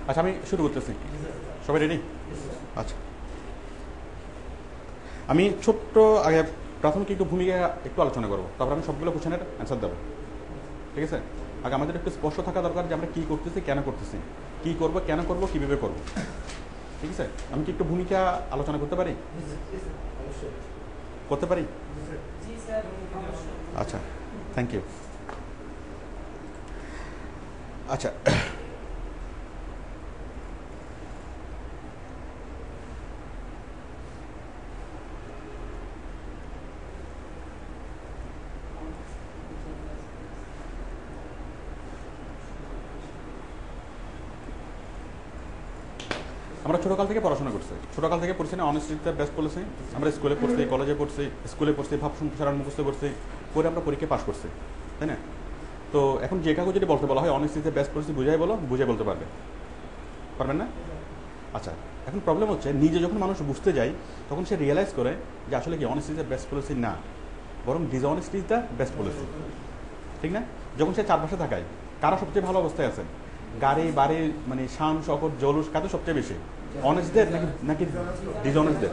আচ্ছা, আমি শুরু করতেছি। সবাই রেডি? আচ্ছা, আমি ছোট্ট আগে প্রাথমিক একটু ভূমিকা একটু আলোচনা করবো, তারপর আমি সবগুলো কোশ্চেনের অ্যান্সার দেবো। ঠিক আছে? আগে আমাদের একটু স্পষ্ট থাকা দরকার যে আমরা কী করতেছি, কেন করতেছি, কী করবো, কেন করবো, কীভাবে করবো। ঠিক আছে? আমি কি একটু ভূমিকা আলোচনা করতে পারি? করতে পারি? আচ্ছা, থ্যাংক ইউ। আচ্ছা, আমরা ছোটোকাল থেকে পড়াশোনা করছি, ছোটোকাল থেকে পড়ছি না অনেস্টিতে বেস্ট পলিসি। আমরা স্কুলে পড়ছি, কলেজে পড়ছি, স্কুলে পড়ছি, ভাব সম্প্রসারণ মুখস্থ করছি, করে আমরা পরীক্ষায় পাশ করছি, তাই না? তো এখন যে কাউকে যদি বলতে বলা হয় অনেস্টিতে বেস্ট পলিসি বুঝাই বলো, বুঝে বলতে পারবে, পারবেন না? আচ্ছা, এখন প্রবলেম হচ্ছে নিজে যখন মানুষ বুঝতে যায় তখন সে রিয়েলাইজ করে যে আসলে কি honesty is the best policy না, বরং dishonesty is the best policy. ঠিক না? যখন সে চারপাশে থাকায় কারা সবচেয়ে ভালো অবস্থায় আছে, গাড়ি বাড়ি মানে শান শকট জলুস কাদের সবচেয়ে বেশি, অনেস্টদের নাকি নাকি ডিসঅনেস্টদের?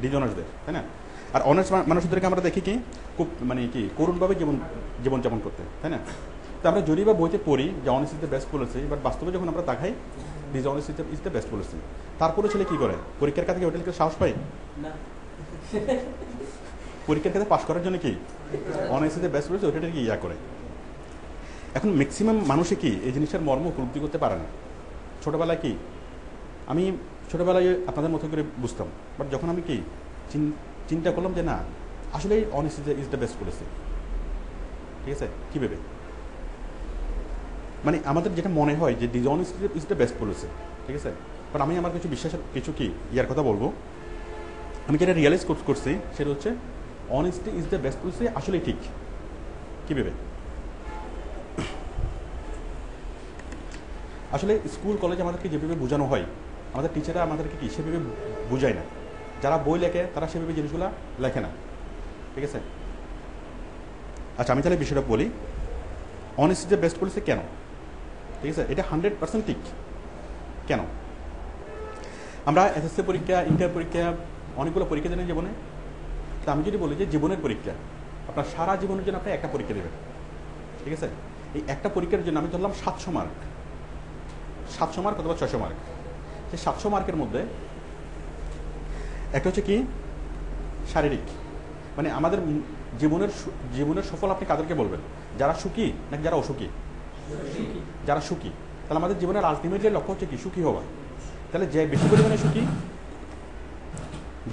ডিসঅনেস্টদের, তাই না? আর অনেস্ট মানুষদেরকে আমরা দেখি কি খুব মানে কি করুণভাবে জীবনযাপন করতে, তাই না? তো আমরা যদি বা বইতে পড়ি যে honest is the best policy, but বাস্তবে যখন আমরা তাকাই dishonest is the best policy. তারপরে ছেলে কি করে, পরীক্ষার কাছে হোটেলকে সাহস পায় না, পরীক্ষার কাছে পাশ করার জন্য কি honest is the best policy ওইটাকে ইয়া করে। এখন ম্যাক্সিমাম মানুষে কি এই জিনিসটার মর্ম উপলব্ধি করতে পারে না। ছোটোবেলায় কি আমি ছোটোবেলায় আপনাদের মতো করে বুঝতাম, বাট যখন আমি কি চিন্তা করলাম যে না আসলে honest is the best policy. ঠিক আছে? কী ভেবে মানে আমাদের যেটা মনে হয় যে dishonest is the best policy, ঠিক আছে? বাট আমি আমার কিছু বিশ্বাসের কিছু কি ইয়ার কথা বলবো। আমি যেটা রিয়েলাইজ করছি সেটা হচ্ছে honesty is the best policy আসলেই ঠিক। কী ভেবে? আসলে স্কুল কলেজে আমাদেরকে যেভাবে বোঝানো হয়, আমাদের টিচাররা আমাদেরকে কি সেভাবে বোঝায় না। যারা বই লেখে তারা সেভাবে জিনিসগুলো লেখে না। ঠিক আছে? আচ্ছা, আমি তাহলে বিষয়টা বলি honest is the best policy কেন। ঠিক আছে? এটা 100% ঠিক। কেন? আমরা এসএসসি পরীক্ষা, ইন্টার পরীক্ষা, অনেকগুলো পরীক্ষা দেন জীবনে। তো আমি যদি বলি যে জীবনের পরীক্ষা, আপনার সারা জীবনের জন্য আপনি একটা পরীক্ষা দেবেন। ঠিক আছে? এই একটা পরীক্ষার জন্য আমি ধরলাম 700 মার্ক, 700 মার্ক অথবা 600 মার্ক। সেই 700 মার্কের মধ্যে একটা হচ্ছে কি শারীরিক, মানে আমাদের জীবনের সফল আপনি কাদেরকে বলবেন, যারা সুখী নাকি যারা অসুখী? যারা সুখী। তাহলে আমাদের জীবনের আলটিমেট লক্ষ্য হচ্ছে কি সুখী হওয়া। তাহলে যে বেশি পরিমাণে সুখী,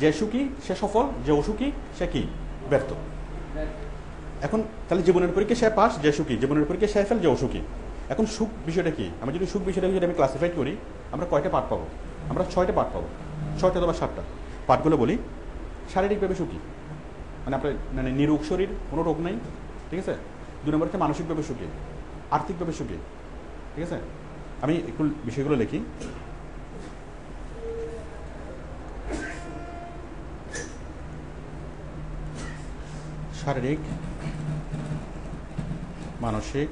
যে সুখী সে সফল, যে অসুখী সে কি ব্যর্থ। এখন তাহলে জীবনের পরীক্ষা সে পাস, যে সুখী, জীবনের পরীক্ষা সে ফেল, যে অসুখী। এখন সুখ বিষয়টা কি, আমি যদি সুখ বিষয়টাকে যদি আমি ক্লাসিফাইড করি, আমরা কয়টা পার্ট পাবো? আমরা 6টা পার্ট পাবো, 6টা অথবা 7টা। পার্টগুলো বলি। শারীরিকভাবে সুখী, মানে আপনার মানে নিরোগ শরীর, কোনো রোগ নাই। ঠিক আছে? 2 নম্বর হচ্ছে মানসিকভাবে সুখী, আর্থিকভাবে সুখী। ঠিক আছে? আমি একটু বিষয়গুলো লিখি। শারীরিক, মানসিক,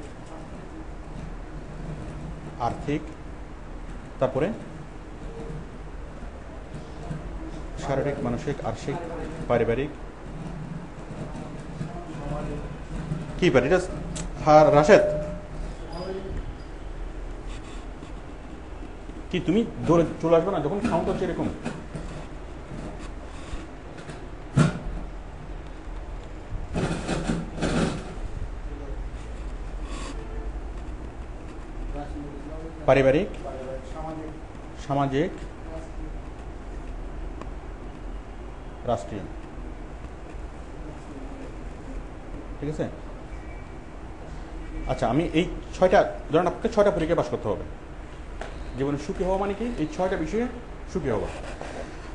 আর্থিক, তারপরে শারীরিক, মানসিক, আর্থিক, পারিবারিক, কি পারি রাশেদ কি তুমি দৌড়ে চলে আসবে না যখন সাউন্ড হচ্ছে এরকম? পারিবারিক, সামাজিক, রাষ্ট্রীয়। ঠিক আছে? আচ্ছা, আমি এই 6টা ধরেন আপনাকে 6টা পরীক্ষা পাস করতে হবে। জীবনে সুখী হওয়া মানে কি এই 6টা বিষয়ে সুখী হওয়া।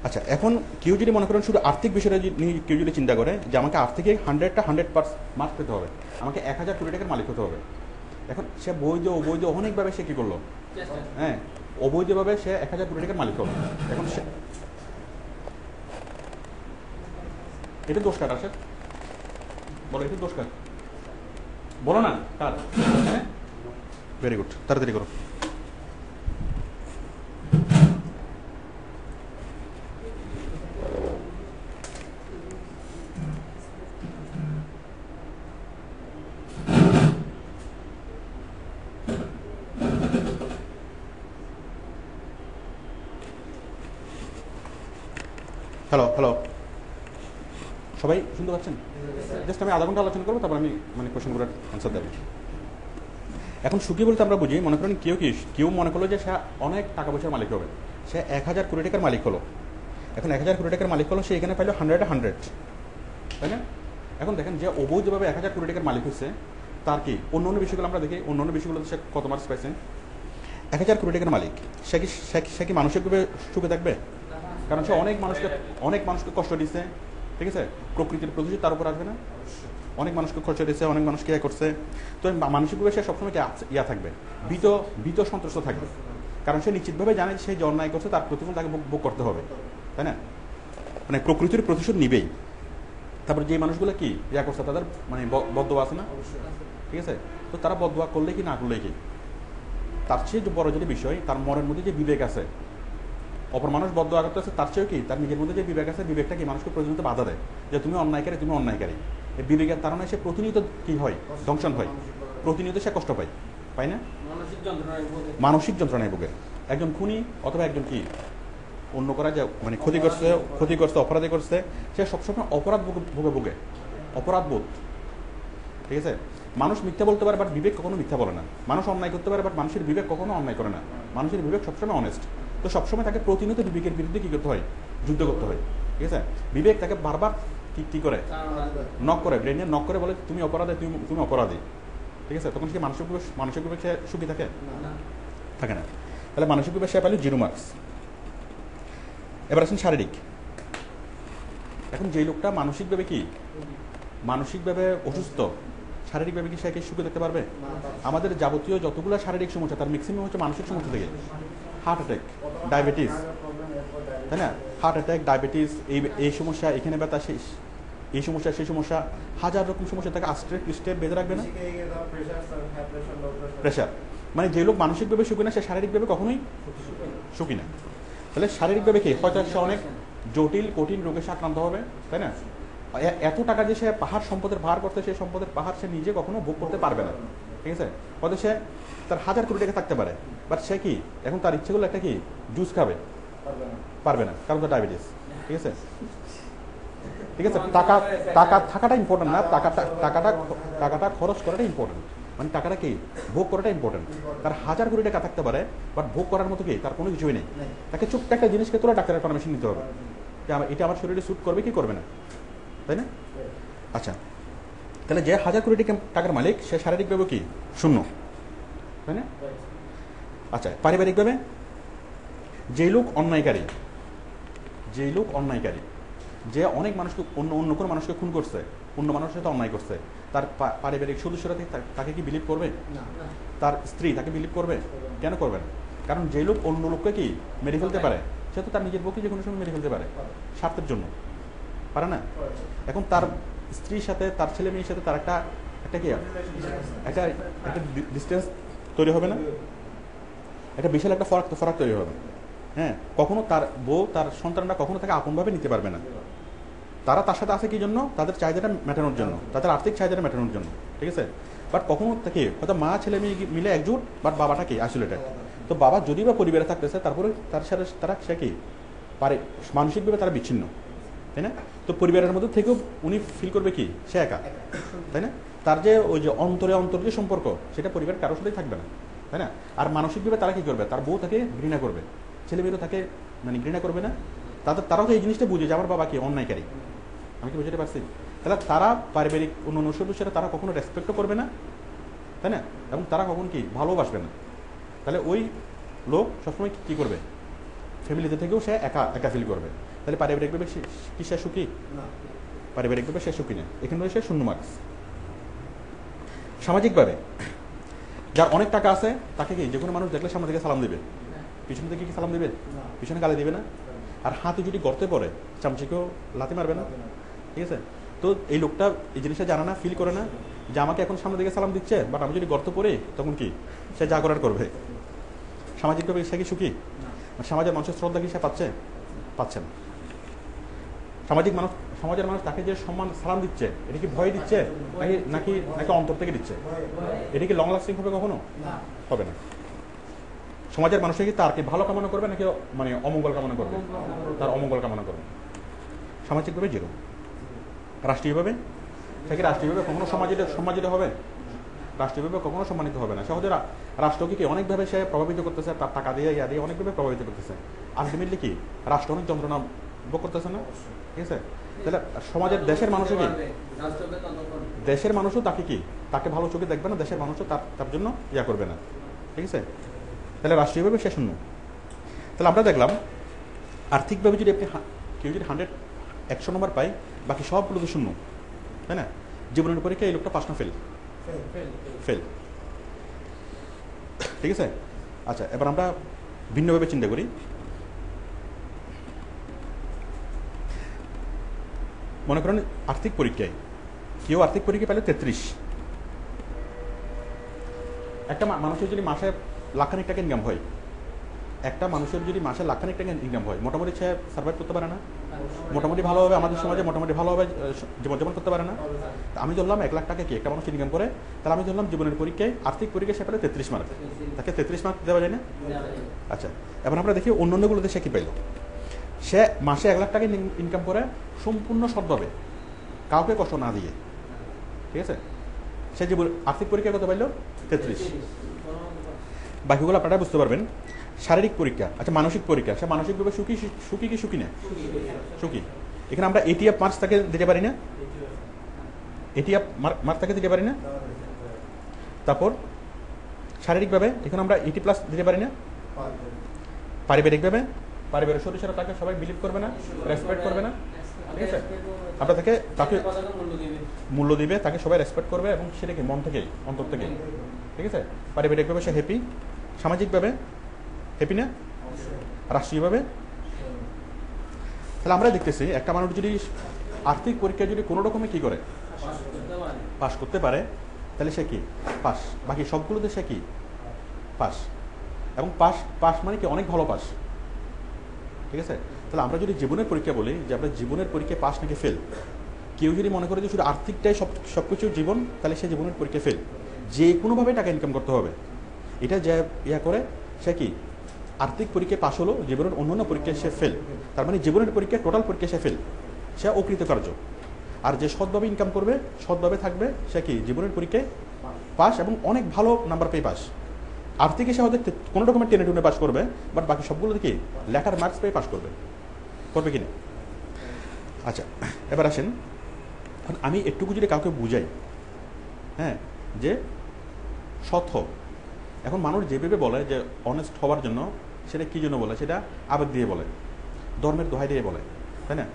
আচ্ছা, এখন কেউ যদি মনে করেন শুধু আর্থিক বিষয়টা নিয়ে কেউ যদি চিন্তা করে যে আমাকে আর্থিকে 100% মার্কস পেতে হবে, আমাকে 1000 কোটি টাকার মালিক হতে হবে। এখন সে বৈধ অবৈধ অনেকভাবে সে কী করলো, হ্যাঁ অবৈধভাবে সে 1000 কোটি টাকার মালিক হলো। এখন সে এটা দোষ কার? আসে বলো, এটা দোষ কার? বলো না কার? হ্যাঁ, ভেরি গুড, তাড়াতাড়ি করো। হ্যালো হ্যালো, সবাই শুনতে পাচ্ছেন? জাস্ট আমি আধা ঘন্টা আলোচনা করবো, তারপর আমি মানে কোয়েশনগুলোর অ্যান্সার দেবো। এখন সুখী বলতে আমরা বুঝি, মনে করেন কেউ মনে করলো যে সে অনেক টাকা পয়সার মালিক হবে, সে 1000 কোটি টাকার মালিক হলো। এখন 1000 কোটি টাকার মালিক হলো, সে এখানে পাইলো 100, তাই না? এখন দেখেন, যে অবৈধভাবে 1000 কোটি টাকার মালিক হচ্ছে, তার কি অন্য বিষয়গুলো আমরা দেখি, অন্য বিষয়গুলোতে সে কত মার্কস পাইছে? 1000 কোটি টাকার মালিক, সে কি মানসিকভাবে সুখে থাকবে? কারণ সে অনেক মানুষকে কষ্ট দিচ্ছে, ঠিক আছে? প্রকৃতির প্রদূষিত তার উপর আসবে না? অনেক মানুষকে খরচ দিচ্ছে, অনেক মানুষকে করছে, তো মানসিকভাবে সে সবসময় ইয়া থাকবে, ভীত সন্ত্রস্ত থাকবে। কারণ সে নিশ্চিতভাবে জানে সে যে অন্যায় করছে তার প্রতিফল তাকে ভোগ করতে হবে, তাই না? মানে প্রকৃতির প্রতিশোধ নিবেই। তারপর যে মানুষগুলো কি ইয়া করছে, তাদের মানে বদদোয়া আছে না, ঠিক আছে? তো তারা বদদোয়া করলে কি না করলে কি, তার চেয়ে বড় যে বিষয়, তার মনের মধ্যে যে বিবেক আছে, অপর মানুষ বদদোয়া করতেছে, তার চেয়েও কি তার নিজের মধ্যে যে বিবেক আছে, বিবেকটা কি মানুষকে প্রতিনিয়ত বাধা দেয় যে তুমি অন্যায়কারী। এই বিবেকের কারণে সে প্রতিনিয়ত কি হয়, দংশন হয়, প্রতিনিয়ত সে কষ্ট পায় না, মানসিক যন্ত্রণায় ভোগে। একজন খুনি অথবা একজন কি অন্য করা যে মানে ক্ষতি করছে, অপরাধী করছে, সে সবসময় অপরাধ ভোগে, অপরাধ বোধ, ঠিক আছে? মানুষ মিথ্যা বলতে পারে, বাট বিবেক কখনো মিথ্যা বলে না। মানুষ অন্যায় করতে পারে, বাট মানুষের বিবেক কখনো অন্যায় করে না। মানুষের বিবেক সবসময় অনেস্ট। তো সবসময় তাকে প্রতিনিয়ত বিবেকের বিরুদ্ধে কি করতে হয়, যুদ্ধ করতে হয়, ঠিক আছে? বিবেক তাকে বারবার কি করে, নক করে, ব্রেনে নক করে, বলে তুমি অপরাধী, তুমি অপরাধী, ঠিক আছে? তখন সে মানসিকভাবে সে সুখী থাকে না। তাহলে মানসিকভাবে সে পেল 0 মার্কস। এবার আসেন শারীরিক। এখন যে লোকটা মানসিকভাবে অসুস্থ, শারীরিকভাবে কি সে সুখে থাকতে পারবে? আমাদের যাবতীয় যতগুলো শারীরিক সমস্যা, তার ম্যাক্সিমাম হচ্ছে মানসিক সমস্যা থেকে। হার্ট অ্যাটাক, ডায়াবেটিস, তাই না? হার্ট অ্যাটাক, ডায়াবেটিস, এই সমস্যা, এখানে ব্যথা, এই সমস্যা, সেই সমস্যা, হাজার রকম সমস্যা তাকে আস্তে বেঁধে রাখবে না? প্রেশার। মানে যে লোক মানসিকভাবে সুখী না, সে শারীরিকভাবে কখনোই সুখী না। তাহলে শারীরিকভাবে কি হয়তো সে অনেক জটিল কঠিন রোগে সে আক্রান্ত হবে, তাই না? এত টাকা যে সে পাহাড় সম্পদের ভার করতে, সেই সম্পদের পাহাড় সে নিজে কখনো ভোগ করতে পারবে না, ঠিক আছে? হয়তো সে তার 1000 কোটি টাকা থাকতে পারে, বাট সে কি এখন তার ইচ্ছেগুলো একটা কি জুস খাবে, পারবে না, কারণ তার ডায়াবেটিস, ঠিক আছে? টাকা থাকাটা ইম্পর্টেন্ট না, টাকাটা খরচ করাটা ইম্পর্টেন্ট। মানে টাকাটা কি ভোগ করাটা ইম্পর্টেন্ট। তার 1000 কোটি টাকা থাকতে পারে, বাট ভোগ করার মতো কি তার কোনো কিছুই নেই। তাকে ছোট্ট একটা জিনিসকে তোলা ডাক্তারের পারমিশন নিতে হবে যে এটা আমার শরীরে স্যুট করবে কি করবে না, তাই না? আচ্ছা, তাহলে যে 1000 কোটি টাকার মালিক, সে শারীরিকভাবে কি শূন্য, তাই না? আচ্ছা, পারিবারিকভাবে যে লোক অন্যায়কারী, যে অনেক মানুষকে অন্য কোনো মানুষকে খুন করছে, অন্য মানুষের সাথে অন্যায় করছে, তার পারিবারিক সদস্যরা তাকে কি বিলিভ করবে? তার স্ত্রী তাকে বিলিভ করবে? কেন করবে না? কারণ যে লোক অন্য লোককে কি মেরে ফেলতে পারে, সে তো তার নিজের পক্ষে যে কোনো সময় মেরে ফেলতে পারে, স্বার্থের জন্য পারে না? এখন তার স্ত্রীর সাথে, তার ছেলে মেয়ের সাথে তার একটা কি একটা ডিস্টেন্স তৈরি হবে না? একটা বিশাল একটা ফারাক তৈরি হবে। হ্যাঁ, কখনো তার বউ, তার সন্তানরা কখনো তাকে আপনভাবে নিতে পারবে না। তারা তার সাথে আছে কি জন্য? তাদের চাহিদাটা মেটানোর জন্য, তাদের আর্থিক চাহিদাটা মেটানোর জন্য, ঠিক আছে? বাট কখনো তাকে হয়তো মা ছেলে মেয়ে মিলে একজোট, বাট বাবাটা কি আইসোলেটেড। তো বাবা যদি বা পরিবারে থাকতেছে, তারপরে তার সাথে তারা সে কি পারে মানসিকভাবে তারা বিচ্ছিন্ন, তাই না? তো পরিবারের মধ্যে থেকেও উনি ফিল করবে কি সে একা, তাই না? তার যে ওই যে অন্তর যে সম্পর্ক, সেটা পরিবারের কারোর সাথেই থাকবে না, তাই না? আর মানসিকভাবে তারা কি করবে? তার বউ তাকে ঘৃণা করবে, ছেলে মেয়েরও তাকে মানে ঘৃণা করবে না। তারাও তো এই জিনিসটা বুঝে যে আমার বাবা কি অন্যায়কারী। আমি কি বুঝতে পারছি? তাহলে তারা পারিবারিক অন্য সদস্যরা তারা কখনো রেসপেক্টও করবে না, তাই না? এবং তারা কখন কি ভালোবাসবে না। তাহলে ওই লোক সবসময় কি করবে? ফ্যামিলিতে থেকেও সে একা ফিল করবে। তাহলে পারিবারিকভাবে কি সে সুখী? পারিবারিকভাবে সে সুখী না, এখানে সে 0 মার্কস। সামাজিকভাবে যার অনেক টাকা আছে, তাকে কি যে কোনো মানুষ দেখলে সামনে থেকে সালাম দিবে? পিছনে থেকে কি সালাম দিবে? পিছনে গালি দিবে না? আর হাতে যদি গর্তে পড়ে, চামচিকেও লাথি মারবে না, ঠিক আছে? তো এই লোকটা এই জিনিসটা জানা না, ফিল করে না যে আমাকে এখন সামনে দিকে সালাম দিচ্ছে, বাট আমি যদি গর্ত পড়ি তখন কি সে যা করার করবে। সামাজিকভাবে সে কি সুখী? সমাজের মানুষের শ্রদ্ধা কি সে পাচ্ছে না। সমাজের মানুষ তাকে যে সম্মান সালাম দিচ্ছে, এটা কি ভয় দিচ্ছে নাকি অন্তর থেকে দিচ্ছে? এটা কি লং লাস্টিং হবে? কখনো হবে না। সমাজের মানুষের কি তার কি ভালো কামনা করবে নাকি মানে অমঙ্গল কামনা করবে? তার অমঙ্গল কামনা করবে। সামাজিকভাবে জিরো। রাষ্ট্রীয়ভাবে সে কি রাষ্ট্রীয়ভাবে কখনো সম্মানিত হবে? রাষ্ট্রীয়ভাবে কখনো সম্মানিত হবে না। সহজে রাষ্ট্রকে কি অনেকভাবে সে প্রভাবিত করতেছে, তার টাকা দিয়ে ইয়া দিয়ে অনেকভাবে প্রভাবিত করতেছে। আলটিমেটলি কি রাষ্ট্র অনেক যন্ত্রণা ভোগ করতেছে না? ঠিক আছে, তাহলে সমাজের দেশের মানুষও কি, দেশের মানুষও তাকে ভালো চোখে দেখবে না, দেশের মানুষও তার জন্য ইয়া করবে না। ঠিক আছে, তাহলে রাষ্ট্রীয়ভাবে সে শূন্য। তাহলে আমরা দেখলাম আর্থিকভাবে যদি আপনি কেউ যদি 100 নম্বর পায়, বাকি সবগুলো তো শূন্য, তাই না? জীবনের পরীক্ষা এই লোকটা পাস না ফেল? ফেল। ঠিক আছে, আচ্ছা এবার আমরা ভিন্নভাবে চিন্তা করি। মনে করেন আর্থিক পরীক্ষায় কেউ আর্থিক পরীক্ষা পেলে 33। একটা মানুষের যদি মাসে লাখখানিক টাকা ইনকাম হয়, একটা মানুষের যদি মাসে লাখখানিক টাকা ইনকাম হয়, মোটামুটি সে সার্ভাইভ করতে পারে না? মোটামুটি ভালোভাবে আমাদের সমাজে মোটামুটি ভালোভাবে জীবনযাপন করতে পারে না? আমি ধরলাম 1 লাখ টাকা কি একটা মানুষ ইনকাম করে, তাহলে আমি ধরলাম জীবনের পরীক্ষায় আর্থিক পরীক্ষায় সে পেলে 33 মার্ক, তাকে 33 মার্ক দেওয়া যায় না? আচ্ছা, এবার আমরা দেখি অন্যান্যগুলোতে সে কি পাইল। সে মাসে 1 লাখ টাকা ইনকাম করে সম্পূর্ণ সৎভাবে, কাউকে কষ্ট না দিয়ে। ঠিক আছে, সে জীবন আর্থিক পরীক্ষা কত পাইল? 33। বাকিগুলো আপনারা বুঝতে পারবেন। শারীরিক পরীক্ষা, আচ্ছা মানসিক পরীক্ষা, সে মানসিকভাবে সুখী কি সুখী না? সুখী। এখানে আমরা এটিএফ মার্কস তাকে দিতে পারি না? এটিএফ মার্ক তাকে দিতে পারি না? তারপর শারীরিকভাবে এখানে আমরা এটি প্লাস দিতে পারি না? পারিবারিক সদস্যরা তাকে সবাই বিলিভ করবে না, রেসপেক্ট করবে না? ঠিক আছে, আমরা তাকে মূল্য দিবে, তাকে সবাই রেসপেক্ট করবে এবং সেটাকে মন থেকে অন্তর থেকে। ঠিক আছে, পারিবারিকভাবে সে হ্যাপি, সামাজিকভাবে হ্যাপি না, রাষ্ট্রীয়ভাবে। তাহলে আমরা দেখতেছি একটা মানুষ যদি আর্থিক পরীক্ষায় যদি কোনো রকমে কি করে পাস করতে পারে, তাহলে সে কি পাস। বাকি সবগুলোতে সে কি পাস। এবং পাস মানে কি অনেক ভালো পাস। ঠিক আছে, তাহলে আমরা যদি জীবনের পরীক্ষা বলি যে আমরা জীবনের পরীক্ষায় পাস নাকি ফেল, কেউ যদি মনে করে যে শুধু আর্থিকটাই সবকিছু জীবন, তাহলে সে জীবনের পরীক্ষা ফেল। যে কোনোভাবে টাকা ইনকাম করতে হবে, এটা যে ইয়া করে সে কি আর্থিক পরীক্ষায় পাস হলো, জীবনের অন্যান্য পরীক্ষায় সে ফেল। তার মানে জীবনের পরীক্ষায় টোটাল পরীক্ষায় সে ফেল, সে অকৃতকার্য। আর যে সৎভাবে ইনকাম করবে, সৎভাবে থাকবে, সে কি জীবনের পরীক্ষায় পাস এবং অনেক ভালো নাম্বার পেয়ে পাস। আর্থিকে সে হয়তো কোনো রকমের টেনে টুনে পাস করবে, বাট বাকি সবগুলো কি লেখার মার্কস পেয়ে পাস করবে কিনা? আচ্ছা, এবার আসেন, আমি একটুকু যদি কাউকে বুঝাই, হ্যাঁ, যে সৎ হোক। এখন মানুষ যেভাবে বলে যে অনেস্ট হওয়ার জন্য, সেটা কী জন্য বলে? সেটা আবেগ দিয়ে বলে, ধর্মের দোহাই দিয়ে বলে, তাই না?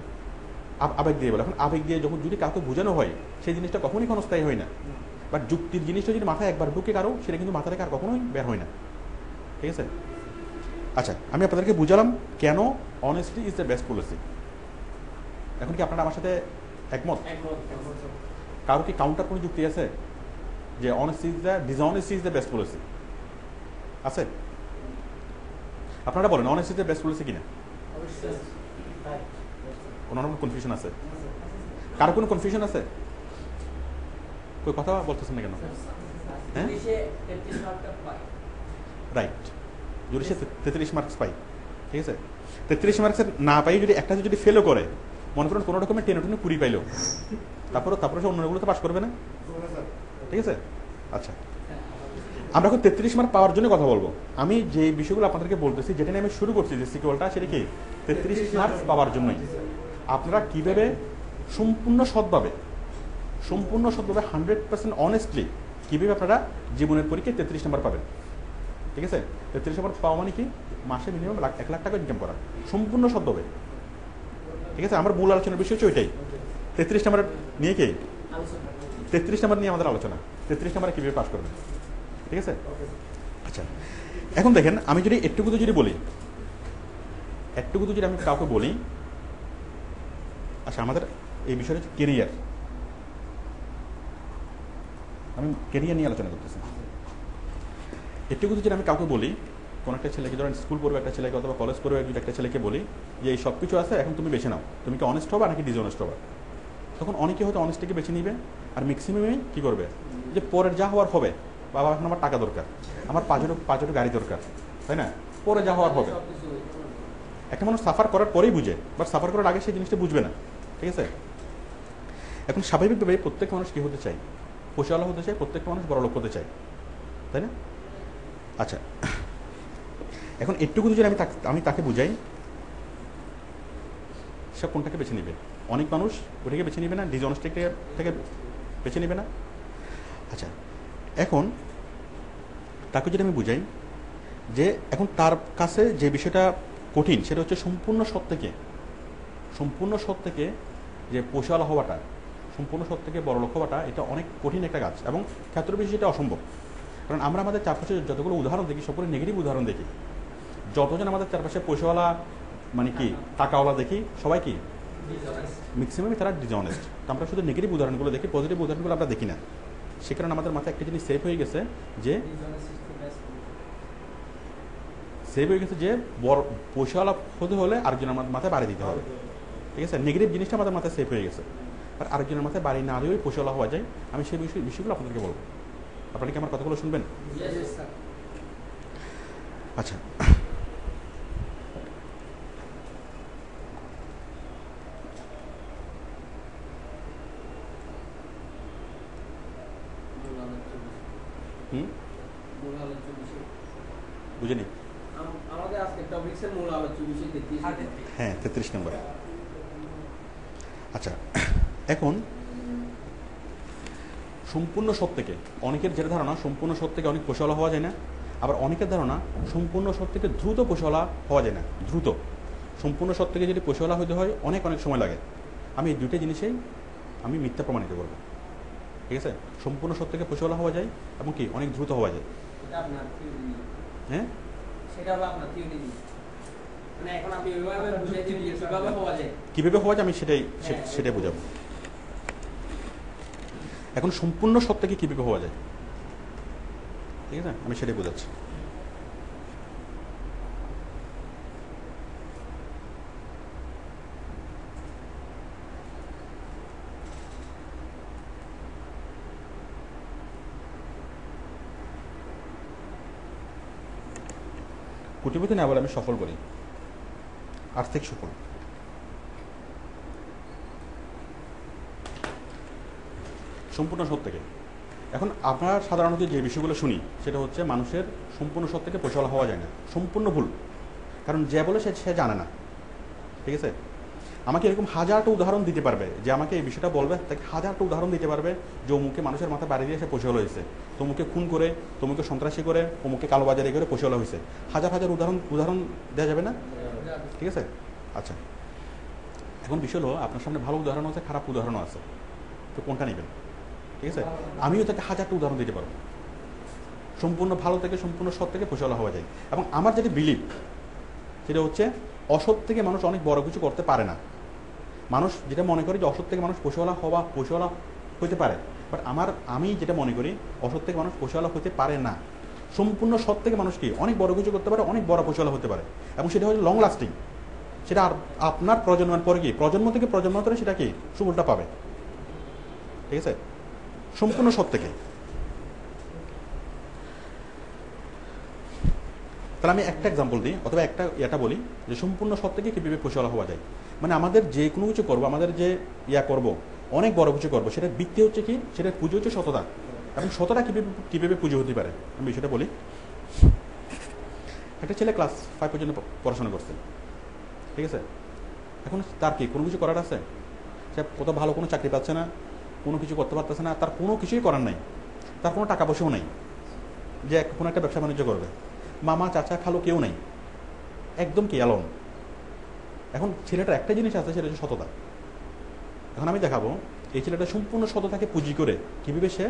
আবেগ দিয়ে বলে। এখন আবেগ দিয়ে যখন যদি কাউকে বোঝানো হয়, সেই জিনিসটা কখনোই ক্ষণস্থায়ী হয় না। বাট যুক্তির জিনিসটা যদি মাথায় একবার ঢুকে কারো, সেটা কিন্তু মাথা থেকে আর কখনোই বের হয় না। ঠিক আছে, আচ্ছা আমি আপনাদেরকে বুঝালাম কেন honestly is the best policy. এখন কি আপনারা আমার সাথে একমত? কারো কি কাউন্টার কোনো যুক্তি আছে যে honesty is the dishonesty is the best policy? আছে? আপনারা বলেন honesty is the best policy কিনা? কোনো কনফিউশন আছে? কারো কোনো কনফিউশন আছে? কই কথা বলতেছেন না কেন? হ্যাঁ, রাইট, যদি সে 33 মার্কস পাই, ঠিক আছে, 33 মার্কসের না পাই যদি একটা যদি ফেলও করে, মনে করেন কোনো রকমের টেনে 20 পাইলো, তারপরে সে অন্যগুলো তো পাস করবে না? ঠিক আছে, আচ্ছা আমরা এখন 33 মার্ক পাওয়ার জন্য কথা বলবো। আমি যে বিষয়গুলো আপনাদেরকে বলতেছি, যেটা নিয়ে আমি শুরু করছি যে সিকিউরটা, সেটা কি 33 মার্কস পাওয়ার জন্যই। আপনারা কীভাবে সম্পূর্ণ সৎভাবে 100% অনেস্টলি কীভাবে আপনারা জীবনের পরীক্ষায় 33 নম্বর পাবেন? ঠিক আছে, 33 নম্বর পাওয়া মানে কি মাসে মিনিমাম 1 লাখ টাকা ইনকাম করা, সম্পূর্ণ সৎভাবে। ঠিক আছে, আমার মূল আলোচনার বিষয় হচ্ছে ওইটাই। 33 নম্বর নিয়ে কি 33 নম্বর নিয়ে আমাদের আলোচনা, 33 নম্বরে কীভাবে পাস করবেন। ঠিক আছে, আচ্ছা এখন দেখেন, আমি যদি একটুকু যদি আমি কাউকে বলি, আচ্ছা আমাদের এই বিষয়টা হচ্ছে কেরিয়ার, আমি কেরিয়ার নিয়ে আলোচনা করতেছি। একটুকু যদি আমি কাউকে বলি, কোনো একটা ছেলেকে, ধরেন স্কুল পড়বে একটা ছেলেকে অথবা কলেজ পড়বে একটা ছেলেকে বলি যে এই সব কিছু আছে, এখন তুমি বেছে নাও, তুমি কি অনেস্ট হবা নাকি ডিসঅনেস্ট হবা? তখন অনেকে হয়তো অনেস্টকে বেছে নিবে, আর ম্যাক্সিমামই কী করবে যে পরের যা হওয়ার হবে, বাবা এখন আমার টাকা দরকার, আমার পাঁচজনের গাড়ি দরকার, তাই না, পরে যা হওয়ার হবে। একটা মানুষ সাফার করার পরেই বুঝে, বাট সাফার করার আগে সেই জিনিসটা বুঝবে না। ঠিক আছে? এখন স্বাভাবিকভাবে প্রত্যেক মানুষ কী হতে চায়? পয়সাওয়ালা হতে চায়, প্রত্যেকটা মানুষ বড়লোক হতে চায়, তাই না? আচ্ছা, এখন একটুকু যদি আমি তাকে বুঝাই, সে কোনটাকে বেছে নেবে? অনেক মানুষ ওটাকে বেছে নেবে না, ডিসঅনেস্টি থেকে বেছে নেবে না। আচ্ছা, এখন তাকে যদি আমি বুঝাই যে এখন তার কাছে যে বিষয়টা কঠিন সেটা হচ্ছে সম্পূর্ণ সৎ থেকে যে পয়সাওয়ালা হওয়াটা, সম্পূর্ণ সৎ থেকে বড়লোক হওয়াটা, এটা অনেক কঠিন একটা কাজ এবং ক্ষেত্র বিশেষে এটা অসম্ভব। কারণ আমরা আমাদের চারপাশে যতগুলো উদাহরণ দেখি সবগুলো নেগেটিভ উদাহরণ দেখি। যতজন আমাদের চারপাশে পয়সাওয়ালা মানে কি টাকাওয়ালা দেখি, সবাই কি ম্যাক্সিমামই তারা ডিসঅনেস্ট। তো আমরা শুধু নেগেটিভ উদাহরণগুলো দেখি, পজিটিভ উদাহরণগুলো আমরা দেখি না। সে কারণে আমাদের মাথায় একটা জিনিস সেভ হয়ে গেছে যে বড় পয়সাওয়ালা হতে হলে আরেকজনের মাথায় বাড়ি দিতে হবে। ঠিক আছে, নেগেটিভ জিনিসটা আমাদের মাথায় সেভ হয়ে গেছে। আর আরেকজনের মাথায় বাড়ি না দিয়েও পয়সাওয়ালা হওয়া যায়। আমি সেই বিষয়গুলো আপনাদেরকে বলবো। আপনারা কি আমার কথাগুলো শুনবেন? আচ্ছা, বুঝিনি। হ্যাঁ, 33 নম্বর। আচ্ছা, এখন সম্পূর্ণ সৎ থেকে অনেকের যেটা ধারণা সম্পূর্ণ সৎ থেকে অনেক পয়সাওয়ালা হওয়া যায় না, আবার অনেকের ধারণা সম্পূর্ণ সৎ থেকে দ্রুত পয়সাওয়ালা হওয়া যায় না। দ্রুত সম্পূর্ণ সৎ থেকে যদি পয়সাওয়ালা হতে হয় অনেক সময় লাগে। আমি এই দুইটা জিনিসেই আমি মিথ্যা প্রমাণিত করব। ঠিক আছে, সম্পূর্ণ সৎ থেকে পয়সাওয়ালা হওয়া যায় এবং কি অনেক দ্রুত হওয়া যায়। হ্যাঁ, কিভাবে হওয়া যায় আমি সেটাই বোঝাবো। এখন সম্পূর্ণ সৎ থেকে কিভাবে হওয়া যায়, ঠিক আছে, আমি সেটাই বোঝাচ্ছি। কোটিপতি না বলে আমি সফল করি, আর্থিক সফল। সম্পূর্ণ সৎ থেকে। এখন আমরা সাধারণত যে বিষয়গুলো শুনি সেটা হচ্ছে মানুষের সম্পূর্ণ সৎ থেকে পয়সাওয়ালা হওয়া যায় না। সম্পূর্ণ ভুল। কারণ যে বলে সে জানে না। ঠিক আছে, আমাকে এরকম হাজারটা উদাহরণ দিতে পারবে, যে আমাকে এই বিষয়টা বলবে তাকে হাজারটা উদাহরণ দিতে পারবে যে অমুকে মানুষের মাথা বাড়ি দিয়ে সে পয়সাওয়ালা হয়েছে, তমুকে খুন করে, তমুকে সন্ত্রাসী করে, অমুকে কালোবাজারি করে পয়সাওয়ালা হয়েছে। হাজার উদাহরণ দেওয়া যাবে না? ঠিক আছে। আচ্ছা, এখন বিষয় হলো আপনার সামনে ভালো উদাহরণ আছে, খারাপ উদাহরণও আছে, তো কোনটা নেবেন? ঠিক আছে, আমিও তাকে হাজারটা উদাহরণ দিতে পারবো। সম্পূর্ণ ভালো থেকে সম্পূর্ণ সৎ থেকে পয়সাওয়ালা হওয়া যায়। এবং আমার যেটা বিলিভ সেটা হচ্ছে অসৎ থেকে মানুষ অনেক বড় কিছু করতে পারে না। মানুষ যেটা মনে করে যে অসৎ থেকে মানুষ পয়সাওয়ালা হতে পারে, বাট আমি যেটা মনে করি অসৎ থেকে মানুষ পয়সাওয়ালা হতে পারে না। সম্পূর্ণ সৎ থেকে মানুষ কি অনেক বড় কিছু করতে পারে, অনেক বড় পয়সাওয়ালা হতে পারে, এবং সেটা হচ্ছে লং লাস্টিং। সেটা আর আপনার প্রজন্মের পরে কি প্রজন্ম থেকে প্রজন্ম ধরে সেটা কি সুফলটা পাবে। ঠিক আছে, সম্পূর্ণ সৎ থেকে। তাহলে আমি একটা এক্সাম্পল দিই, অথবা এটা বলি যে সম্পূর্ণ সৎ থেকে কীভাবে পয়সাওয়ালা হওয়া যায়। মানে আমাদের যে কোনো কিছু করবো, আমাদের যে করবো, অনেক বড় কিছু করবো, সেটার ভিত্তি হচ্ছে কি, সেটার পুজো হচ্ছে সততা। এবং সততা কীভাবে পুজো হতে পারে আমি সেটা বলি। একটা ছেলে ক্লাস 5 পর্যন্ত পড়াশোনা করছে। ঠিক আছে, এখন তার কি কোনো কিছু করার আছে? সে কত ভালো কোনো চাকরি পাচ্ছে না, কোনো কিছু করতে পারতেছে না, তার কোনো কিছুই করার নাই, তার কোনো টাকা পয়সাও নেই যে কোনো একটা ব্যবসা বাণিজ্য করবে। মামা চাচা খালো কেউ নেই, একদম কি অ্যালোন। এখন ছেলেটার একটা জিনিস আছে, সেটা হচ্ছে সততা। এখন আমি দেখাবো এই ছেলেটা সম্পূর্ণ সততাকে পুঁজি করে কীভাবে সে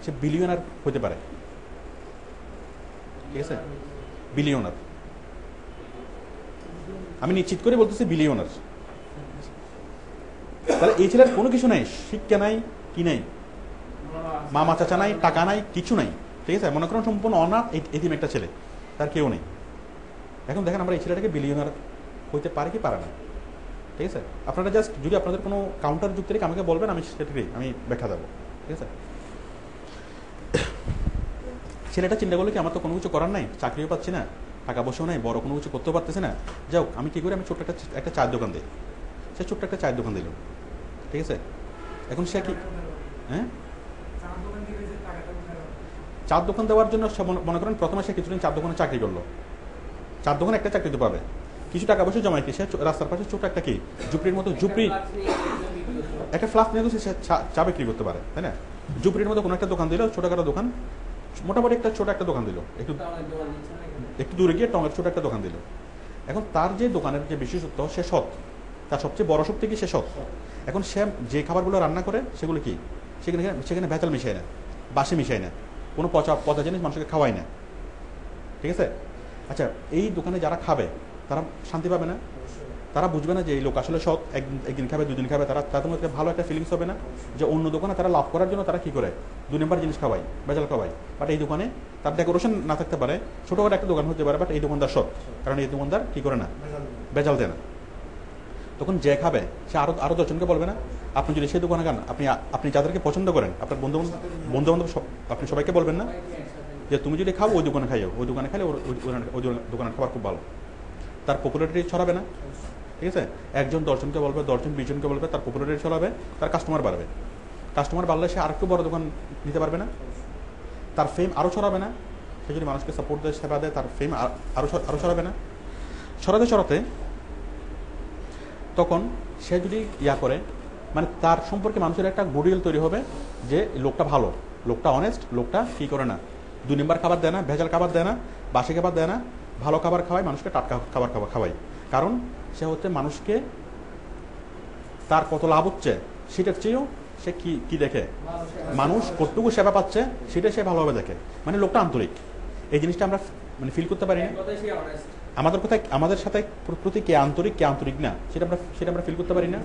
সে বিলিয়নার হতে পারে। ঠিক আছে, বিলিয়নার, আমি নিশ্চিত করে বলতেছি বিলিয়নার। তাহলে এই ছেলের কোনো কিছু নাই, শিক্ষা নাই, কি নাই, মামা চাচা নাই, টাকা নাই, কিছু নাই। ঠিক আছে, মনে করেন সম্পূর্ণ অনাথ এতিম একটা ছেলে, তার কেউ নেই। এখন দেখেন আমরা এই ছেলেটাকে বিলিয়নার হইতে পারে কি পারে না। ঠিক আছে, আপনারা জাস্ট যদি আপনাদের কোনো কাউন্টার যুক্তি রেখে আমাকে বলবেন, আমি সেটাকে ব্যাখ্যা দেবো। ঠিক আছে, ছেলেটা চিন্তা করলে কি আমার তো কোনো কিছু করার নাই, চাকরিও পাচ্ছি না, টাকা পয়সাও নাই, বড় কোনো কিছু করতেও পারতেছে না, যাও আমি কী করি, আমি ছোট্ট একটা চায়ের দোকান দিই। সে ছোট্ট একটা চায়ের দোকান দিল, ঠিক আছে? এখন সে কি, হ্যাঁ, চার দোকান দেওয়ার জন্য মনে করেন প্রথমে সে কিছুদিন চার দোকানে চাকরি করলো, চার দোকানে একটা চাকরি তো পাবে, কিছু টাকা পয়সা জমায় কি সে রাস্তার পাশে ছোট একটা কি ঝুপড়ির মতো, ঝুপড়ি একটা ফ্লাস্ক নিয়ে সে চা বিক্রি করতে পারে, তাই না? ঝুপড়ির মতো কোনো একটা দোকান দিল, ছোটখাটো দোকান, মোটামুটি একটা ছোট একটা দোকান দিল, একটু দূরে গিয়ে টঙের ছোট একটা দোকান দিল। এখন তার যে দোকানের যে বিশেষত্ব, সে সৎ, তার সবচেয়ে বড় শক্তি কি, সে সৎ। এখন সে যে খাবারগুলো রান্না করে সেগুলো কি, সেখানে সেখানে ভেজাল মিশায় না, বাসি মিশায় না, কোনো পচা পচা জিনিস মানুষকে খাওয়ায় না, ঠিক আছে? আচ্ছা, এই দোকানে যারা খাবে তারা শান্তি পাবে না, তারা বুঝবে না যে এই লোক আসলে সৎ, একদিন খাবে, দুদিন খাবে, তাদের মধ্যে ভালো একটা ফিলিংস হবে না যে অন্য দোকানে তারা লাভ করার জন্য তারা কি করে 2 নম্বর জিনিস খাওয়ায়, ভেজাল খাওয়ায়। বাট এই দোকানে তার ডেকোরেশন না থাকতে পারে, ছোটখাটো একটা দোকান হতে পারে, বাট এই দোকানদার সৎ, কারণ এই দোকানদার কি করে না, ভেজাল দেয় না। তখন যে খাবে সে আরো 10 জনকে বলবে না? আপনি যদি সেই দোকানে খান, আপনি যাদেরকে পছন্দ করেন, আপনার বন্ধু বান্ধব আপনি সবাইকে বলবেন না যে তুমি যদি খাও ওই দোকানে খাইও, ওই দোকানে খাইলে ওই দোকানের খাবার খুব ভালো। তার পপুলারিটি ছড়াবে না, ঠিক আছে? 1 জন 10 জনকে বলবে, 10 জন 20 জনকে বলবে, তার পপুলারিটি ছড়াবে, তার কাস্টমার বাড়বে। কাস্টমার বাড়লে সে আরেকটু বড় দোকান নিতে পারবে না, তার ফেম আরও ছড়াবে না। সে যদি মানুষকে সাপোর্ট দেয়, সেবা দেয়, তার ফেম আরও ছড়াবে না। ছড়াতে তখন সে যদি ইয়া করে, মানে তার সম্পর্কে মানুষের একটা গুডউইল তৈরি হবে যে লোকটা ভালো, লোকটা অনেস্ট, লোকটা কি করে না 2 নম্বর খাবার দেয় না, ভেজাল খাবার দেয় না, বাসি খাবার দেয় না, ভালো খাবার খাওয়ায়, মানুষকে টাটকা খাবার খাওয়ায়। কারণ সে হচ্ছে মানুষকে তার কত লাভ হচ্ছে সেটার চেয়েও সে কি দেখে, মানুষ কতটুকু সেবা পাচ্ছে সেটা সে ভালোভাবে দেখে, মানে লোকটা আন্তরিক। এই জিনিসটা আমরা মানে ফিল করতে পারি না। আমাদের সাথে প্রতি কে আন্তরিক না, সেটা আমরা ফিল করতে পারি না।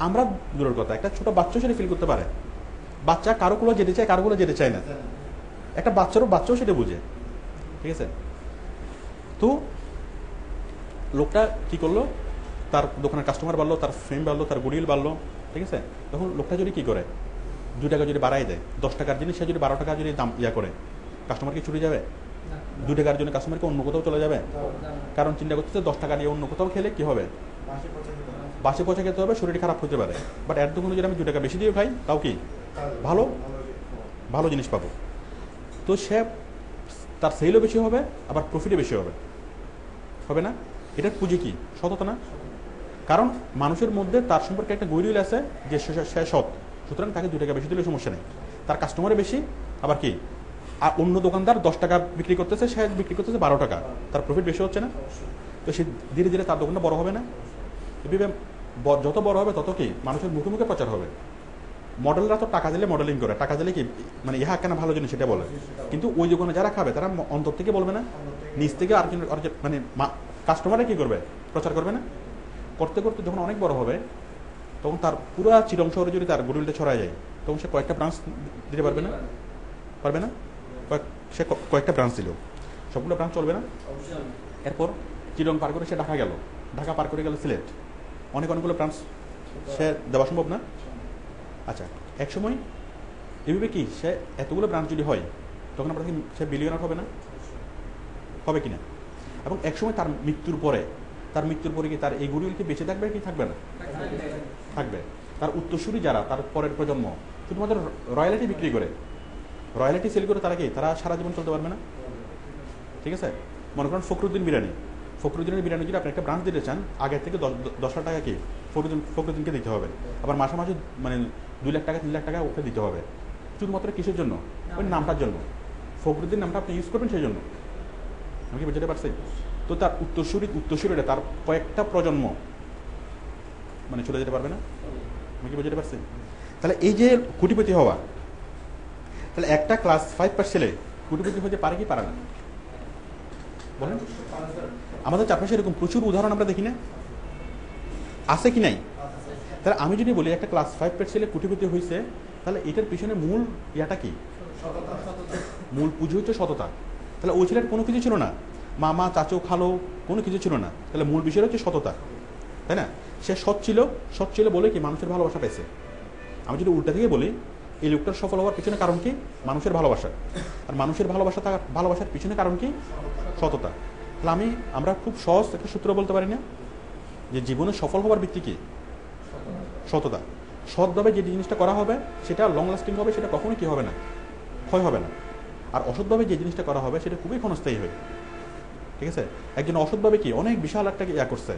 আমরা দূরের কথা, একটা ছোট বাচ্চাও সেটা ফিল করতে পারে। বাচ্চা কারোগুলো যেতে চায়, কারোগুলো যেতে চায় না, একটা বাচ্চাও সেটা বুঝে, ঠিক আছে? তো লোকটা কি করলো, তার দোকানের কাস্টমার বাড়লো, তার ফেম বাড়লো, তার গুডউইল বাড়লো, ঠিক আছে? তখন লোকটা যদি কি করে 2 টাকা যদি বাড়াই দেয়, 10 টাকার জিনিস সে যদি 12 টাকা যদি দাম করে, কাস্টমার কি ছুটে যাবে? 2 টাকার জন্য কাস্টমারকে অন্য কোথাও চলে যাবে? কারণ চিন্তা করতেছে 10 টাকা নিয়ে অন্য কোথাও খেলে কি হবে, বাসি পচা খেতে হবে, শরীর খারাপ হতে পারে। বাট এর দোকানে যদি আমি 2 টাকা বেশি দিয়ে খাই, তাও কি ভালো জিনিস পাবো। তো সে তার সেলও বেশি হবে, আবার প্রফিটও বেশি হবে না? এটার পুঁজি কি, সততা না? কারণ মানুষের মধ্যে তার সম্পর্কে একটা গুডউইল আছে যে সে সৎ, সুতরাং তাকে 2 টাকা বেশি দিলে সমস্যা নেই। তার কাস্টমারে বেশি, আবার কি, আর অন্য দোকানদার 10 টাকা বিক্রি করতেছে, সে বিক্রি করতেছে 12 টাকা, তার প্রফিট বেশি হচ্ছে না? তো সে ধীরে ধীরে তার দোকানটা বড় হবে না? এভাবে যত বড় হবে তত কি মানুষের মুখে মুখে প্রচার হবে। মডেলরা তো টাকা দিলে মডেলিং করে, টাকা দিলে কি মানে ইহা কেন ভালো জিনিস সেটা বলে, কিন্তু ওই দোকানে যারা খাবে তারা অন্তর থেকে বলবে না, নিজ থেকে আর মানে কাস্টমাররা কি করবে, প্রচার করবে না? করতে করতে যখন অনেক বড় হবে, তখন তার পুরো চিরং শহরে যদি তার গুডউইলটা ছড়ায় যায়, তখন সে কয়েকটা ব্রাঞ্চ দিতে পারবে না? সে কয়েকটা ব্রাঞ্চ দিল, সবগুলো ব্রাঞ্চ চলবে না? এরপর চিরং পার করে সে ঢাকা গেল, ঢাকা পার করে গেল সিলেট, অনেকগুলো ব্রাঞ্চ সে দেওয়া সম্ভব না? আচ্ছা, এক সময় এভাবে কি সে এতগুলো ব্রাঞ্চ যদি হয়, তখন আমরা সে বিলিয়নার হবে কিনা? এবং এক সময় তার মৃত্যুর পরে কি তার এই গুডউইল কি বেঁচে থাকবে কি থাকবে না? থাকবে। তার উত্তরসূরি যারা, তার পরের প্রজন্ম শুধুমাত্র রয়্যালিটি বিক্রি করে, রয়্যালিটি সেল করে, তারা সারা জীবন চলতে পারবে না, ঠিক আছে? মনে করেন ফখরুদ্দিনের বিরিয়ানি যদি আপনি একটা ব্রাঞ্চ দিতে চান, আগের থেকে 10 লাখ টাকা কি ফখরুদ্দিনকে দিতে হবে, আবার মাসে মানে 2 লাখ টাকা 3 লাখ টাকা ওকে দিতে হবে, শুধুমাত্র কিসের জন্য? ওই নামটার জন্য, ফখরুদ্দিন নামটা আপনি ইউজ করবেন সেই জন্য। আমি কি বুঝতে পারছি? তো তার উত্তরসূরিরা তার কয়েকটা প্রজন্ম মানে চলে যেতে পারবে না? আমি কি বুঝতে পারছি? তাহলে এই যে কোটিপতি হওয়া, তাহলে একটা ক্লাস 5 পাস ছেলে কোটিপতি হতে পারে কি পারে না বলেন? আমাদের চারপাশে এরকম প্রচুর উদাহরণ আমরা দেখি না, আছে কি নাই? তাহলে আমি যদি বলি একটা ক্লাস 5 পাস ছেলে কোটিপতি হয়েছে, তাহলে এটার পিছনে মূল ইয়াটা কি? মূল পুঁজি হচ্ছে সততা। তাহলে ওই ছেলের কোনো কিছু ছিল না, মামা চাচু খালো কোনো কিছু ছিল না, তাহলে মূল বিষয় হচ্ছে সততা, তাই না? সে সৎ ছিল বলে কি মানুষের ভালোবাসা পেয়েছে। আমি যদি উল্টা থেকে বলি, এই লোকটার সফল হওয়ার পিছনে কারণ কি? মানুষের ভালোবাসা। আর মানুষের ভালোবাসার পিছনে কারণ কি? সততা। তাহলে আমরা খুব সহজ একটা সূত্র বলতে পারি না যে জীবনে সফল হওয়ার ভিত্তি কি? সততা। সৎভাবে যে জিনিসটা করা হবে সেটা লং লাস্টিং হবে, সেটা কখনোই কী হবে না, ক্ষয় হবে না। আর অসৎভাবে যে জিনিসটা করা হবে সেটা খুবই ক্ষণস্থায়ী হয়। ঠিক আছে, একজন অসৎভাবে কি অনেক বিশাল একটা ইয়া করছে,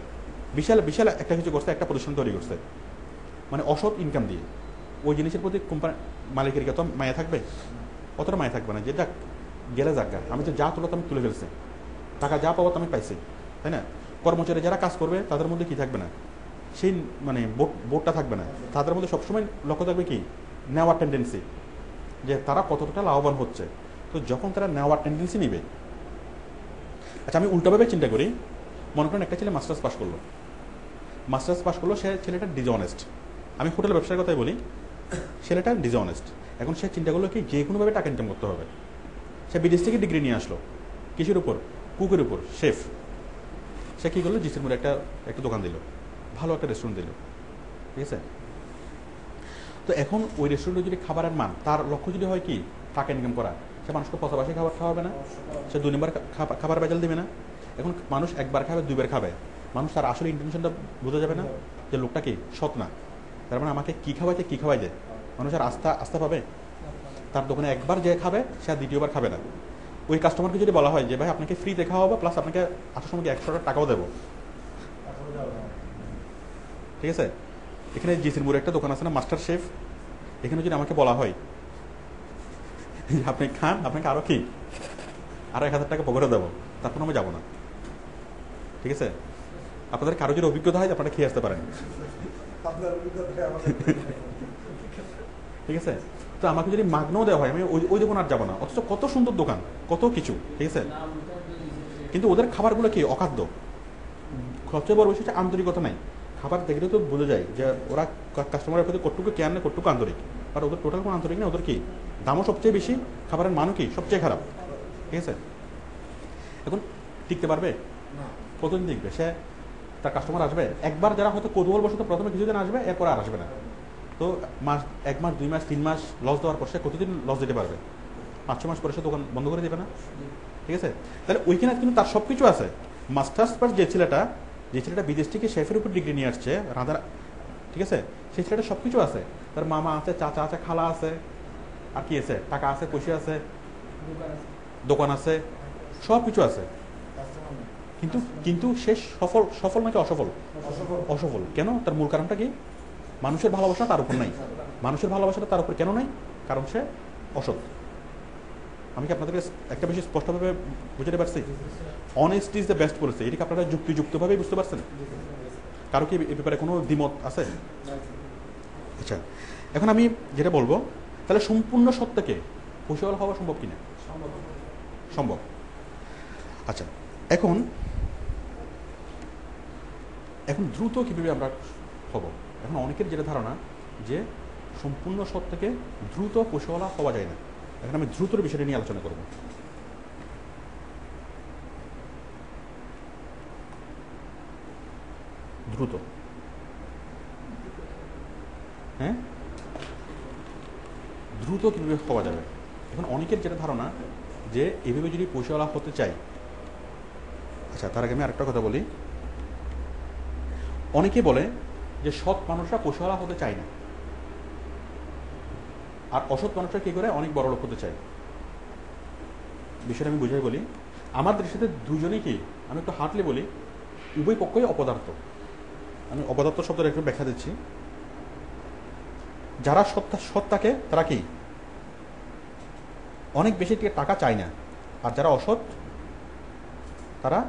বিশাল বিশাল একটা কিছু করছে, একটা প্রতিষ্ঠান তৈরি করছে, মানে অসৎ ইনকাম দিয়ে। ওই জিনিসের প্রতি কোম্পানি মালিকের কত মায়া থাকবে? অতটা মায়া থাকবে না, যেটা গেলে যাজ্ঞা, আমি তো যা তোলা আমি তুলে ফেলছি, টাকা যা পাবো আমি পাইছি, তাই না? কর্মচারী যারা কাজ করবে তাদের মধ্যে কি থাকবে না, সেই মানে বোর্ডটা থাকবে না, তাদের মধ্যে সবসময় লক্ষ্য থাকবে কি, নেওয়ার টেন্ডেন্সি, যে তারা কতটা লাভবান হচ্ছে। তো যখন তারা নেওয়ার টেন্ডেন্সি নিবে, আচ্ছা আমি উল্টাভাবে চিন্তা করি, মনে করেন একটা ছেলে মাস্টার্স পাস করলো, সে ছেলেটা ডিসঅনেস্ট, আমি হোটেল ব্যবসার কথাই বলি, ছেলেটা ডিসঅনেস্ট। এখন সে চিন্তা করলো কি যে কোনোভাবে টাকা ইনকাম করতে হবে, সে বিদেশ থেকে ডিগ্রি নিয়ে আসলো কিসের উপর, কুকের উপর, শেফ। সে কী করলো, জিসির মোড়ে একটা দোকান দিল, ভালো একটা রেস্টুরেন্ট দিল, ঠিক আছে? তো এখন ওই রেস্টুরেন্টে যদি খাবারের মান, তার লক্ষ্য যদি হয় কি টাকা ইনকাম করা, সে মানুষকে পচাবাসী খাবার খাওয়াবে না, সে 2 নম্বর খাবার বেজাল দেবে না। এখন মানুষ একবার খাবে, 2বার খাবে, মানুষ তার আসলে ইন্টেনশনটা বোঝা যাবে না, যে লোকটা কি সৎ না, তার মানে আমাকে কী খাওয়াই যায়, মানুষ আর আস্থা পাবে? তার দোকানে একবার যে খাবে সে আর দ্বিতীয়বার খাবে না। ওই কাস্টমারকে যদি বলা হয় যে ভাই আপনাকে ফ্রি দেখা হবে, প্লাস আপনাকে আসার সময় 100 টাকাও দেবো, ঠিক আছে? এখানে জিসির মোড়ে একটা দোকান আছে না, মাস্টার শেফ, এখানে যদি আমাকে বলা হয় আপনি খান, আপনাকে আরও কি আরও 1000 টাকা পকেটে দেবো, তারপর আমি যাবো না, ঠিক আছে? আপনাদের কারো যদি অভিজ্ঞতা হয় আপনারা খেয়ে আসতে পারেন, ঠিক আছে? তো আমাকে যদি মাগনাও দেওয়া হয় আমি ওই দোকান আর যাবো না, অথচ কত সুন্দর দোকান, কত কিছু, ঠিক আছে? কিন্তু ওদের খাবারগুলো কি অখাদ্য। সবচেয়ে বড় বিষয় হচ্ছে আন্তরিকতা নাই। খাবার দেখলে তো বোঝা যায় যে ওরা কাস্টমারের প্রতি কতটুকু কেয়ার নেই, কতটুকু আন্তরিক। আর ওদের টোটাল কোনো আন্তরিক নেই, ওদের কি দামও সবচেয়ে বেশি, খাবারের মানও কি সবচেয়ে খারাপ, ঠিক আছে? এখন টিকতে পারবে? কতদিন টিকবে সে? তার কাস্টমার আসবে একবার, যারা হয়তো কৌতূহলবশত প্রথমে কিছুদিন আসবে, এরপর আর আসবে না। তো 1 মাস 2 মাস 3 মাস লস দেওয়ার পর সে কতদিন লস দিতে পারবে? 5-6 মাস পরে সে দোকান বন্ধ করে দেবে না, ঠিক আছে? তাহলে ওইখানে কিন্তু তার সব কিছু আছে। মাস্টার্স পাস যে ছেলেটা বিদেশ থেকে শেফের উপর ডিগ্রি নিয়ে আসছে রাঁধার, ঠিক আছে, সেই ছেলেটা সব কিছু আছে, তার মামা আছে, চাচা আছে, খালা আছে, আর কি আছে, টাকা আছে, পয়সা আছে, দোকান আছে, সব কিছু আছে। কিন্তু সে সফল নাকি অসফল? অসফল। কেন? তার মূল কারণটা কি? মানুষের ভালোবাসা তার উপর নাই। মানুষের ভালোবাসাটা তার উপর কেন নাই? কারণ সে অসৎ। আমি কি আপনাদেরকে একটা বেশি স্পষ্টভাবে বুঝতে পারছি? Honesty is the best policy. এটিকে আপনারা যুক্তিযুক্তভাবেই বুঝতে পারছেন? কারো কি এ ব্যাপারে কোনো দ্বিমত আছে? আচ্ছা, এখন আমি যেটা বলবো, তাহলে সম্পূর্ণ সত্যকে খুশিওয়াল হওয়া সম্ভব কিনা? সম্ভব। আচ্ছা, এখন দ্রুত কীভাবে আমরা হব? এখন অনেকের যেটা ধারণা যে সম্পূর্ণ সৎ থেকে দ্রুত পশুওয়ালা হওয়া যায় না। এখন আমি দ্রুতর বিষয়টা নিয়ে আলোচনা করব। দ্রুত, হ্যাঁ, দ্রুত কীভাবে হওয়া যাবে? এখন অনেকের যেটা ধারণা যে এভাবে যদি পশুওয়ালা হতে চাই। আচ্ছা, তার আগে আমি আরেকটা কথা বলি। অনেকে বলে যে সৎ মানুষরা পশুওয়ালা হতে চায় না, আর অসৎ মানুষরা কী করে, অনেক বড় লোক হতে চায়। বিষয়টা আমি বুঝাই বলি। আমার দৃষ্টিতে দুজনেই কি, আমি একটু হাতলে বলি, উভয় পক্ষই অপদার্থ। আমি অপদার্থ শব্দের একটু ব্যাখ্যা দিচ্ছি। যারা সৎ থাকে তারা কি অনেক বেশি টাকা চায় না, আর যারা অসৎ তারা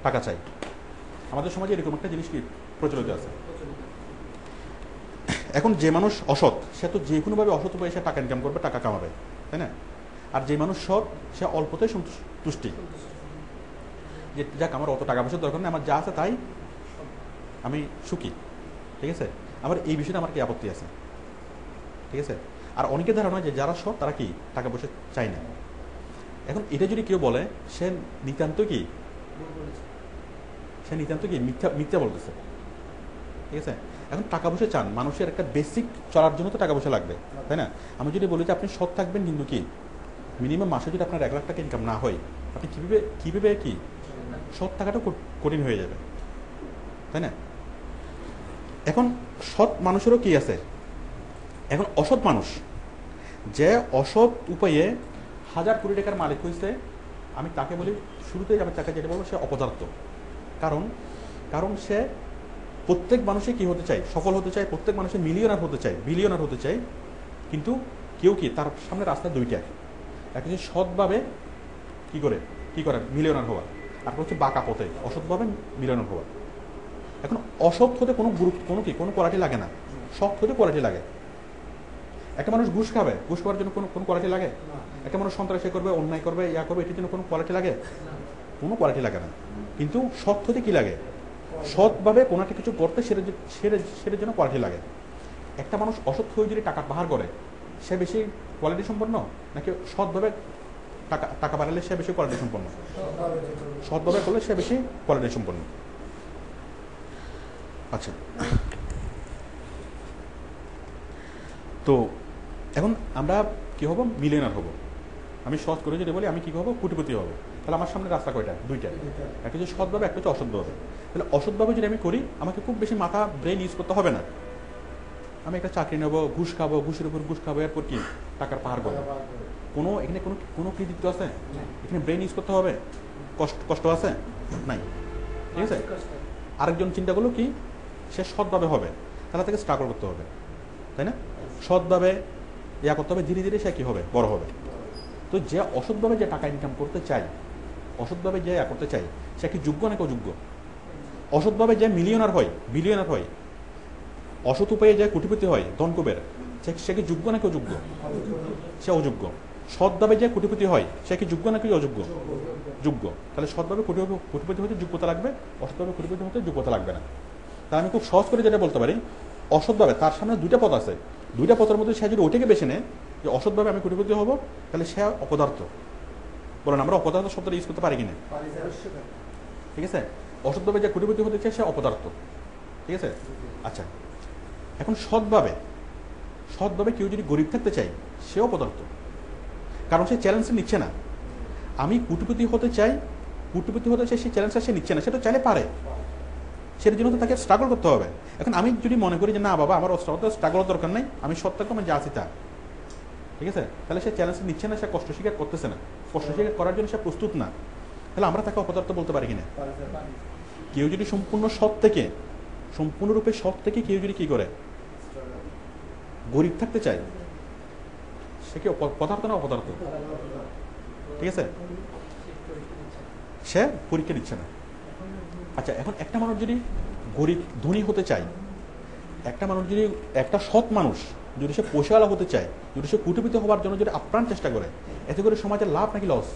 টাকা চায়। আমাদের সমাজে এরকম একটা জিনিস কি প্রচলিত আছে। এখন যে মানুষ অসৎ সে তো যে কোনোভাবে অসৎ উপায়ে সে টাকা ইনকাম করবে, টাকা কামাবে, তাই না? আর যে মানুষ সৎ সে অল্পতেই তুষ্টি, যে যাক আমার অত টাকা পয়সার দরকার নেই, আমার যা আছে তাই আমি সুখী, ঠিক আছে? আমার এই বিষয়টা আমার কি আপত্তি আছে, ঠিক আছে? আর অনেকের ধারণা যে যারা সৎ তারা কি টাকা পয়সা চায় না। এখন এটা যদি কেউ বলে সে নিতান্ত কি মিথ্যা বলতেছে, ঠিক আছে? এখন টাকা পয়সা চান, মানুষের একটা বেসিক চলার জন্য তো টাকা পয়সা লাগবে, তাই না? আমি যদি বলি যে আপনি সৎ থাকবেন, কিন্তু কি মিনিমাম মাসে যদি আপনার 1 লাখ টাকা ইনকাম না হয়, আপনি কীভাবে কি সৎ থাকাটা কঠিন হয়ে যাবে, তাই না? এখন সৎ মানুষেরও কি আছে, এখন অসৎ মানুষ যে অসৎ উপায়ে 1000 কোটি টাকার মালিক হয়েছে, আমি তাকে বলি শুরুতেই আমি তাকে যেটা বলবো সে অপদার্থ। কারণ কারণ সে প্রত্যেক মানুষে কি হতে চায়, সফল হতে চায়, প্রত্যেক মানুষের মিলিয়নার হতে চায়, বিলিয়নার হতে চায়, কিন্তু কেউ কি তার সামনে রাস্তা দুইটা, একটা হচ্ছে সৎভাবে কি করে মিলিয়নার হওয়া, আর হচ্ছে বাঁকা পথে অসৎভাবে মিলিয়নার হওয়া। এখন অসৎ হতে কোনো গুরুত্ব কোনো কোয়ালিটি লাগে না, সৎ হতে কোয়ালিটি লাগে। একটা মানুষ ঘুষ খাবে, ঘুষ খাওয়ার জন্য কোনো কোয়ালিটি লাগে? একটা মানুষ সন্ত্রাসী করবে, অন্যায় করবে, ইয়া করবে, এটির জন্য কোনো কোয়ালিটি লাগে? কোনো কোয়ালিটি লাগে না। কিন্তু সৎ হতে কি লাগে? সৎভাবে কোনো একটা কিছু করতে সেটার জন্য কোয়ালিটি লাগে। একটা মানুষ অসৎ হয়ে যদি টাকা বাহার করে, সে বেশি কোয়ালিটি সম্পন্ন, নাকি সৎভাবে টাকা বাড়ালে সে বেশি কোয়ালিটি সম্পন্ন? সৎভাবে করলে সে বেশি কোয়ালিটি সম্পন্ন। আচ্ছা, তো এখন আমরা কি হব? মিলিয়নার হব। আমি সৎ করে যদি বলি আমি কি হব? কোটিপতি হব। তাহলে আমার সামনে রাস্তা কয়টা? দুইটা, একটা হচ্ছে সৎভাবে, একটা হচ্ছে অসৎভাবে। তাহলে অসৎভাবে যদি আমি করি, আমাকে খুব বেশি মাথা ব্রেন ইউজ করতে হবে না। আমি একটা চাকরি নেব, ঘুষ খাবো, ঘুষের উপর ঘুষ খাবো, এরপর কি টাকার পাহাড় করবো। এখানে কোনো কৃতিত্ব আছে? এখানে ব্রেন ইউজ করতে হবে? কষ্ট আছে? নাই। ঠিক আছে, আরেকজন চিন্তা করলো কি সে সৎভাবে হবে, তাহলে তাকে স্ট্রাগল করতে হবে, তাই না? সৎভাবে ইয়া করতে হবে, ধীরে ধীরে সে কি হবে? বড় হবে। তো যে অসৎভাবে যে টাকা ইনকাম করতে চাই, অসৎভাবে যে ইয়া করতে চাই, সে কি যোগ্য নাকি অযোগ্য? অসৎভাবে যে মিলিয়নার হয়, বিলিয়নার হয়, অসৎ উপায়ে যে কোটিপতি হয়, ধনকুবের, সে কি যোগ্য নাকি অযোগ্য? সে অযোগ্য। সৎভাবে যে কোটিপতি হয়, সে কি যোগ্য নাকি অযোগ্য? যোগ্য। তাহলে সৎভাবে কোটিপতি হতে যোগ্যতা লাগবে, অসৎভাবে কোটিপতি হতে যোগ্যতা লাগবে না। তাহলে আমি খুব সহজ করে যেটা বলতে পারি, অসৎভাবে তার সামনে দুইটা পথ আছে, দুইটা পথের মধ্যে সে যদি ওইটাকে বেছে নেয় যে অসৎভাবে আমি কোটিপতি হব, তাহলে সে অপদার্থ। বলেন আমরা অপদার্থ শব্দটা ইউজ করতে পারি কিনা? ঠিক আছে, অসৎভাবে যে কোটিপতি হতে চায় সে অপদার্থ। ঠিক আছে, আচ্ছা, এখন সৎভাবে কেউ যদি গরিব থাকতে চাই, সেও অপদার্থ। কারণ সে চ্যালেঞ্জ নিচ্ছে না। আমি কোটিপতি হতে চাই, সেই চ্যালেঞ্জটা সে নিচ্ছে না, সেটা চাইলে পারে, সেটার জন্য তো তাকে স্ট্রাগল করতে হবে। এখন আমি যদি মনে করি যে না বাবা আমার স্ট্রাগলের দরকার নেই, আমি সৎ থাকবো, আমি যা আছি তা, ঠিক আছে, তাহলে সে চ্যালেঞ্জ নিচ্ছে না, সে কষ্ট স্বীকার করতেছে না, কষ্ট স্বীকার করার জন্য সে প্রস্তুত না, তাহলে আমরা তাকে অপদার্থ বলতে পারি কিনা? কেউ যদি সম্পূর্ণরূপে সৎ থেকে কেউ যদি কি করে গরিব থাকতে চায়, সে কি পদার্থ না অপদার্থ? ঠিক আছে, সে পরীক্ষা দিচ্ছে না। আচ্ছা, এখন একটা মানুষ যদি গরিব ধনী হতে চায়, একটা সৎ মানুষ যদি সে পয়সাওয়ালা হতে চায়, যদি সে কোটিপতি হওয়ার জন্য যদি আপ্রাণ চেষ্টা করে, এতে করে সমাজের লাভ নাকি লস?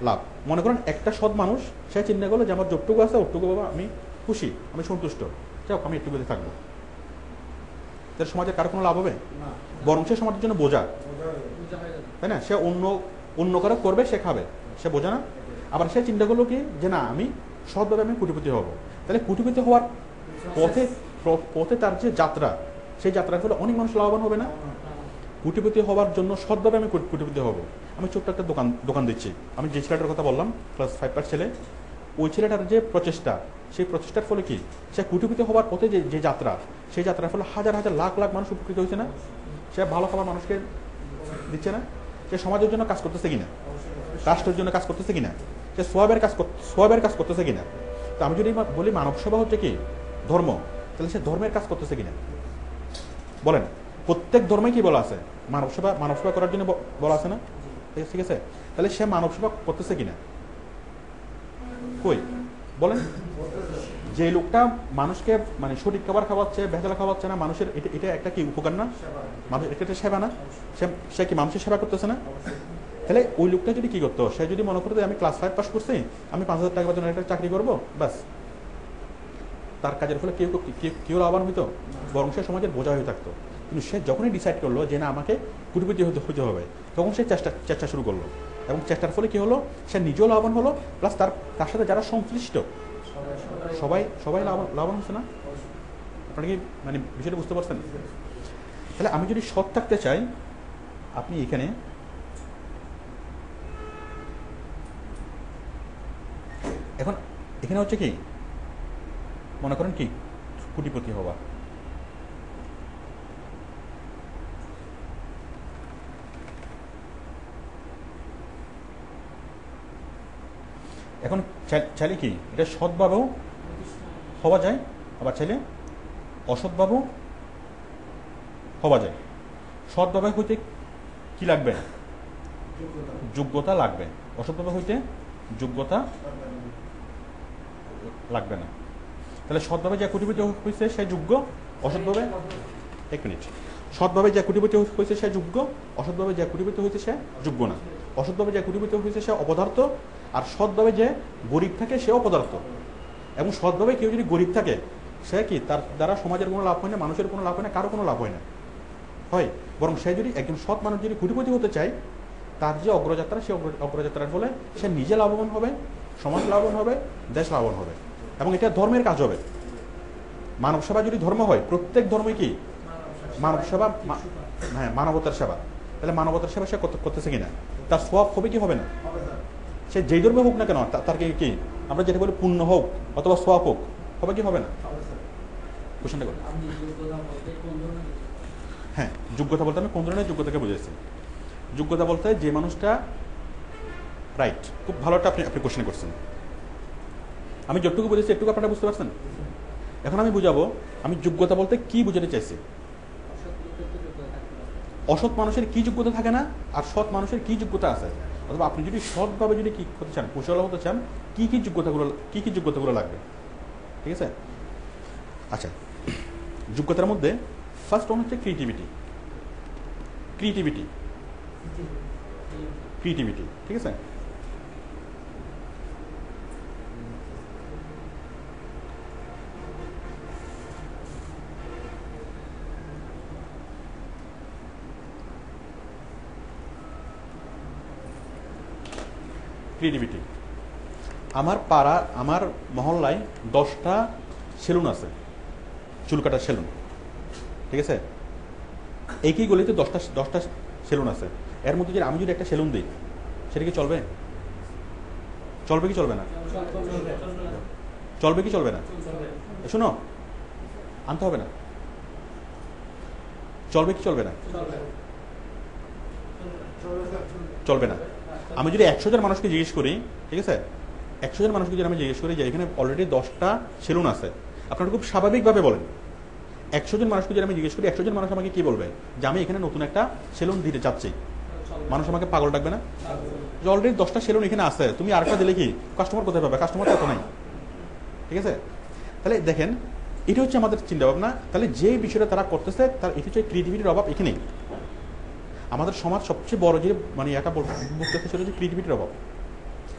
লাভ। মনে করেন একটা সৎ মানুষ সে চিন্তা করলো যে আমার যতটুকু আছে ওটুকু বাবা আমি খুশি, আমি সন্তুষ্ট, যাও আমি একটুকুতে থাকবো, তাহলে সমাজের কারো কোনো লাভ হবে? বরং সে সমাজের জন্য বোঝা, তাই না? সে অন্য কারো করবে, সে খাবে, সে বোঝা না? আবার সে চিন্তা করলো কি যে না আমি সৎভাবে আমি কোটিপতি হব, তাহলে কোটিপতি হওয়ার পথে তার যে যাত্রা, সেই যাত্রার ফলে অনেক মানুষ লাভবান হবে না? কোটিপতি হওয়ার জন্য সৎভাবে আমি কোটিপতি হব। আমি ছোট্ট একটা দোকান দিচ্ছি, আমি যে ছেলেটার কথা বললাম ক্লাস 5 পাস ছেলে, ওই ছেলেটার যে প্রচেষ্টা, সেই প্রচেষ্টার ফলে কি সে কোটিপতি হওয়ার পথে যে যাত্রা, সেই যাত্রার ফলে হাজার হাজার লাখ লাখ মানুষ উপকৃত হয়েছে না? সে ভালো খাবার মানুষকে দিচ্ছে না? সে সমাজের জন্য কাজ করতেছে কিনা? রাষ্ট্রের জন্য কাজ করতেছে কিনা? সে সোয়াবের কাজ করতেছে কিনা? তো আমি যদি বলি মানব সেবা হচ্ছে কি ধর্ম, তাহলে সে ধর্মের কাজ করতেছে কিনা? বলেন, প্রত্যেক ধর্মে কি বলা আছে? মানব সেবা করার জন্য বলা আছে না? ঠিক আছে, তাহলে সে মানব সেবা করতেছে কিনা? কই বলেন? যে লোকটা মানুষকে মানে সঠিক খাবার খাওয়াচ্ছে, ভেজাল খাওয়াচ্ছে না, মানুষের এটা একটা কি উপকার না? মানুষ এটা সেবা না? সে কি মানুষের সেবা করতেছে না? তাহলে ওই লোকটা যদি কি করতো, সে যদি মনে করতো আমি ক্লাস 5 পাস করছি, আমি 5,000 টাকা বেতনের একটা চাকরি করবো, ব্যাস, তার কাজের ফলে কেউ লাভবান হইতো? বরং সে সমাজের বোঝা হয়ে থাকতো। কিন্তু সে যখনই ডিসাইড করলো যে না আমাকে কোটিপতি হতে হবে, তখন সে চেষ্টা শুরু করলো, এবং চেষ্টার ফলে কি হলো, সে নিজেও লাভবান হলো, প্লাস তার সাথে যারা সংশ্লিষ্ট সবাই লাভবান হচ্ছে না? আপনারা কি মানে বিষয়টা বুঝতে পারছেন? তাহলে আমি যদি সৎ থাকতে চাই, আপনি এখানে হচ্ছে কি মনে করেন কি কোটিপতি হওয়া। এখন চাইলে কি এটা সৎভাবেও হওয়া যায়, আবার চাইলে অসৎভাবেও হওয়া যায়। সৎভাবে হইতে কি লাগবে? যোগ্যতা লাগবে। অসৎভাবে হইতে যোগ্যতা লাগবে না। তাহলে সৎভাবে যে কোটিপতি হয়েছে সে যোগ্য, অসৎভাবে এক মিনিট সৎভাবে যে কোটিপতি হয়েছে সে যোগ্য, অসৎভাবে যে কোটিপতি হয়েছে সে যোগ্য না। অসৎভাবে যে কোটিপতি হয়েছে সে অপদার্থ, আর সৎভাবে যে গরিব থাকে সে অপদার্থ। এবং সৎভাবে কেউ যদি গরিব থাকে সে কি তার দ্বারা সমাজের কোনো লাভ হয় না, মানুষের কোনো লাভ হয় না, কারো কোনো লাভ হয় না, হয়। বরং সে যদি একজন সৎ মানুষ যদি কোটিপতি হতে চায়, তার যে অগ্রযাত্রা সে অগ্রযাত্রার ফলে সে নিজে লাভবান হবে, সমাজ লাভবান হবে, দেশ লাভবান হবে। এবং এটা ধর্মের কাজ হবে। মানব সেবা যদি ধর্ম হয়, প্রত্যেক ধর্মই কি মানব সেবা, হ্যাঁ মানবতার সেবা। তাহলে মানবতার সেবা সে করতেছে কিনা, তার সোয়াব হবে কি হবে না? সে যেই ধর্মে হোক না কেন তার কি আমরা যেটা বলি পুণ্য হোক অথবা সোয়াব হোক, হবে কি হবে না? কোশ্চেনটা করি। হ্যাঁ, যোগ্যতা বলতে আমি কোন ধরনের যোগ্যতাকে বুঝেছি? যোগ্যতা বলতে যে মানুষটা রাইট, খুব ভালো একটা আপনি কোশ্চেন করছেন। আমি যতটুকু বুঝেছি একটুকু আপনারা বুঝতে পারছেন। এখন আমি বুঝাবো আমি যোগ্যতা বলতে কি বুঝাতে চাইছি। অসৎ মানুষের কি যোগ্যতা থাকে না, আর সৎ মানুষের কি যোগ্যতা আছে। অথবা আপনি যদি সৎভাবে যদি কি করতে চান, কুশল হতে চান, কি কি যোগ্যতাগুলো লাগবে, ঠিক আছে? আচ্ছা, যোগ্যতার মধ্যে ফার্স্ট ওয়ান হচ্ছে ক্রিয়েটিভিটি, ঠিক আছে? ক্রিয়েটিভিটি। আমার পাড়া, আমার মহল্লায় 10টা সেলুন আছে, চুল কাটার সেলুন, ঠিক আছে? একই গলিতে 10টা সেলুন আছে। এর মধ্যে যদি আমি যদি একটা সেলুন দিই, সেটা কি চলবে? চলবে কি চলবে না? চলবে কি চলবে না? শোনো, আনতে হবে না। চলবে কি চলবে না? চলবে না। আমি যদি 100 জন মানুষকে জিজ্ঞেস করি, ঠিক আছে, 100 জন মানুষকে যদি আমি জিজ্ঞেস করি যে এখানে অলরেডি 10টা সেলুন আছে, আপনারা খুব স্বাভাবিকভাবে বলেন। 100 জন মানুষকে যদি আমি জিজ্ঞেস করি, 100 জন মানুষ আমাকে কি বলবে? যে আমি এখানে নতুন একটা সেলুন দিতে চাচ্ছি। মানুষ আমাকে পাগল ডাকবে না? যে অলরেডি 10টা সেলুন এখানে আছে, তুমি আরেকটা দিলে কি কাস্টমার কোথায় পাবে? কাস্টমার তো নাই, ঠিক আছে? তাহলে দেখেন, এটা হচ্ছে আমাদের চিন্তা ভাবনা। তাহলে যে বিষয়টা তারা করতেছে তার এটা হচ্ছে ক্রিয়েটিভিটির অভাব। এখানেই আমাদের সমাজ সবচেয়ে বড় যে মানে এটা বলতেছে সেটা হচ্ছে ক্রিয়েটিভিটির অভাব।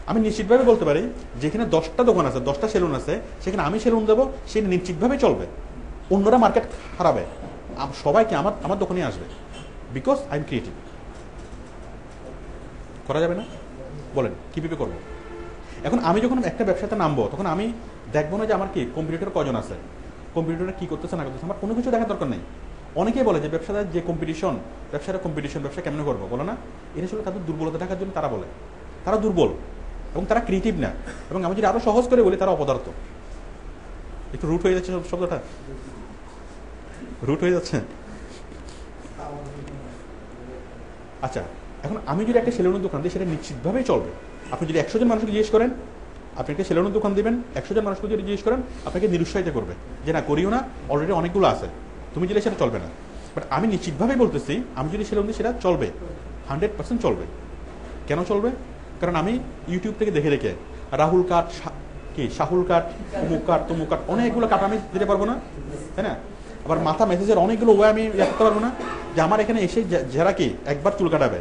আমি নিশ্চিতভাবে বলতে পারি যেখানে 10টা দোকান আছে, 10টা সেলুন আছে, সেখানে আমি সেলুন দেবো, সে নিশ্চিতভাবে চলবে। অন্যরা মার্কেট হারাবে, সবাইকে আমার দোকানে আসবে, বিকজ আই এম ক্রিয়েটিভ। করা যাবে না? বলেন কিভাবে করবো? এখন আমি যখন একটা ব্যবসাতে নামবো, তখন আমি দেখবো না যে আমার কি কম্পিটিটর কজন আছে, কম্পিটিটরে কি করতেছে না করতেছে, আমার কোনো কিছু দেখার দরকার নেই। অনেকেই বলে যে ব্যবসাদার যে কম্পিটিশন, ব্যবসা কেমন করবো বলো না? এটা আসলে তাদের দুর্বলতা দেখার জন্য তারা বলে। তারা দুর্বল এবং তারা ক্রিয়েটিভ না। এবং আমি যদি আরো সহজ করে বলি, তারা অপদার্থ। একটু রুট হয়ে যাচ্ছে শব্দটা, রুট হয়ে যাচ্ছে। আচ্ছা, এখন আমি যদি একটা সেলুনের দোকান দিই, সেটা নিশ্চিতভাবেই চলবে। আপনি যদি 100 জন মানুষকে জিজ্ঞেস করেন, আপনি একটা সেলুনের দোকান দিবেন, 100 জন মানুষকে যদি জিজ্ঞেস করেন, আপনাকে নিরুৎসাহিত করবে যে না করিও না, অলরেডি অনেকগুলো আছে, তুমি দিলে সেটা চলবে না। বাট আমি নিশ্চিতভাবেই বলতেছি, আমি যদি সেলুন দিই সেটা চলবে, 100% চলবে। কেন চলবে? কারণ আমি ইউটিউব থেকে দেখে দেখে রাহুল কাট, কি শাহুল কাট, অমুক কাট, তমুক কাট, অনেকগুলো কাট আমি দিতে পারবো না, তাই না? আবার মাথা মেসেজের অনেকগুলো ওয়ে আমি করতে পারবো না, যে আমার এখানে এসে যারা কি একবার চুল কাটাবে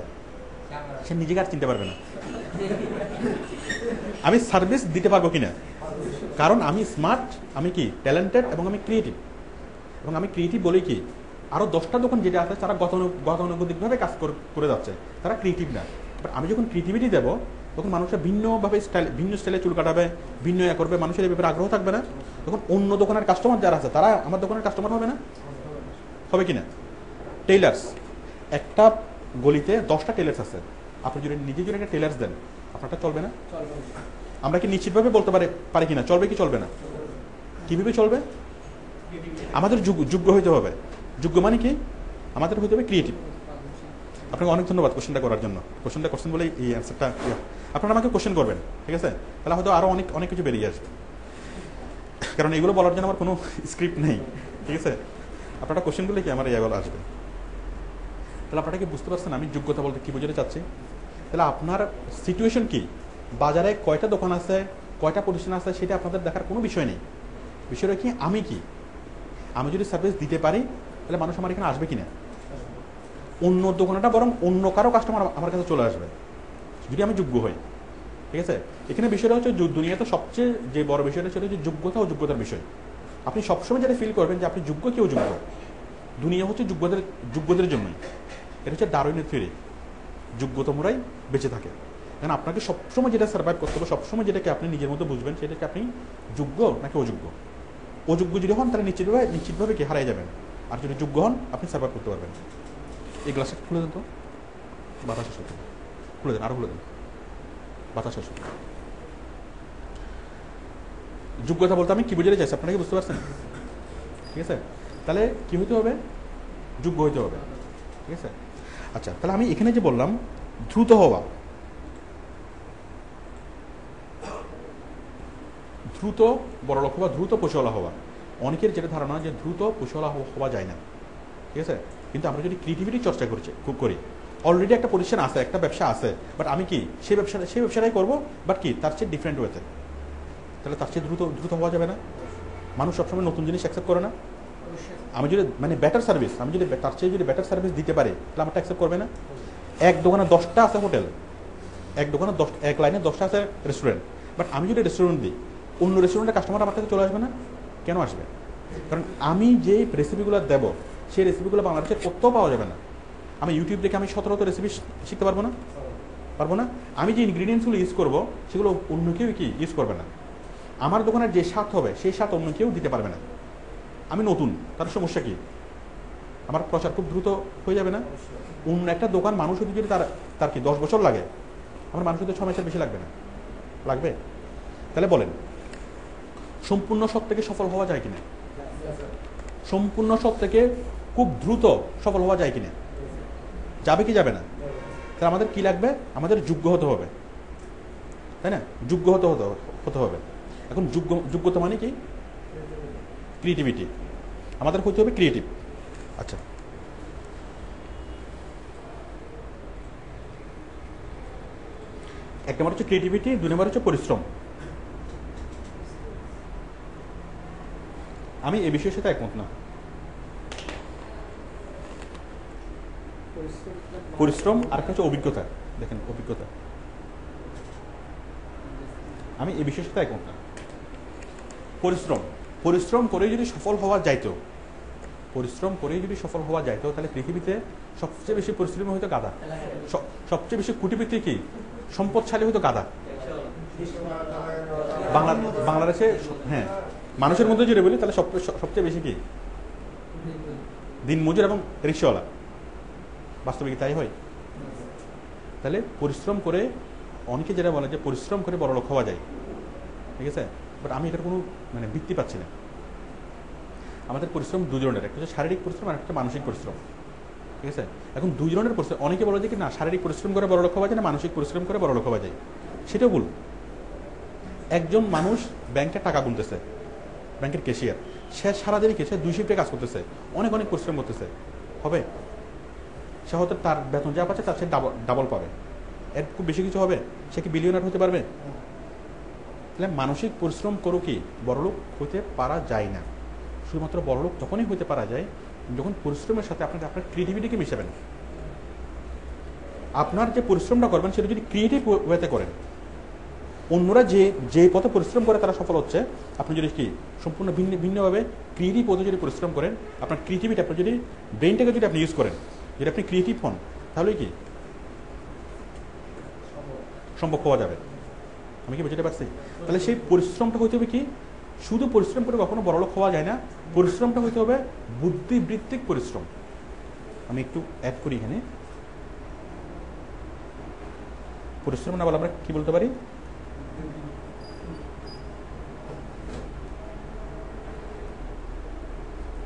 সে নিজেকে আর চিনতে পারবে না। আমি সার্ভিস দিতে পারবো কিনা, কারণ আমি স্মার্ট, আমি কি ট্যালেন্টেড এবং আমি ক্রিয়েটিভ। এবং আমি ক্রিয়েটিভ বলেই কি আরো 10টা দোকান যেটা আছে তারা গতানুগতিকভাবে কাজ করে যাচ্ছে, তারা ক্রিয়েটিভ না। বাট আমি যখন ক্রিয়েটিভিটি দেবো, তখন মানুষরা ভিন্নভাবে ভিন্ন স্টাইলে চুল কাটাবে, ভিন্ন করবে, মানুষের এই ব্যাপারে আগ্রহ থাকবে না। তখন অন্য দোকানের কাস্টমার যারা আছে তারা আমার দোকানের কাস্টমার হবে না? হবে কিনা? টেইলার্স, একটা গলিতে 10টা টেলার্স আছে, আপনি যদি নিজে যদি একটা টেলার্স দেন, আপনারটা চলবে না? আমরা কি নিশ্চিতভাবে বলতে পারি কিনা চলবে কি চলবে না? কিভাবে চলবে? আমাদের যোগ্য হইতে হবে। যোগ্য মানে কি? আমাদের হইতে হবে ক্রিয়েটিভ। আপনাকে অনেক ধন্যবাদ কোশ্চেনটা করার জন্য। কোশ্চেনটা করছেন বলেই এই অ্যান্সারটা। আপনারা আমাকে কোশ্চেন করবেন, ঠিক আছে? তাহলে হয়তো আরও অনেক অনেক কিছু বেরিয়ে আসবে, কারণ এগুলো বলার জন্য আমার কোনো স্ক্রিপ্ট নেই, ঠিক আছে? আপনারা কোশ্চেন করলে কি আমার এগুলো আসবে। তাহলে আপনারা কি বুঝতে পারছেন আমি যোগ্যতা বলতে কী বোঝাতে চাচ্ছি? তাহলে আপনার সিচুয়েশন কি, বাজারে কয়টা দোকান আছে, কয়টা প্রতিষ্ঠান আছে, সেটা আপনাদের দেখার কোনো বিষয় নেই। বিষয়টা কি, আমি কি, আমি যদি সার্ভিস দিতে পারি তাহলে মানুষ আমার এখানে আসবে কিনা, অন্য দোকানটা বরং অন্য কারো কাস্টমার আমার কাছে চলে আসবে যদি আমি যোগ্য হই, ঠিক আছে? এখানে বিষয়টা হচ্ছে দুনিয়াতে সবচেয়ে যে বড় বিষয়টা সেটা হচ্ছে যোগ্যতা ও যোগ্যতার বিষয়। আপনি সবসময় যেটা ফিল করবেন যে আপনি যোগ্য, কেউ যোগ্য। দুনিয়া হচ্ছে যোগ্যদের জন্যই। এটা হচ্ছে ডারউইনের থিওরি, যোগ্যতমরাই বেঁচে থাকে। কারণ আপনাকে সবসময় যেটা সার্ভাইভ করতে হবে, সবসময় যেটাকে আপনি নিজের মধ্যে বুঝবেন সেটাকে আপনি যোগ্য নাকি অযোগ্য। অযোগ্য যদি হন তাহলে নিশ্চিতভাবে কি হারিয়ে যাবেন, আর যদি যোগ্য হন আপনি সার্ভাইভ করতে পারবেন। এই গ্লাসটা খুলে দেন তো, বাতাস আসে, খুলে দেন, আরো খুলে দেন, বাতাস আসে। যোগ্যতা বলতে আমি কি বুঝাতে চাইছি আপনারা কি বুঝতে পারছেন? ঠিক আছে, তাহলে কি হইতে হবে? যোগ্য হইতে হবে, ঠিক আছে? আচ্ছা, তাহলে আমি এখানে যে বললাম দ্রুত হওয়া, দ্রুত বড়লোক হওয়া, দ্রুত পয়সাওয়ালা হওয়া, অনেকের যেটা ধারণা যে দ্রুত পয়সাওয়ালা হওয়া যায় না, ঠিক আছে? কিন্তু আমরা যদি ক্রিয়েটিভিটি চর্চা করি, অলরেডি একটা পজিশন আছে, একটা ব্যবসা আছে, বাট আমি কি সেই ব্যবসাটাই করবো, বাট কি তার চেয়ে ডিফারেন্ট ওয়েতে, তাহলে তার চেয়ে দ্রুত হওয়া যাবে না? মানুষ সবসময় নতুন জিনিস অ্যাকসেপ্ট করে না? আমি যদি মানে বেটার সার্ভিস, আমি যদি তার চেয়ে যদি বেটার সার্ভিস দিতে পারি তাহলে আমারটা অ্যাকসেপ্ট করবে না? এক দোকানে 10টা আছে হোটেল, এক দোকানে এক লাইনে 10টা আছে রেস্টুরেন্ট, বাট আমি যদি রেস্টুরেন্ট দিই, অন্য রেস্টুরেন্টের কাস্টমার আমার কাছে চলে আসবে না? কেন আসবে? কারণ আমি যে রেসিপিগুলো দেবো সেই রেসিপিগুলো বাংলাদেশের কোথাও পাওয়া যাবে না। আমি ইউটিউব দেখে আমি 17টা রেসিপি শিখতে পারবো না? আমি যে ইনগ্রিডিয়েন্টসগুলো ইউজ করবো সেগুলো অন্য কেউ কি ইউজ করবে না। আমার দোকানের যে স্বাদ হবে সেই স্বাদ অন্য কেউ দিতে পারবে না। আমি নতুন, তার সমস্যা কি? আমার প্রচার খুব দ্রুত হয়ে যাবে না? অন্য একটা দোকান মানুষ হতে যদি তার কি 10 বছর লাগে, আমার মানুষ হতে 6 মাসের বেশি লাগবে না? লাগবে? তাহলে বলেন, সম্পূর্ণ সৎ থেকে সফল হওয়া যায় কিনা? সম্পূর্ণ সৎ থেকে খুব দ্রুত সফল হওয়া যায় কিনা? যাবে কি যাবে না? তাহলে আমাদের কি লাগবে? আমাদের যোগ্য হতে হবে, তাই না? যোগ্য হতে হবে। এখন যোগ্যতা মানে কি? ক্রিয়েটিভিটি। আমাদের হতে হবে ক্রিয়েটিভ। আচ্ছা, এক নম্বর হচ্ছে ক্রিয়েটিভিটি, 2 নম্বর হচ্ছে পরিশ্রম। আমি এই বিষয়ের সাথে একমত না। পরিশ্রম আর একটা হচ্ছে অভিজ্ঞতা। দেখেন, অভিজ্ঞতা, আমি এই বিষয়ের সাথে একমত না। পরিশ্রম করে যদি সফল হওয়া যাইতো, তাহলে পৃথিবীতে সবচেয়ে বেশি পরিশ্রমী হয়তো গাধা, সবচেয়ে বেশি কোটিপতি কি সম্পদশালী হয়তো গাধা। বাংলাদেশে হ্যাঁ, মানুষের মধ্যে যদি বলি তাহলে সবচেয়ে বেশি কি দিনমজুর এবং রিক্সাওয়ালা। বাস্তবে কি তাই হয়? তাহলে পরিশ্রম করে, অনেকে যেটা বলে যে পরিশ্রম করে বড়লোক হওয়া যায়, ঠিক আছে, বাট আমি এটার কোনো মানে ভিত্তি পাচ্ছি না। আমাদের পরিশ্রম 2 ধরনের, একটা হচ্ছে শারীরিক পরিশ্রম আর একটা মানসিক পরিশ্রম, ঠিক আছে? এখন 2 ধরনের পরিশ্রম। অনেকে বলে যে কি না, শারীরিক পরিশ্রম করে বড়লোক হওয়া যায় না, মানসিক পরিশ্রম করে বড়লোক হওয়া যায়। সেটাও ভুল। একজন মানুষ ব্যাংকে টাকা গুনতেছে, ব্যাংকের ক্যাশিয়ার, সে সারাদিন সে 2 শিফটে কাজ করতেছে, অনেক পরিশ্রম করতেছে, হবে? সে হয়তো তার বেতন যা পাচ্ছে তার সে ডাবল পাবে, এর খুব বেশি কিছু হবে? সে কি বিলিয়নার হতে পারবে? তাহলে মানসিক পরিশ্রম করো কি বড়লোক হতে পারা যায় না। শুধুমাত্র বড়লোক তখনই হতে পারা যায় যখন পরিশ্রমের সাথে আপনার ক্রিয়েটিভিটিকে মিশাবেন। আপনার যে পরিশ্রমটা করবেন সেটা যদি ক্রিয়েটিভ ওয়েতে করেন, অন্যরা যে পথে পরিশ্রম করে তারা সফল হচ্ছে, আপনি যদি কি সম্পূর্ণ ভিন্নভাবে ক্রিয়েটিভ পথে যদি পরিশ্রম করেন, আপনার ক্রিয়েটিভিটি, আপনার যদি ব্রেনটাকে যদি আপনি ইউজ করেন, যদি আপনি ক্রিয়েটিভ হন, তাহলে কি সম্ভব হওয়া যাবে। আমি কি বুঝতে পারছি? তাহলে সেই পরিশ্রমটা হইতে হবে কি, শুধু পরিশ্রম করে কখনো বড়লোক হওয়া যায় না। পরিশ্রমটা হইতে হবে বুদ্ধিবৃত্তিক পরিশ্রম। আমি একটু অ্যাড করি এখানে, পরিশ্রম না বলে আমরা কি বলতে পারি?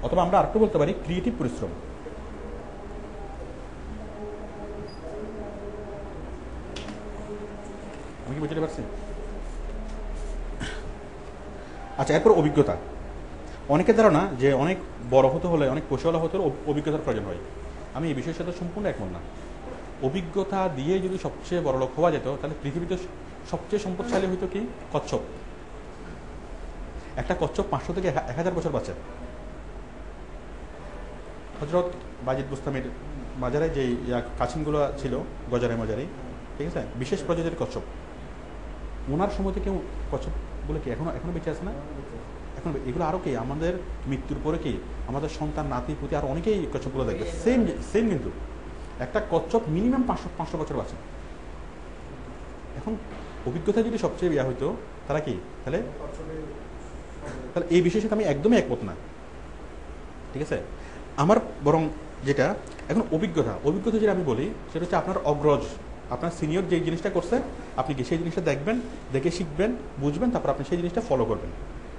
অথবা আমরা আরেকটু বলতে পারি ক্রিয়েটিভ পরিশ্রম। আমি কি বুঝতে পারছি? আচ্ছা, এরপর অভিজ্ঞতা। অনেকের ধারণা যে অনেক বড় হতে হলে, অনেক পেশাওয়ালা হতে হলে অভিজ্ঞতার প্রয়োজন হয়। আমি এই বিষয়ের সাথে সম্পূর্ণ একমত না। অভিজ্ঞতা দিয়ে যদি সবচেয়ে বড় লোক হওয়া যেত, তাহলে পৃথিবীতে সবচেয়ে সম্পদশালী হইতো কি? কচ্ছপ। একটা কচ্ছপ 500 থেকে 1000 বছর বাঁচে। হজরত বাজিদ বুস্তামির মাজারে যে কাছিমগুলো ছিল, গজারে মজারে, ঠিক আছে, বিশেষ প্রজাতির কচ্ছপ, ওনার সময় থেকে কচ্ছপগুলো কি এখনো বেঁচে আছে না? এখন এগুলো আরও কি আমাদের মৃত্যুর পরে কি আমাদের সন্তান, নাতি পুতি আর অনেকেই কচ্ছপগুলো দেখবে। সেম কিন্তু একটা কচ্ছপ মিনিমাম 500 বছর বাঁচে। এখন অভিজ্ঞতা যদি সবচেয়ে ইয়া হইতো, তারা কি তাহলে এই বিষয়ের সাথে আমি একদমই একমত না। ঠিক আছে, আমার বরং যেটা এখন অভিজ্ঞতা যেটা আমি বলি, সেটা হচ্ছে আপনার অগ্রজ, আপনার সিনিয়র যে জিনিসটা করছে, আপনি কি সেই জিনিসটা দেখবেন, দেখে শিখবেন, বুঝবেন, তারপর আপনি সেই জিনিসটা ফলো করবেন।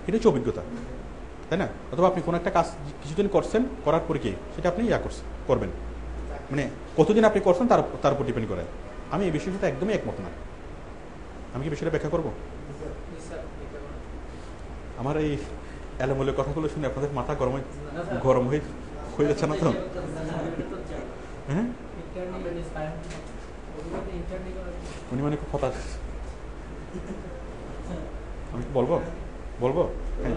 এটা হচ্ছে অভিজ্ঞতা, তাই না? অথবা আপনি কোনো একটা কাজ কিছুদিন করছেন, করার পরে কি সেটা আপনি করবেন, মানে কতদিন আপনি করছেন তার উপর ডিপেন্ড করে। আমি এই বিষয়ের সাথে একদমই একমত না। আমি কি বিষয়টা ব্যাখ্যা করবো? আমার এই এলোমেলো কথাগুলো শুনে আপনাদের মাথা গরম হয়ে যাচ্ছে না তো? হ্যাঁ, উনি মানে খুব হতাশ। আমি বলবো হ্যাঁ,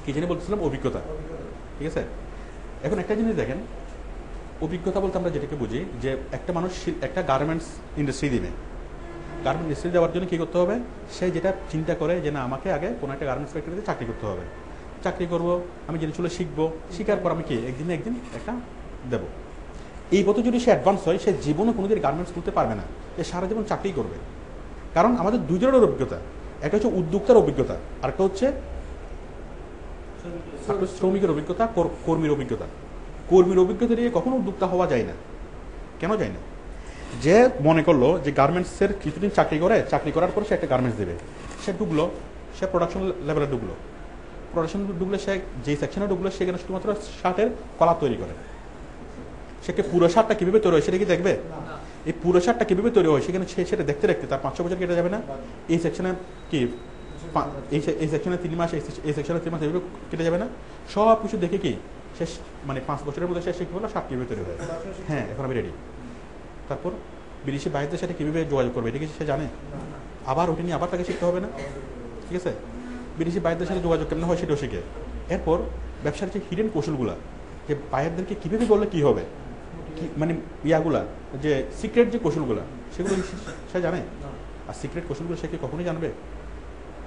কি জানি বলতেছিলাম, অভিজ্ঞতা। ঠিক আছে, এখন একটা জিনিস দেখেন, অভিজ্ঞতা বলতে আমরা যেটাকে বুঝি যে একটা মানুষ একটা গার্মেন্টস ইন্ডাস্ট্রি দিবে। গার্মেন্টস ইন্ডাস্ট্রি দেওয়ার জন্য কী করতে হবে? সে যেটা চিন্তা করে যে না, আমাকে আগে কোনো একটা গার্মেন্টস ফ্যাক্টরিতে চাকরি করতে হবে, চাকরি করবো, আমি জিনিসগুলো শিখবো, শিখার পর আমি কি একদিন একটা দেবো। এই পথে যদি সে অ্যাডভান্স হয়, সে জীবনে কোনোদিন গার্মেন্টস খুলতে পারবে না, সে সারা জীবন চাকরি করবে। কারণ আমাদের দুই ধরনের অভিজ্ঞতা, একটা হচ্ছে উদ্যোক্তার অভিজ্ঞতা, আর একটা হচ্ছে শ্রমিকের অভিজ্ঞতা, কর্মীর অভিজ্ঞতা। কর্মীর অভিজ্ঞতা দিয়ে কখনো উদ্যোক্তা হওয়া যায় না। কেন যায় না? যে মনে করলো যে গার্মেন্টসের কিছুদিন চাকরি করার পর সে একটা গার্মেন্টস দেবে, সে ঢুকলো, সে প্রোডাকশন লেভেলে ঢুকলো, সে যে সেকশনে ঢুকলো, সেখানে শুধুমাত্র শার্টের কলার তৈরি করে। সে পুরো শার্টটা কীভাবে তৈরি হয় সেটা কি দেখবে? এই পুরো শার্টটা কীভাবে তৈরি হয় সেখানে সেটা দেখতে তার 5-6 বছর কেটে যাবে না? এই সেকশনে কি এই সেকশনে 3 মাস, এই সেকশনে 3 মাস এইভাবে কেটে যাবে না? সব কিছু দেখে কি শেষ, মানে 5 বছরের মধ্যে সে শিখে বললো শার্ট কীভাবে তৈরি হয়। হ্যাঁ, এখন আমি রেডি। তারপর বিদেশি বাইরের সাথে কীভাবে যোগাযোগ করবে এটা কি সে জানে? আবার ওটা নিয়ে আবার তাকে শিখতে হবে না? ঠিক আছে, বিদেশি বাইরের সাথে যোগাযোগ কেমন হয় সেটাও শিখে। এরপর ব্যবসার যে হিডেন কৌশলগুলা, যে বাইরেদেরকে কীভাবে বললে কী হবে, মানে ইয়াগুলা, যে সিক্রেট যে কৌশলগুলা, সেগুলো সে জানে? আর সিক্রেট কৌশলগুলো সে কি কখনোই জানবে?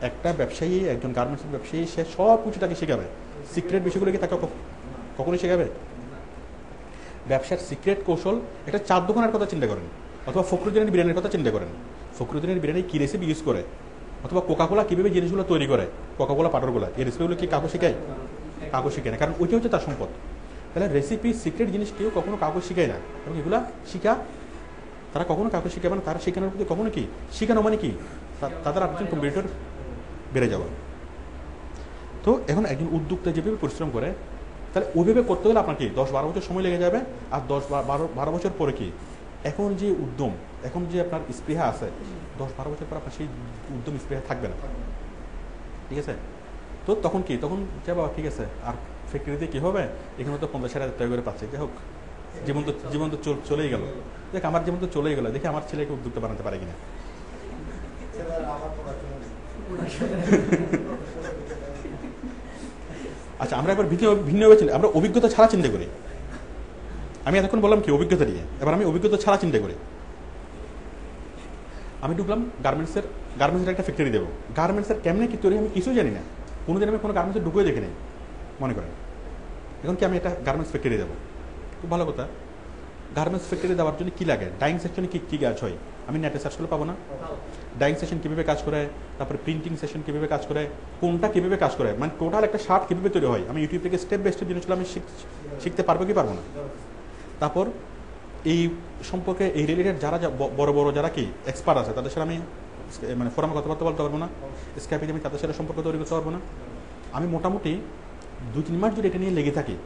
একটা ব্যবসায়ী, একজন গার্মেন্টসের ব্যবসায়ী, সে সব কিছু তাকে শেখাবে, সিক্রেট বিষয়গুলো কি তাকে কখনোই শেখাবে? ব্যবসার সিক্রেট কৌশল, একটা চার দোকানের কথা চিন্তা করেন, অথবা ফখরুদ্দিনের বিরিয়ানির কথা চিন্তা করেন। ফখরুদ্দিনের বিরিয়ানি কী রেসিপি ইউজ করে, অথবা কোকাকোলা কীভাবে জিনিসগুলো তৈরি করে, কোকাকোলা পাউডারগুলো, এই রেসিপিগুলো কি কাউকে শেখায়? কাউকে শেখায় না, কারণ ওইটা হচ্ছে তার সম্পদ। তাহলে রেসিপি, সিক্রেট জিনিস কেউ কখনো কাউকে শেখায় না, এবং এগুলা তারা কখনো কাউকে শেখাবে না। তারা শেখানোর প্রতি কখনো কি শেখানো মানে কি তাদের একজন কম্পিটিটর বেড়ে যাওয়া। তো এখন একজন উদ্যোক্তা যেভাবে পরিশ্রম করে, তাহলে ওইভাবে করতে গেলে আপনার কি 10-12 বছর সময় লেগে যাবে। আর 10-12 বছর পরে কি এখন যে উদ্যম, এখন যে আপনার স্পৃহা আছে, 10-12 বছর পর আপনার সেই উদ্যম স্পৃহা থাকবে না। ঠিক আছে, তো তখন কি, তখন যে বাবা ঠিক আছে, আর ফ্যাক্টরিতে কী হবে, এখানে তো 50,000 টাকা করে পাচ্ছে, যাই হোক, জীবন তো চলেই গেল। দেখ আমার জীবন তো চলেই গেল, দেখে আমার ছেলেকে উদ্যোক্তা বানাতে পারে কিনা। আচ্ছা, আমরা এবার ভিন্নভাবে আমরা অভিজ্ঞতা ছাড়া চিন্তা করি। আমি এতক্ষণ বললাম কি অভিজ্ঞতা নিয়ে, এবার আমি অভিজ্ঞতা ছাড়া চিন্তা করি। আমি ঢুকলাম গার্মেন্টসের একটা ফ্যাক্টরি দেবো। গার্মেন্টসের কেমনে কি তৈরি আমি কিছু জানি না, কোনোদিন আমি কোনো গার্মেন্টসে ঢুকেও দেখি নাই, মনে করেন। এখন কি আমি একটা গার্মেন্টস ফ্যাক্টরি দেবো, খুব ভালো কথা। গার্মেন্টস ফ্যাক্টরি দেওয়ার জন্য কী লাগে, ডাইং সেকশনে কী কাজ হয় আমি নেটে সার্চ করলে পাবো না? ডাইং সেশন কীভাবে কাজ করে, তারপরে প্রিন্টিং সেশন কীভাবে কাজ করে, কোনটা কীভাবে কাজ করে, মানে টোটাল একটা শার্ট কীভাবে তৈরি হয়, আমি ইউটিউব থেকে স্টেপ বাই স্টেপ জিনিসগুলো আমি শিখতে পারবো কি পারবো না? তারপর এই সম্পর্কে এই রিলেটেড যারা বড় যারা কি এক্সপার্ট আছে, তাদের সাথে আমি মানে ফোরামে কথাবার্তা বলতে পারবো না, স্কাইপে আমি তাদের সাথে সম্পর্ক তৈরি করতে পারবো না। আমি মোটামুটি 2-3 মাস যদি এটা নিয়ে লেগে থাকি,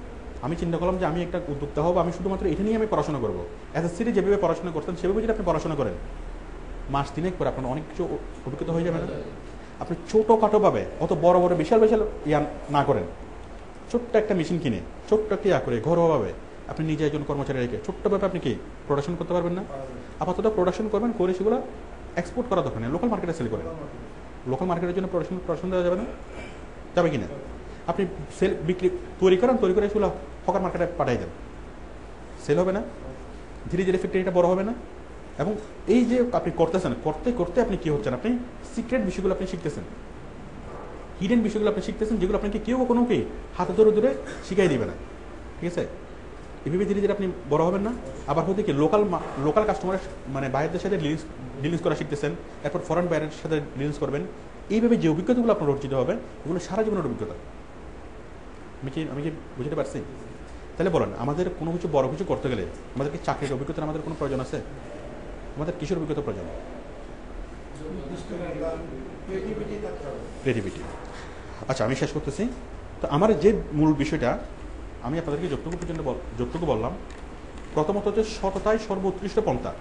আমি চিন্তা করলাম যে আমি একটা উদ্যোক্তা হবো, আমি শুধুমাত্র এটা নিয়ে আমি পড়াশোনা করবো। এসএসসিতে যেভাবে পড়াশোনা করতেন সেভাবে যদি আপনি পড়াশোনা করেন, মাস 3 পরে আপনার অনেক কিছু অভিজ্ঞতা হয়ে যাবে না? আপনি ছোটোখাটোভাবে, অত বড় বড় বিশাল বিশাল ইয়া না করেন, ছোট্ট একটা মেশিন কিনে, ছোট্ট একটা ইয়া করে ঘরোয়াভাবে আপনি নিজে একজন কর্মচারী রেখে ছোট্টভাবে আপনি কি প্রোডাকশন করতে পারবেন না? আপাতত প্রোডাকশন করবেন, করে সেগুলো এক্সপোর্ট করা দরকার নেই, লোকাল মার্কেটে সেল করেন। লোকাল মার্কেটের জন্য প্রোডাকশন দেওয়া যাবে না? যাবে কিনা? আপনি সেল বিক্রি তৈরি করেন, তৈরি করে সেগুলো হকার মার্কেটে পাঠিয়ে দেন, সেল হবে না? ধীরে ধীরে ফ্যাক্টরিটা বড় হবে না? এবং এই যে আপনি করতেছেন, করতে করতে আপনি কি হচ্ছেন, আপনি সিক্রেট বিষয়গুলো আপনি শিখতেছেন, হিডেন বিষয়গুলো আপনি শিখতেছেন, যেগুলো আপনাকে কেউ কোনো কি হাতে ধরে ধরে শিখাই দিবে না। ঠিক আছে? এভাবে ধীরে ধীরে আপনি বড় হবেন না? আবার হতে কি লোকাল কাস্টমারের মানে বাইরের সাথে ডিলিংস করা শিখতেছেন, এরপর ফরেন বাইরের সাথে ডিলিংস করবেন। এইভাবে যে অভিজ্ঞতাগুলো আপনার অর্জিত হবে, এগুলো সারা জীবনের অভিজ্ঞতা। আমি কি বুঝতে পারছি? তাহলে বলেন, আমাদের কোনো কিছু বড় কিছু করতে গেলে আমাদের কি চাকরির অভিজ্ঞতার আমাদের কোনো প্রয়োজন আছে? আমাদের কিসের অভিজ্ঞতা প্রয়োজন? ক্রিয়েটিভিটি। আচ্ছা, আমি শেষ করতেছি। তো আমার যে মূল বিষয়টা আমি আপনাদেরকে যতটুকু বললাম, প্রথমত হচ্ছে সততাই সর্বোৎকৃষ্ট পন্থা।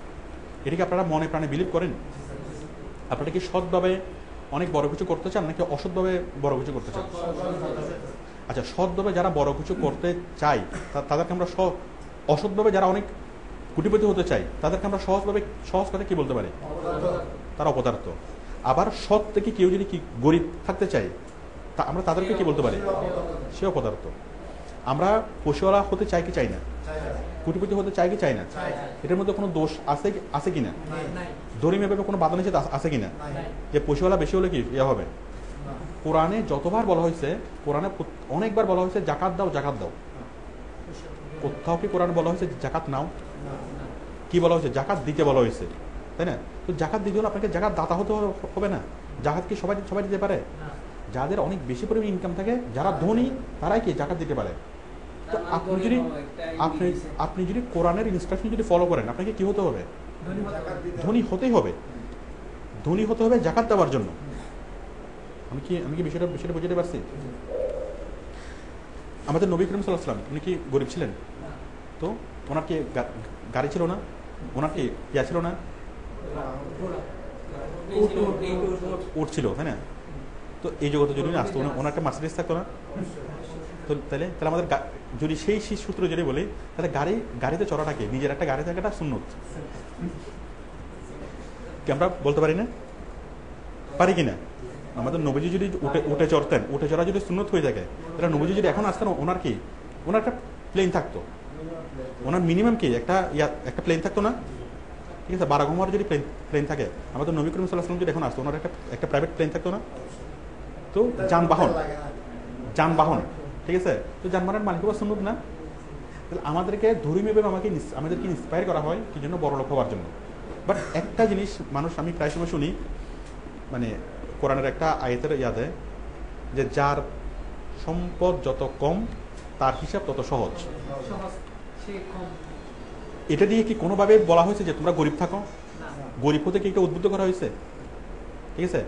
এটাকে আপনারা মনে প্রাণে বিলিভ করেন? আপনারা কি সৎভাবে অনেক বড় কিছু করতে চান, নাকি অসৎভাবে বড় কিছু করতে চান? আচ্ছা, সৎভাবে যারা বড় কিছু করতে চাই তাদেরকে আমরা অসৎভাবে যারা অনেক কোটিপতি হতে চাই তাদেরকে আমরা সহজ কথা কি বলতে পারি? তারা অপদার্থ। আবার সৎ থেকে কেউ যদি কি গরিব থাকতে চাই, আমরা তাদেরকে কি বলতে পারি? সে অপদার্থ। আমরা পশুওয়ালা হতে চাই কি চাই না? কোটিপতি হতে চাই কি চাই না? এটার মধ্যে কোনো দোষ আছে কিনা? ধর্মীয় ভাবে কোনো বাধা নিষেধ আছে কিনা যে পশুওয়ালা বেশি হলে কি ইয়া হবে? কোরআনে যতবার বলা হয়েছে, কোরআনে অনেকবার বলা হয়েছে জাকাত দাও, জাকাত দাও। কোথাও কি কোরআনে বলা হয়েছে জাকাত নাও? কি বলা হয়েছে? জাকাত দিতে বলা হয়েছে, তাই না? তো জাকাত দিতে হলে আপনাকে জাকাত দাতা হতে হবে না? জাকাত কি সবাই দিতে পারে? যাদের অনেক বেশি পরিমাণে ইনকাম থাকে, যারা ধনী, তারাই কি জাকাত দিতে পারে। তো আপনি যদি কোরআনের ইনস্ট্রাকশন যদি ফলো করেন, আপনাকে কি হতে হবে? ধনী হতেই হবে। ধনী হতে হবে জাকাত দেওয়ার জন্য। আমি কি বিষয়টা বুঝতে পারছি? আমাদের নবী করিম সাল্লাল্লাহু আলাইহি ওয়াসাল্লাম উনি কি গরিব ছিলেন? তো ওনার কি গাড়ি ছিল না? ওনার কি ইয়া ছিল না? উট ছিল, তাই না? তো এই জগতে যদি আসতো, ওনার একটা মার্সিডিজ থাকতো না? তো তাহলে আমাদের যদি সেই সূত্র যদি বলি, তাহলে গাড়িতে চড়াটাকে, নিজের একটা গাড়ি থাকাটা সুন্নত কি আমরা বলতে পারি না? পারি কিনা? আমাদের নবীজি যদি উঠে চড়তেন, উঠে চড়া যদি সুন্নত হয়ে থাকে, তাহলে নবীজি যদি এখন আসতেন, ওনার একটা প্লেন থাকতো। ওনার মিনিমাম কি একটা প্লেন থাকতো না? ঠিক আছে, বারাঘুমার যদি প্লেন থাকে, আমাদের নবী করিম সাল্লাল্লাহু আলাইহি ওয়াসাল্লাম যদি এখন আসতো, ওনার একটা প্রাইভেট প্লেন থাকতো না? তো যানবাহন, ঠিক আছে, তো যানবাহনের মালিক হওয়া সুন্নত না? তাহলে আমাদেরকে ধর্মীয়ভাবে আমাদেরকে ইন্সপায়ার করা হয় কি জন্য? বড় লোক হওয়ার জন্য। বাট একটা জিনিস আমি প্রায় সময় শুনি, মানে কোরআনের একটা আয়াতের ইয়াদে, যে যার সম্পদ যত কম তার হিসাব তত সহজ। এটা দিয়ে কি কোনোভাবে বলা হয়েছে যে তোমরা গরিব থাকো? গরিব হতে কি এটা উদ্বুদ্ধ করা হয়েছে? ঠিক আছে,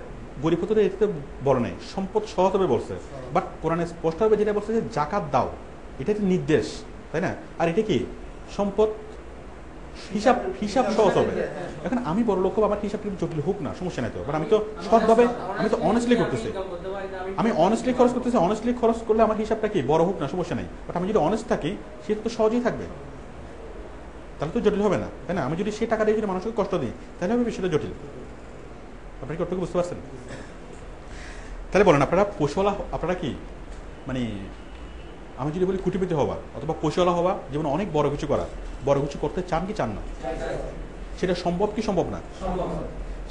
গরিব হতে এটাতে বলে নাই, সম্পদ সহজ হবে বলছে। বাট কোরআনে স্পষ্টভাবে যেটা বলছে যে জাকাত দাও, এটা একটা নির্দেশ, তাই না? আর এটা কি সম্পদ হিসাব সহজ হবে। এখন আমি বড় লোক, আমার হিসাব কিন্তু জটিল হোক না, সমস্যা নাই তো। বাট আমি তো সৎভাবে, আমি তো অনেস্টলি করতেছি, আমি অনেস্টলি খরচ করতেছি। অনেস্টলি খরচ করলে আমার হিসাবটা কি বড় হোক না, সমস্যা নাই। বাট আমি যদি অনেস্ট থাকি, সেটা তো সহজেই থাকবে, তাহলে তো জটিল হবে না, তাই না? আমি যদি সেই টাকা দিয়ে যদি মানুষকে কষ্ট দিই, তাহলে হবে বিষয়টা জটিল। আপনি কি ওটুকু বুঝতে পারছেন? তাহলে বলেন, আপনারা কি মানে, আমি যদি বলি কোটিপতি হওয়া অথবা পশুওয়ালা হওয়া, যেমন অনেক বড় কিছু করতে চান কি চান না? সেটা সম্ভব কি সম্ভব না?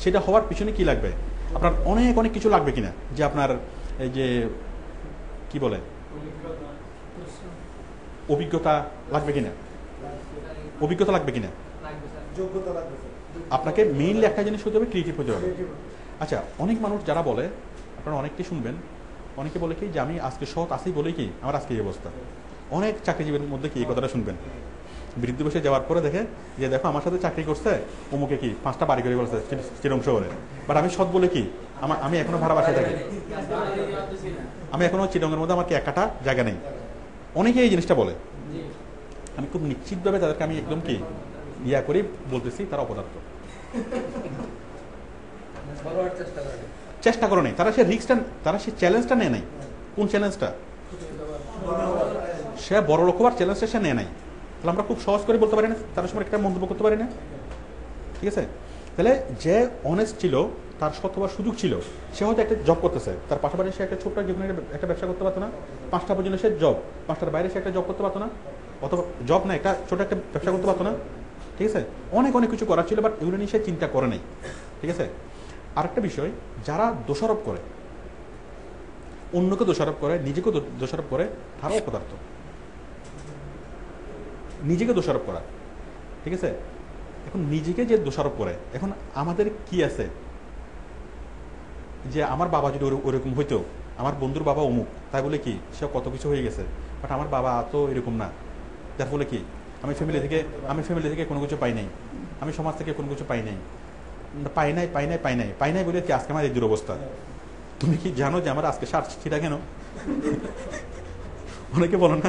সেটা হওয়ার পিছনে কি লাগবে? আপনার অনেক কিছু লাগবে কিনা? যে আপনার এই যে কি বলে, অভিজ্ঞতা লাগবে কিনা? আপনাকে মেইনলি একটা জিনিস হতে হবে, ক্রিয়েটিভ হতে হবে। আচ্ছা, অনেক মানুষ যারা বলে, আপনারা অনেকটি শুনবেন, অনেকে বলে কি যে আমি আজকে সৎ আসি বলেই কি আমার আজকে এই অবস্থা। অনেক চাকরিজীবীর মধ্যে কি এই কথাটা শুনবেন, বৃদ্ধ বসে যাওয়ার পরে দেখে যে দেখো আমার সাথে চাকরি করছে অমুকে কি 5টা বাড়ি করে বলছে চিরং শহরে, বাট আমি সৎ বলে কি আমি এখনো ভাড়া বাসায় থাকি, আমি এখনো চিটাগংয়ের মধ্যে আমার কি একাটা জায়গা নেই। অনেকে এই জিনিসটা বলে, আমি খুব নিশ্চিতভাবে তাদেরকে আমি একদম কি ইয়া করে বলতেছি তারা অপদার্থ। চেষ্টা করে নেই, তারা সে রিস্কটা, তারা সে চ্যালেঞ্জটা নেয় নাই। কোন চ্যালেঞ্জটা? সে বড় লোক হওয়ার চ্যালেঞ্জটা সে নেয় নাই। তাহলে আমরা খুব সহজ করে বলতে পারি না, তার সময় একটা মন্তব্য করতে পারি না, ঠিক আছে? তাহলে যে অনেস্ট ছিল, তার শতবার সুযোগ ছিল, সে হয়তো একটা জব করতেছে, তার পাশাপাশি সে একটা ছোট্ট জীবনে একটা ব্যবসা করতে পারতো না? 5টা পর্যন্ত সে জব, 5টার বাইরে সে একটা জব করতে পারতো না? অথবা জব না, একটা ছোট একটা ব্যবসা করতে পারতো না? ঠিক আছে, অনেক অনেক কিছু করার ছিল, বাট এগুলো নিয়ে সে চিন্তা করে নাই। ঠিক আছে, আরেকটা বিষয়, যারা দোষারোপ করে, অন্যকে দোষারোপ করে, নিজেকে দোষারোপ করে, তারাও অপদার্থ। নিজেকে দোষারোপ করা, ঠিক আছে? এখন নিজেকে যে দোষারোপ করে, এখন আমাদের কি আছে যে আমার বাবা যদি ওরকম হইতো, আমার বন্ধুর বাবা অমুক, তাই বলে কি সে কত কিছু হয়ে গেছে, বাট আমার বাবা তো এরকম না, যার ফলে কি আমি ফ্যামিলি থেকে কোনো কিছু পাই নাই, আমি সমাজ থেকে কোনো কিছু পাই নাই বলে কি আজকে আমার এই দুরবস্থা। তুমি কি জানো যে আমার আজকে ছিটা কেন? অনেকে বলো না,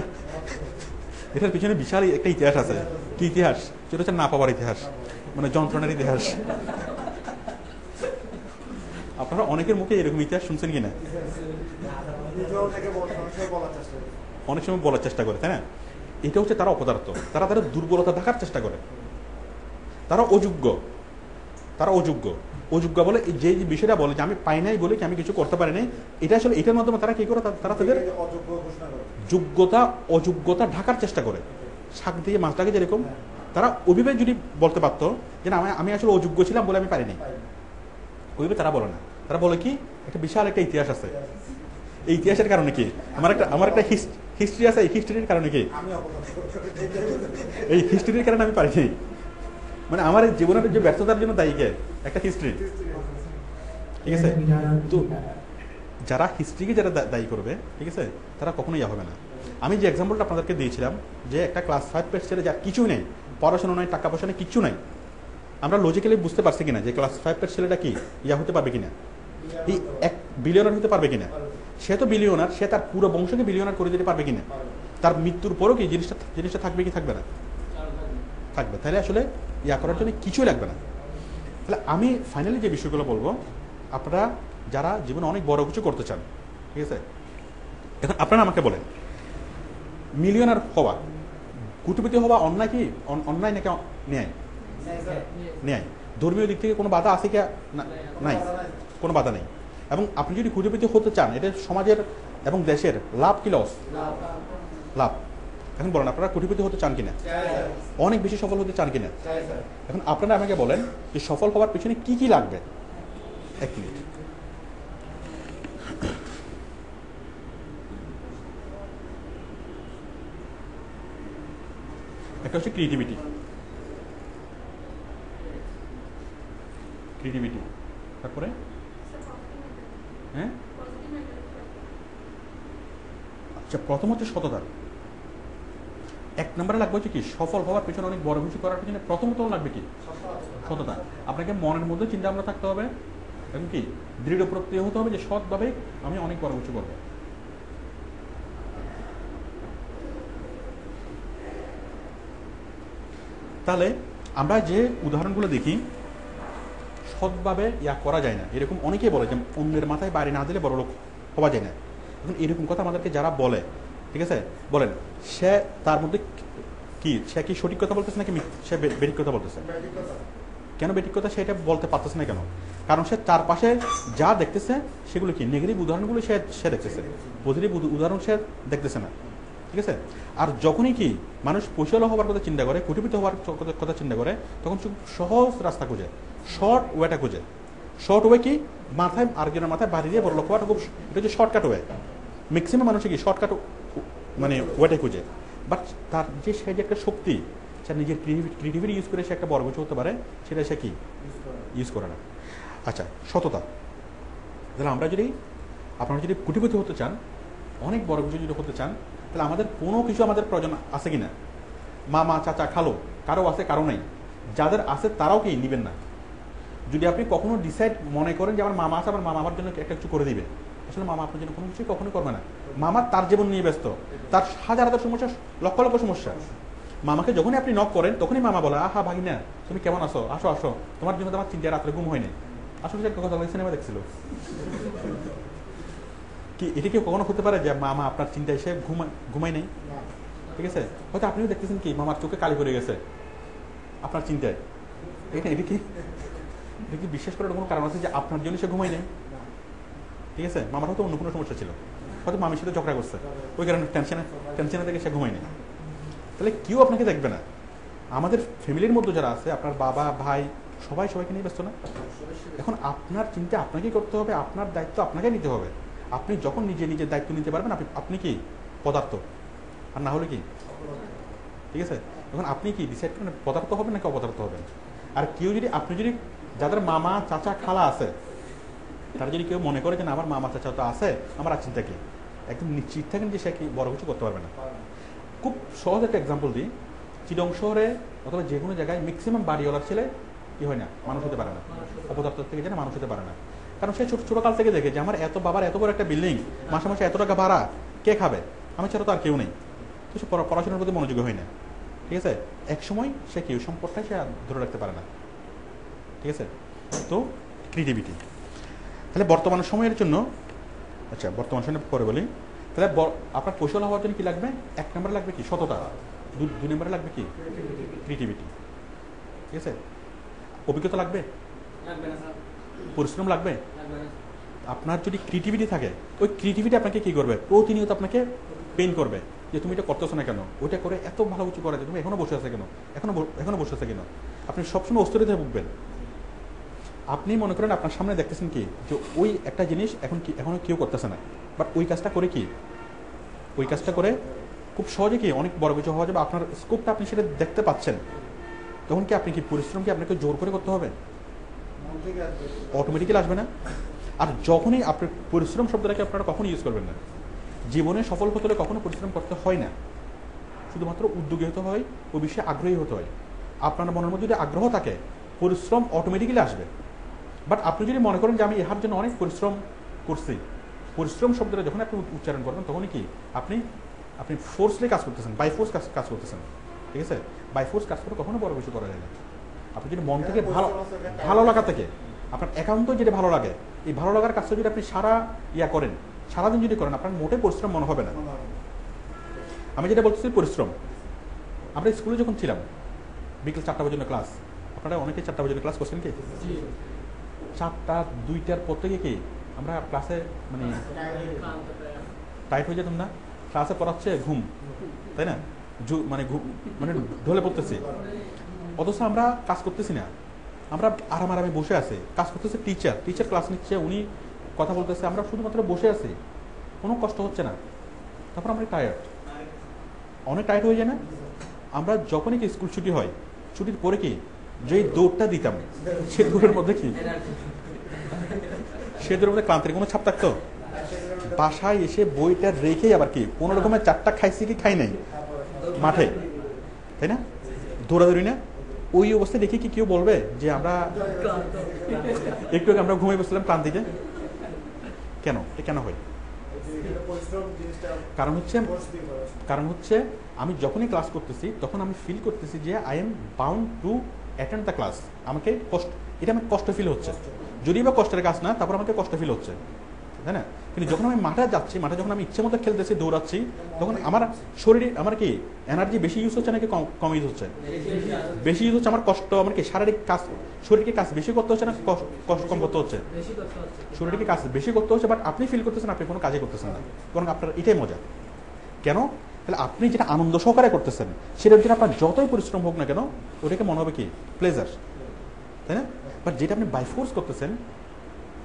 এটার পিছনে বিশাল একটা ইতিহাস আছে। কি ইতিহাস? সেটা হচ্ছে না পাওয়ার ইতিহাস, মানে যন্ত্রণার ইতিহাস। আপনারা অনেকের মুখে এরকম ইতিহাস শুনছেন কিনা? অনেক সময় বলার চেষ্টা করে, তাই না? এটা হচ্ছে তারা অপদার্থ, তারা তাদের দুর্বলতা ঢাকার চেষ্টা করে, তারা অযোগ্য বলে যে বিষয়টা বলে যে আমি পাই নাই বলে কি আমি কিছু করতে পারি নাই, এটা আসলে এটার মাধ্যমে তারা কি করে, তারা তাদের অযোগ্যতা ঢাকার চেষ্টা করে। শাক দিয়ে মাছটাকে যেরকম, তারা ওইভাবে যদি বলতে পারতো যে না আমি আসলে অযোগ্য ছিলাম বলে আমি পারিনি, ওইভাবে তারা বলে না। তারা বলে কি একটা বিশাল একটা ইতিহাস আছে, এই ইতিহাসের কারণে কি আমার একটা হিস্ট্রি আছে, এই হিস্ট্রির কারণে কি এই হিস্ট্রির কারণে আমি পারিনি, মানে আমার জীবনের যে ব্যর্থতার জন্য দায়ী কে? একটা হিস্ট্রি, ঠিক আছে? তো যারা হিস্ট্রিকে যারা দায়ী করবে, ঠিক আছে, তারা কখনোই ইয়া হবে না। আমি যে এক্সাম্পলটা আপনাদেরকে দিয়েছিলাম যে একটা ক্লাস 5 পেজ ছেলে যার কিছুই নেই, পড়াশোনা নাই, টাকা পয়সা নেই, কিচ্ছু নাই, আমরা লজিক্যালি বুঝতে পারছি কিনা যে ক্লাস 5 পেজ ছেলেটা কি ইয়া হতে পারবে কিনা, এই 1 বিলিয়নার হতে পারবে কিনা? সে তো বিলিয়নার, সে তার পুরো বংশকে বিলিয়নার করে দিতে পারবে কিনা? তার মৃত্যুর পরও কি জিনিসটা থাকবে কি থাকবে না? থাকবে। তাহলে আসলে ইয়া করার জন্য কিছুই লাগবে না। তাহলে আমি ফাইনালি যে বিষয়গুলো বলবো, আপনারা যারা জীবনে অনেক বড় কিছু করতে চান, ঠিক আছে, এখন আপনারা আমাকে বলেন, মিলিয়নার হওয়া, কোটিপতি হওয়া অন্যায় কি? অন্যায় নাকি ন্যায়? ন্যায়। ধর্মীয় দিক থেকে কোনো বাধা আছে কি? নাই, কোনো বাধা নেই। এবং আপনি যদি কোটিপতি হতে চান, এটা সমাজের এবং দেশের লাভ কি লস? লাভ। এখন বলেন আপনারা কোটিপতি হতে চান কিনা? অনেক বেশি সফল হতে চান কিনা? এখন আপনারা আমাকে বলেন যে সফল হওয়ার পিছনে কি কি লাগবে। 1 মিনিট। একটা হচ্ছে ক্রিয়েটিভিটি, তারপরে হ্যাঁ, আচ্ছা, প্রথম হচ্ছে সততা। 1 নম্বরে লাগবে হচ্ছে কি, সফল হওয়ার পিছনে, অনেক বড় কিছু করার পিছনে প্রথমত লাগবে কি? সততা। আপনাকে মনের মধ্যে চিন্তা ভাবনা থাকতে হবে এবং কি দৃঢ় প্রত্যয় হতে হবে যে সৎভাবে আমি অনেক বড় কিছু করবো। তাহলে আমরা যে উদাহরণগুলো দেখি, সৎভাবে ইয়া করা যায় না, এরকম অনেকেই বলে যে অন্যের মাথায় বাড়ি না দিলে বড় লোক হওয়া যায় না। এখন এরকম কথা আমাদেরকে যারা বলে, ঠিক আছে, বলেন সে তার মধ্যে কি, সে কি সঠিক কথা বলতেছে নাকি সে বেঠিক কথা বলতেছে? কেন বেঠিক কথা সেটা বলতে পারতেছে না কেন? কারণ সে চারপাশে যা দেখতেছে সেগুলো কি নেগেটিভ উদাহরণগুলো সে দেখতেছে, পজিটিভ উদাহরণ সে দেখতেছে না, ঠিক আছে? আর যখনই কি মানুষ পয়সালো হওয়ার কথা চিন্তা করে, কোটিপতি হওয়ার কথা চিন্তা করে, তখন সহজ রাস্তা খুঁজে, শর্ট ওয়েটা খুঁজে। শর্ট ওয়ে কি? মাথায় আরেকজনের মাথায় বাড়ি দিয়ে বড় লোক হওয়ার খুব, এটা হচ্ছে শর্টকাট ওয়ে। ম্যাক্সিমাম মানুষে কি শর্টকাট মানে ওয়েটাই খুঁজে। বাট তার যে সে যে একটা শক্তি, সে নিজের ক্রিয়েটিভিটি ইউজ করে সে একটা বড় কিছু হতে পারে, সেটা সে কি ইউজ করে না। আচ্ছা, সততা। তাহলে আপনারা যদি কোটিপতি হতে চান, অনেক বড় কিছু যদি হতে চান, তাহলে আমাদের কোনো কিছু আমাদের প্রয়োজন আছে কিনা? মামা, চাচা, খালো, কারো আছে কারো নেই। যাদের আছে তারাও কি নেবেন না। যদি আপনি কখনো ডিসাইড মনে করেন যে আমার মামা আছে, আমার মামা আমার জন্য একটা কিছু করে দিবে, আসলে মামা আপনার জন্য কোনো কিছুই কখনোই করবে না। মামা তার জীবন নিয়ে ব্যস্ত, তার হাজার হাজার সমস্যা, লক্ষ লক্ষ সমস্যা। মামাকে যখনই আপনি নক করেন তখনই মামা বলে, আহা ভাগিনা তুমি কেমন আছো, আসো আসো, তোমার জন্য তো আমার চিন্তায় রাত্রে ঘুম হয়নি। আসলে সে কথা সিনেমা দেখছিল কি? এটা কি কখনো হতে পারে যে মামা আপনার চিন্তায় সে ঘুমায় নেই? ঠিক আছে, হয়তো আপনিও দেখতেছেন কি মামার চোখে কালি পড়ে গেছে আপনার চিন্তায়। এটা এটা কি বিশ্বাস করার কোনো কারণ আছে যে আপনার জন্য সে ঘুমায় নেই? ঠিক আছে, মামার হয়তো অন্য কোনো সমস্যা ছিল, হয়তো মামির সাথে ঝগড়া করছে, ওই কারণে টেনশনে থেকে সে ঘুমায়নি। তাহলে কেউ আপনাকে দেখবে না। আমাদের ফ্যামিলির মধ্যে যারা আছে, আপনার বাবা ভাই সবাইকে নিয়ে ব্যস্ত না? এখন আপনার চিন্তা আপনাকেই করতে হবে, আপনার দায়িত্ব আপনাকে নিতে হবে। আপনি যখন নিজের দায়িত্ব নিতে পারবেন, আপনি কি পদার্থ, আর না হলে কি? ঠিক আছে, এখন আপনি কি ডিসাইড করেন পদার্থ হবেন নাকি অপদার্থ হবেন। আর কেউ যদি, আপনি যদি, যাদের মামা চাচা খালা আছে, তারা যদি কেউ মনে করে যে না আমার মামা চাচা তো আছে, আমার আর চিন্তা কি, একদম নিশ্চিত থাকেন যে সে কি বড় কিছু করতে পারবে না। খুব সহজ একটা এক্সাম্পল দিই, চিটং শহরে অথবা যে কোনো জায়গায় ম্যাক্সিমাম বাড়িওয়ালার ছেলে কি হয় না, মানুষ হতে পারে না, অপদার্থ থেকে যায় না, মানুষ হতে পারে না। কারণ সে ছোটকাল থেকে দেখে যে আমার এত বাবার এত বড় একটা বিল্ডিং, মাসে মাসে এত টাকা ভাড়া, কে খাবে, আমি ছাড়া তো আর কেউ নেই, তো সে পড়াশোনার প্রতি মনোযোগী হয় না। ঠিক আছে, এক সময় সে কেউ সম্পদটাই সে ধরে রাখতে পারে না। ঠিক আছে, তো ক্রিয়েটিভিটি তাহলে বর্তমান সময়ের জন্য, আচ্ছা বর্তমান সময় পরে বলি, তাহলে আপনার কৌশল হওয়ার জন্য কি লাগবে? 1 নম্বরে লাগবে কি? সততা। 2 নম্বরে লাগবে কি? ক্রিয়েটিভিটি। ঠিক আছে, অভিজ্ঞতা লাগবে, পরিশ্রম লাগবে। আপনার যদি ক্রিয়েটিভিটি থাকে, ওই ক্রিয়েটিভিটি আপনাকে কি করবে? প্রতিনিয়ত আপনাকে পেইন করবে যে তুমি এটা করতেছো না কেন, ওইটা করে এত ভালো কিছু করা যায়, তুমি এখনো বসে আছে কেন, এখনো বসে আছে কেন। আপনি সবসময় অস্থিরতা ভুগবেন। আপনি মনে করেন আপনার সামনে দেখতেছেন কি যে ওই একটা জিনিস এখনো কেউ করতেছে না, বাট ওই কাজটা করে কি, ওই কাজটা করে খুব সহজে কি অনেক বড় কিছু হওয়া যাবে, আপনার স্কোপটা আপনি সেটা দেখতে পাচ্ছেন। তখন কি আপনি কি পরিশ্রম কি আপনাকে জোর করে করতে হবে? অটোমেটিক্যালি আসবে না। আর যখনই আপনার পরিশ্রম শব্দটাকে আপনারা কখনো ইউজ করবেন না। জীবনে সফল হতে হলে কখনো পরিশ্রম করতে হয় না, শুধুমাত্র উদ্যোগী হতে হয় ও বিষয়ে আগ্রহী হতে হয়। আপনার মনের মধ্যে যদি আগ্রহ থাকে, পরিশ্রম অটোমেটিক্যালি আসবে। বাট আপনি যদি মনে করেন যে আমি ইহার জন্য অনেক পরিশ্রম করছি, পরিশ্রম শব্দটা যখন আপনি উচ্চারণ করবেন তখনই কি আপনি ফোর্সলি কাজ করতেছেন, বাই ফোর্স কাজ করতেছেন। ঠিক আছে, বাই ফোর্স কাজ করে কখনো বড় কিছু করা যায় না। আপনি যদি মন থেকে ভালো লাগা থেকে, আপনার একান্ত যেটা ভালো লাগে, এই ভালো লাগার কাজটা যদি আপনি করেন, সারাদিন যদি করেন, আপনার মোটে পরিশ্রম মনে হবে না। আমি যেটা বলতেছি পরিশ্রম, আমরা স্কুলে যখন ছিলাম বিকেল 4টা পর্যন্ত ক্লাস, আপনারা অনেকে 4টা পর্যন্ত ক্লাস করছেন কি? 4টা 2টার পর থেকে কি আমরা ক্লাসে মানে টাইট হয়ে যেতাম না, ক্লাসে পড়াচ্ছে ঘুম, তাই না, মানে ঢলে পড়তেছি, অথচ আমরা কাজ করতেছি না, আমরা আরামে বসে আছি, কাজ করতেছে টিচার ক্লাস নিচ্ছে, উনি কথা বলতেছে, আমরা শুধুমাত্র বসে আছি, কোনো কষ্ট হচ্ছে না। তারপর আমরা অনেক টায়ার্ড হয়ে যায় না? আমরা যখনই কি স্কুল ছুটি হয়, ছুটির পরে কি যে দৌড়টা দিতাম, সে দৌড়ের মধ্যে ক্লান্তির কোনো ছাপ থাকতো? বাসায় এসে বইটা রেখে আবার কি কোনো রকমের 4টা খাইছি কি খাই নাই মাঠে, তাই না, দৌড়াদৌড়ি না, ওই অবস্থায় দেখে কি কেউ বলবে যে আমরা একটু আমরা ঘুমিয়ে বসছিলাম ক্লান্তিতে? কেন হয়? কারণ হচ্ছে আমি যখনই ক্লাস করতেছি তখন আমি ফিল করতেছি যে I am bound to attend the class, আমাকে এটা আমার কষ্ট ফিল হচ্ছে, যদিও বা কষ্টের কাজ না, তারপর আমাকে কষ্ট ফিল হচ্ছে, তাই না। কিন্তু যখন আমি মাঠে যাচ্ছি, মাঠে যখন আমি ইচ্ছে মতো খেলতেছি, দৌড়াচ্ছি, তখন আমার শরীরে আমার কি এনার্জি বেশি ইউজ হচ্ছে নাকি কম ইউজ হচ্ছে? বেশি ইউজ হচ্ছে। আমার কষ্ট, আমার কি শারীরিক কাজ, শরীরকে কাজ বেশি করতে হচ্ছে না কম করতে হচ্ছে? শরীরকে কাজ বেশি করতে হচ্ছে, বাট আপনি ফিল করতেছেন আপনি কোনো কাজে করতেছেন না, কারণ আপনার এটাই মজা। কেন? তাহলে আপনি যেটা আনন্দ সহকারে করতেছেন, সেটার জন্য আপনার যতই পরিশ্রম হোক না কেন, ওটাকে মনে হবে কি প্লেজার, তাই না। বাট যেটা আপনি বাই ফোর্স করতেছেন,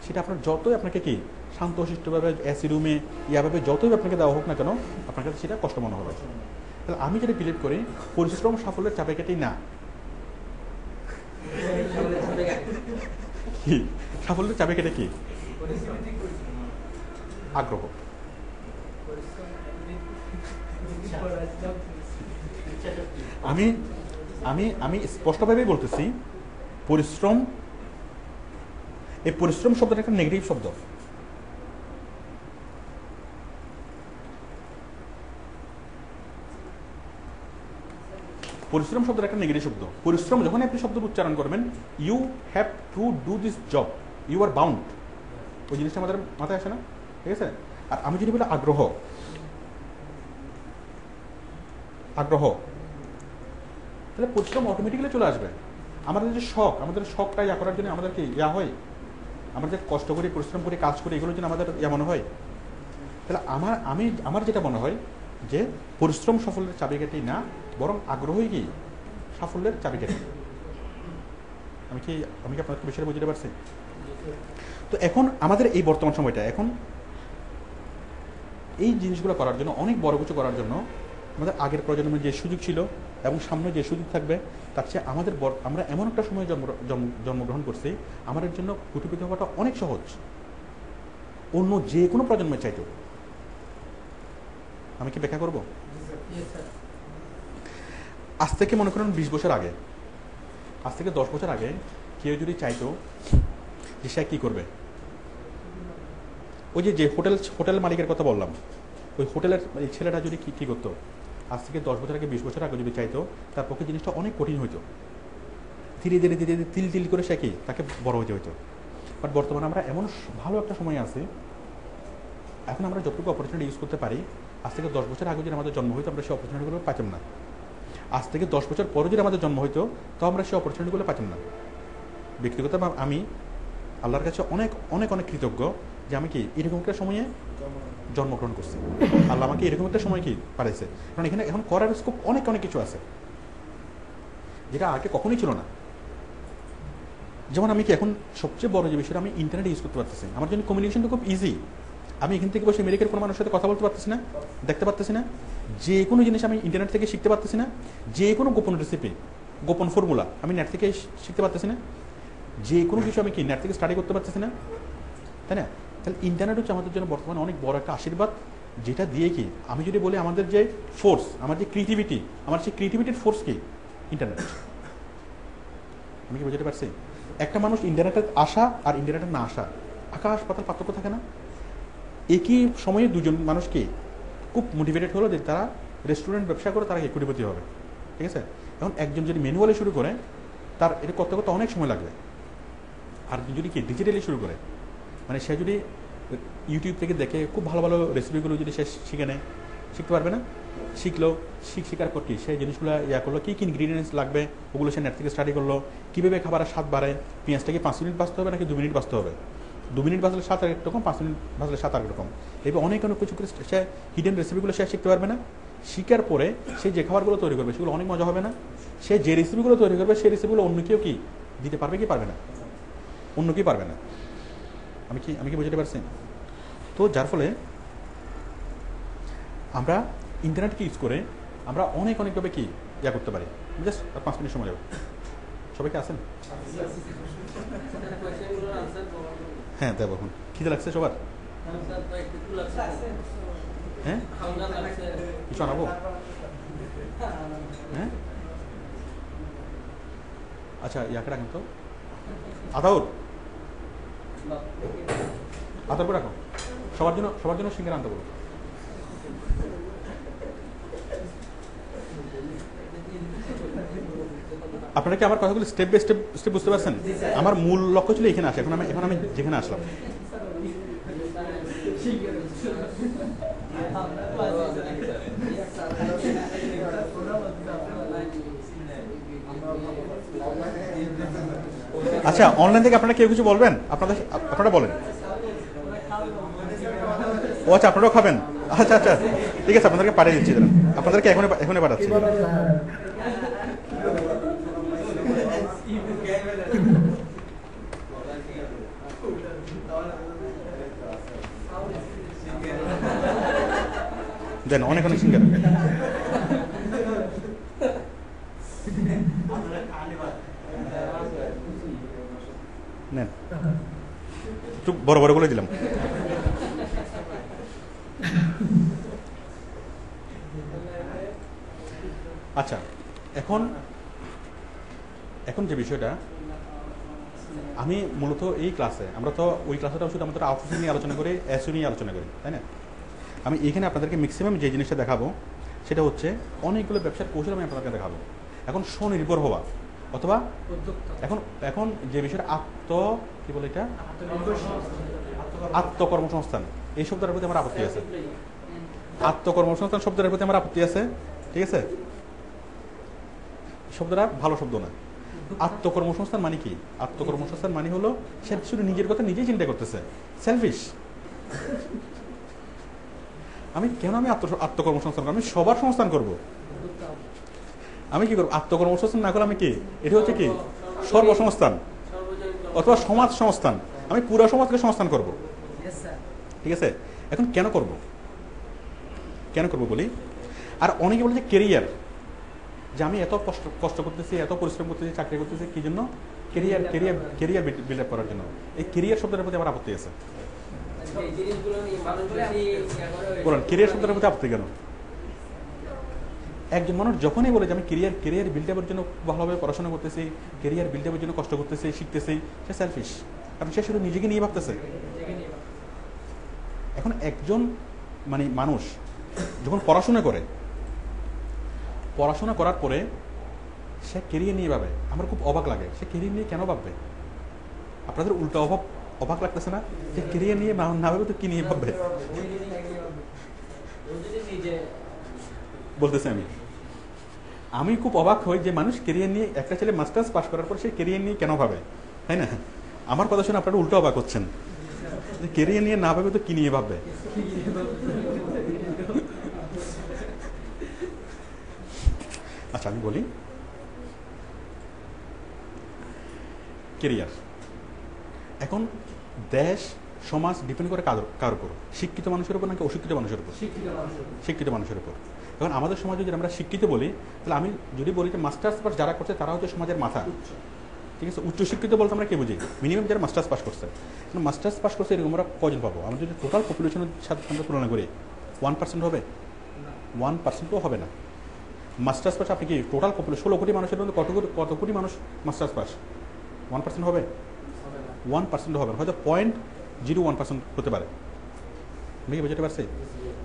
সেটা আপনার যতই আপনাকে কি শান্তশিষ্টভাবে এসি রুমে ইয়াভাবে যতই আপনাকে দেওয়া হোক না কেন, আপনার কাছে সেটা কষ্ট মনে হবে। তাহলে আমি যেটা বিলিভ করি, পরিশ্রম সাফল্যের চাবিকাঠি না। কি সাফল্যের চাবিকাঠি কি? আগ্রহ। আমি আমি আমি স্পষ্টভাবেই বলতেছি, পরিশ্রম, এই পরিশ্রম শব্দটা একটা নেগেটিভ শব্দ। পরিশ্রম শব্দের একটা নেগেটিভ শব্দ। পরিশ্রম যখন আপনি শব্দ উচ্চারণ করবেন, you have to do this job, you are bound, ওই জিনিসটা আমাদের মাথায় আসে না? ঠিক আছে। আর আমি যদি বলি আগ্রহ, আগ্রহ, তাহলে পরিশ্রম অটোমেটিক্যালি চলে আসবে। আমাদের যে শখ, আমাদের শখটা ইয়া করার জন্য আমাদের কি ইয়া হয়, আমরা যে কষ্ট করি, পরিশ্রম করি, কাজ করি, এগুলোর জন্য আমাদের ইয়া মনে হয়। তাহলে আমার যেটা মনে হয় যে পরিশ্রম সাফল্যের চাবিকাঠি না, বরং আগ্রহই কি সাফল্যের চাবিকাঠি। আমি কি আপনাদের বিষয়টা বুঝতে পারছি? তো এখন আমাদের এই বর্তমান সময়টা, এখন এই জিনিসগুলো করার জন্য, অনেক বড় কিছু করার জন্য আমাদের আগের প্রজন্মের যে সুযোগ ছিল এবং সামনে যে সুযোগ থাকবে, তার চেয়ে আমরা এমন একটা সময় জন্মগ্রহণ করছি, আমাদের জন্য কোটিপতি হওয়াটা অনেক সহজ, অন্য যে কোনো প্রজন্মের চাইতো। আমি কি ব্যাখ্যা করবো? আজ থেকে মনে করেন 20 বছর আগে, আজ থেকে 10 বছর আগে কেউ যদি চাইতো যে সে কি করবে, ওই যে হোটেল মালিকের কথা বললাম, ওই হোটেলের ছেলেটা যদি কি করতো, আজ থেকে 10 বছর আগে, 20 বছর আগে যদি চাইতো, তার পক্ষে জিনিসটা অনেক কঠিন হইতো। ধীরে ধীরে ধীরে ধীরে তিল তিল করে সে কি তাকে বড় হইতে হইতো। বাট বর্তমানে আমরা এমন ভালো একটা সময় আছি, এখন আমরা যতটুকু অপরচুনিটি ইউজ করতে পারি, আজ থেকে 10 বছর আগে যদি আমাদের জন্ম হইতো, আমরা সেই অপরচুনিটিগুলো পাইতাম না। আজ থেকে 10 বছর পরে যদি আমাদের জন্ম হইতো, তো আমরা সেই অপরচুনিটিগুলো পাইতাম না। ব্যক্তিগত আমি আল্লাহর কাছে অনেক অনেক অনেক কৃতজ্ঞ যে আমি কি এরকম একটা সময়ে জন্মগ্রহণ করছি। আল্লাহ আমাকে এরকম একটা সময় কি পাঠাইছে, কারণ এখানে এখন করার স্কোপ অনেক অনেক কিছু আছে, যেটা আগে কখনোই ছিল না। যেমন আমি কি এখন সবচেয়ে বড় যে বিষয়টা, আমি ইন্টারনেট ইউজ করতে পারতেছি, আমার জন্য কমিউনিকেশনটা খুব ইজি। আমি এখান থেকে বসে আমেরিকার কোনো মানুষের সাথে কথা বলতে পারতেছি না, দেখতে পারতেছি না, যে কোনো জিনিস আমি ইন্টারনেট থেকে শিখতে পারতেছি না, যে কোনো গোপন রেসিপি, গোপন ফর্মুলা আমি নেট থেকে শিখতে পারতেছি না, যে কোনো কিছু আমি কি নেট থেকে স্টাডি করতে পারতেছি না, তাই না? তাহলে ইন্টারনেট হচ্ছে আমাদের জন্য বর্তমানে অনেক বড় একটা আশীর্বাদ, যেটা দিয়ে কি আমি যদি বলি আমাদের যে ফোর্স, আমার যে ক্রিয়েটিভিটি, আমার সেই ক্রিয়েটিভিটির ফোর্স কি ইন্টারনেট। আমি কি বুঝতে পারছি? একটা মানুষ ইন্টারনেটে আসা আর ইন্টারনেটে না আসা, আকাশ পাতাল পার্থক্য থাকে না? একই সময়ে দুজন মানুষকে খুব মোটিভেটেড হলো যে তারা রেস্টুরেন্ট ব্যবসা করে তারা কোটিপতি হবে, ঠিক আছে? এখন একজন যদি ম্যানুয়ালি শুরু করে, তার এটা করতে করতে অনেক সময় লাগবে। আর যদি কি ডিজিটালি শুরু করে, মানে সে যদি ইউটিউব থেকে দেখে খুব ভালো ভালো রেসিপিগুলো যদি সে শিখে নেয়, শিখতে পারবে না? শেখার পর কি সেই জিনিসগুলো ইয়া করলো, কী কী ইনগ্রিডিয়েন্টস লাগবে ওগুলো সে নেট থেকে স্টাডি করলো, কীভাবে খাবারের স্বাদ বাড়ায়, পেঁয়াজটাকে 5 মিনিট বাঁচতে হবে নাকি 2 মিনিট বাঁচতে হবে, 2 মিনিট বাঁচলে স্বাদ আরেক রকম, 5 মিনিট বাঁচলে স্বাদ আরেক রকম। এবার অনেক অনেক কিছু করে সে হিডেন রেসিপিগুলো সে শিখতে পারবে না। শিখার পরে সে যে খাবারগুলো তৈরি করবে সেগুলো অনেক মজা হবে না? সে যে রেসিপিগুলো তৈরি করবে সেই রেসিপিগুলো অন্য কেউ কি দিতে পারবে কি পারবে না? অন্য কেউ পারবে না। আমি কি বুঝতে পারছি? তো যার ফলে আমরা ইন্টারনেটকে ইউজ করে আমরা অনেক অনেকভাবে কি ইয়া করতে পারি। জাস্ট 5 মিনিট সময় যাবে। সবাইকে আসেন? হ্যাঁ দেবো। এখন খিদে লাগছে সবার? হ্যাঁ কিছু আনাবো? হ্যাঁ আচ্ছা ইয়াকে রাখেন তো, আদাউর করে রাখো। সবার জন্য সিঙ্গারা আনতে বলো। আপনারা কি আমার কথাগুলো স্টেপ বাই স্টেপ বুঝতে পারছেন? আমার মূল লক্ষ্য ছিল এখানে আসা, এখন আমি যেখানে আসলাম। আচ্ছা অনলাইন থেকে আপনারা কেউ কিছু বলবেন? আপনারা বলেন। ও আচ্ছা আপনারাও খাবেন? আচ্ছা আচ্ছা ঠিক আছে, আপনাদেরকে পাঠিয়ে দিচ্ছি। আপনাদেরকে এখনই পাঠাচ্ছি। দেন অনেক অনেক সিঙ্গারা নেন, একটু বড় বড় করে দিলাম। আচ্ছা এখন যে বিষয়টা, আমি মূলত এই ক্লাসে, আমরা তো ওই ক্লাসটা শুধু আমাদের আউটসোর্সিং নিয়ে আলোচনা করি, এসইও নিয়ে আলোচনা করি, তাই না? আমি এখানে আপনাদেরকে ম্যাক্সিমাম যে জিনিসটা দেখাবো সেটা হচ্ছে অনেকগুলো ব্যবসার কৌশল আমি আপনাদেরকে দেখাবো। এখন স্বনির্ভর হওয়া অথবা এখন এখন যে বিষয়টা কি বলে এটা আত্মকর্মসংস্থান, এই শব্দটার প্রতি আমার আপত্তি আছে। আত্মকর্মসংস্থান শব্দের প্রতি আমার আপত্তি আছে, ঠিক আছে? শব্দটা ভালো শব্দ না। আত্মকর্মসংস্থান মানে কি? আত্মকর্মসংস্থান মানে হলো সে শুধু নিজের কথা নিজেই চিন্তা করতেছে, সেলফিশ। আমি আত্মকর্মসংস্থান করবো? আমি সবার সংস্থান করব। আমি কি করবো? আত্মকর্মসংস্থান না করলে আমি কি, এটা হচ্ছে কি সর্বসংস্থান অথবা সমাজ সংস্থান। আমি পুরো সমাজকে সংস্থান করব, ঠিক আছে? এখন কেন করব বলি। আর অনেকে বলে যে কেরিয়ার, যে আমি এত কষ্ট করতেছি, এত পরিশ্রম করতেছি, চাকরি করতেছি, কি জন্য? কেরিয়ার বিল্ড আপ করার জন্য। এই কেরিয়ার শব্দের প্রতি আমার আপত্তি আছে। বলুন, কেরিয়ার শব্দের প্রতি আপত্তি কেন? একজন মানুষ যখনই বলে যে আমি কেরিয়ার বিল্ড আপের জন্য ভালোভাবে পড়াশোনা করতেছি, কেরিয়ার বিল্ড আপের জন্য কষ্ট করতেছি, শিখতেছি, সে সেলফিশ। কারণ সে শুধু নিজেকে নিয়ে ভাবতেছে। এখন একজন মানুষ যখন পড়াশোনা করার পরে সে কেরিয়ার নিয়ে ভাবে, আমার খুব অবাক লাগে। সে কেরিয়ার নিয়ে কেন ভাববে? আপনাদের উল্টা অবাক লাগতেছে না? যে কেরিয়ার নিয়ে না ভাবে তো কি নিয়ে ভাববে? বলতেছে আমি খুব অবাক হই যে মানুষ কেরিয়ার নিয়ে, একটা ছেলে মাস্টার্স পাস করার পর সে কেরিয়ার নিয়ে কেন ভাবে, তাই না? আমার কথা শুনে আপনারা উল্টো অবাক হচ্ছেন যে কেরিয়ার নিয়ে না ভাবে তো কি নিয়ে ভাববে। আচ্ছা, আমি বলি কেরিয়ার। এখন দেশ সমাজ ডিপেন্ড করে কার উপর? শিক্ষিত মানুষের উপর নাকি অশিক্ষিত মানুষের উপর? শিক্ষিত মানুষের উপর। এখন আমাদের সমাজে যদি আমরা শিক্ষিত বলি, তাহলে আমি যদি বলি যে মাস্টার্স পাস যারা করছে তারা হচ্ছে সমাজের মাথা, ঠিক আছে? উচ্চশিক্ষিত বলতে আমরা কি বুঝি? মিনিমাম যারা মাস্টার্স পাস করছে। মাস্টার্স পাস করছে এরকম আমরা কজন পাবো? আমরা যদি টোটাল পপুলেশনের সাথে আমরা তুলনা করি, 1% হবে? 1%ও হবে না। মাস্টার্স পাস আপনি কি টোটাল পপুলেশন 16 কোটি মানুষের মধ্যে কত কোটি মানুষ মাস্টার্স পাস? 1% হবে? 1% হবে, হয়তো 0.01% হতে পারে। আমি কি বুঝতে পারছি?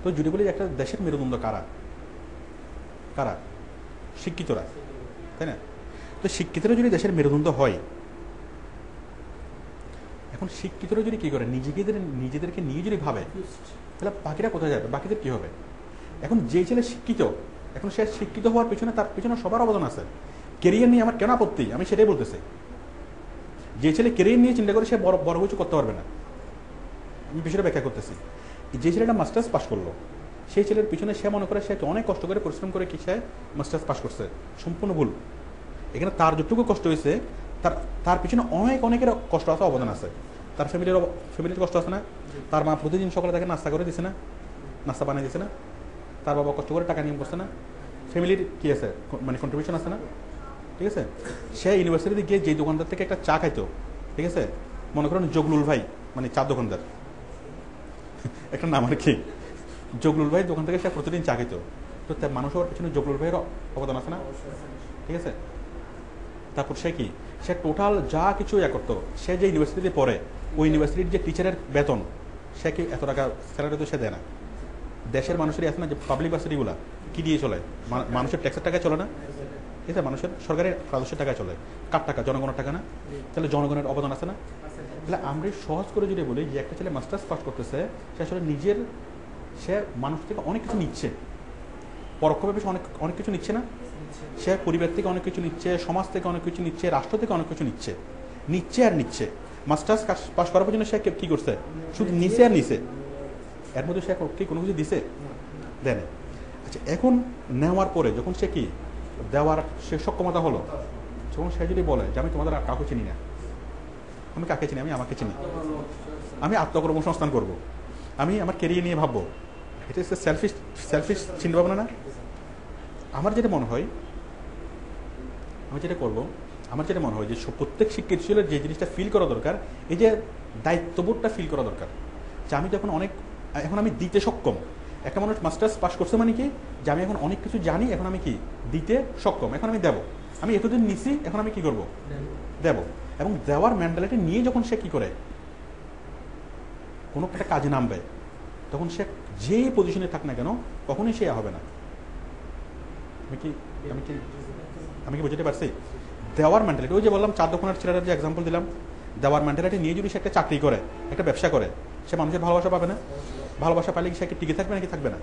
তো যদি বলি একটা দেশের মেরুদণ্ড কারা? শিক্ষিতরা, তাই না? তো শিক্ষিতরা যদি দেশের মেরুদণ্ড হয়, এখন শিক্ষিতরা যদি কি করে নিজেদেরকে নিয়ে যদি ভাবে, তাহলে বাকিরা কোথায় যাবে? বাকিদের কি হবে? এখন যে ছেলে শিক্ষিত, এখন সে শিক্ষিত হওয়ার পিছনে তার পিছনে সবার অবদান আছে। কেরিয়ার নিয়ে আমার কেন আপত্তি? আমি সেটাই বলতেছি। যে ছেলে কেরিয়ার নিয়ে চিন্তা করে সে বড় কিছু করতে পারবে না। আমি বিষয়টা ব্যাখ্যা করতেছি। যে ছেলেটা মাস্টার্স পাস করলো, সেই ছেলের পিছনে সে মনে করে সে অনেক কষ্ট করে পরিশ্রম করে কি সে মাস্টার্স পাস করছে, সম্পূর্ণ ভুল। এখানে তার যতটুকু কষ্ট হয়েছে তার পিছনে অনেকের কষ্ট আছে, অবদান আছে। তার ফ্যামিলির কষ্ট আছে না? তার মা প্রতিদিন সকালে তাকে নাস্তা করে দিছে না, নাস্তা বানিয়ে দিছে না? তার বাবা কষ্ট করে টাকা নিয়ম করছে না? ফ্যামিলির কি আছে, কন্ট্রিবিউশন আছে না? ঠিক আছে? সে ইউনিভার্সিটিতে গিয়ে যে দোকানদার থেকে একটা চা খাইতো, ঠিক আছে, মনে করেন জগলুল ভাই, চা দোকানদার, একটা নাম আর কি, জগলুল ভাই দোকান থেকে সে প্রতিদিন চা খেত। তো তার মানুষ হওয়ার পিছনে জগলুল ভাইয়ের অবদান আছে না? ঠিক আছে? তারপর সে টোটাল যা কিছু করতো, সে যে ইউনিভার্সিটিতে পড়ে, ওই ইউনিভার্সিটির যে টিচারের বেতন, সে কি এত টাকা স্যালারি তো সে দেয় না। দেশের মানুষেরই আছে না যে পাবলিক ভার্সিটিগুলা কি দিয়ে চলে? মানুষের ট্যাক্সের টাকায় চলে না? ঠিক আছে? মানুষের সরকারের রাজস্বের টাকায় চলে। কার টাকা? জনগণের টাকা না? তাহলে জনগণের অবদান আছে না? তাহলে আমরা সহজ করে যদি বলি যে একটা ছেলে মাস্টার্স পাস করতেছে, সে আসলে সে মানুষ থেকে অনেক কিছু নিচ্ছে, পরোক্ষভাবে অনেক কিছু নিচ্ছে না? সে পরিবার থেকে অনেক কিছু নিচ্ছে, সমাজ থেকে অনেক কিছু নিচ্ছে, রাষ্ট্র থেকে অনেক কিছু নিচ্ছে। মাস্টার্স পাস করার জন্য সে কি করছে? শুধু নিচে আর নিচে, এর মধ্যে সে কি কোনো কিছু দিছে? দেয়। আচ্ছা, এখন নেওয়ার পরে যখন সে কি দেওয়ার সে সক্ষমতা হলো, যখন সে যদি বলে যে আমি তোমাদের আর কাউকে চিনি না, আমি কাকে চিনি? আমি আমাকে চিনি, আমি আত্মকর্মসংস্থান করবো, আমি আমার কেরিয়ার নিয়ে ভাববো, এটা হচ্ছে সেলফিশ চিন্তা ভাবনা না? আমার যেটা মনে হয় যে প্রত্যেক শিক্ষিত ছেলের যে জিনিসটা ফিল করা দরকার, এই যে দায়িত্ববোধটা ফিল করা দরকার, যে আমি যখন এখন আমি দিতে সক্ষম। একটা মানুষ মাস্টার্স পাস করছে মানে কি, যে আমি এখন অনেক কিছু জানি, এখন আমি কি দিতে সক্ষম, এখন আমি দেবো। আমি এতদিন নিছি, এখন আমি কি করব? দেব। এবং দেওয়ার মেন্টালিটি নিয়ে যখন সে কি করে কোনো একটা কাজে নামবে, তখন সে যে পজিশনে থাক না কেন, কখনোই সে হবে না। আমি কি আমি কি বুঝতে পারছি? দেওয়ার মেন্টালিটি, ওই যে বললাম 4 দোকানের ছেলেটার যে এক্সাম্পল দিলাম, দেওয়ার মেন্টালিটি নিয়ে যদি সে একটা চাকরি করে, একটা ব্যবসা করে, সে মানুষের ভালোবাসা পাবে না? ভালোবাসা পাইলে কি সে টিকে থাকবে নাকি থাকবে না?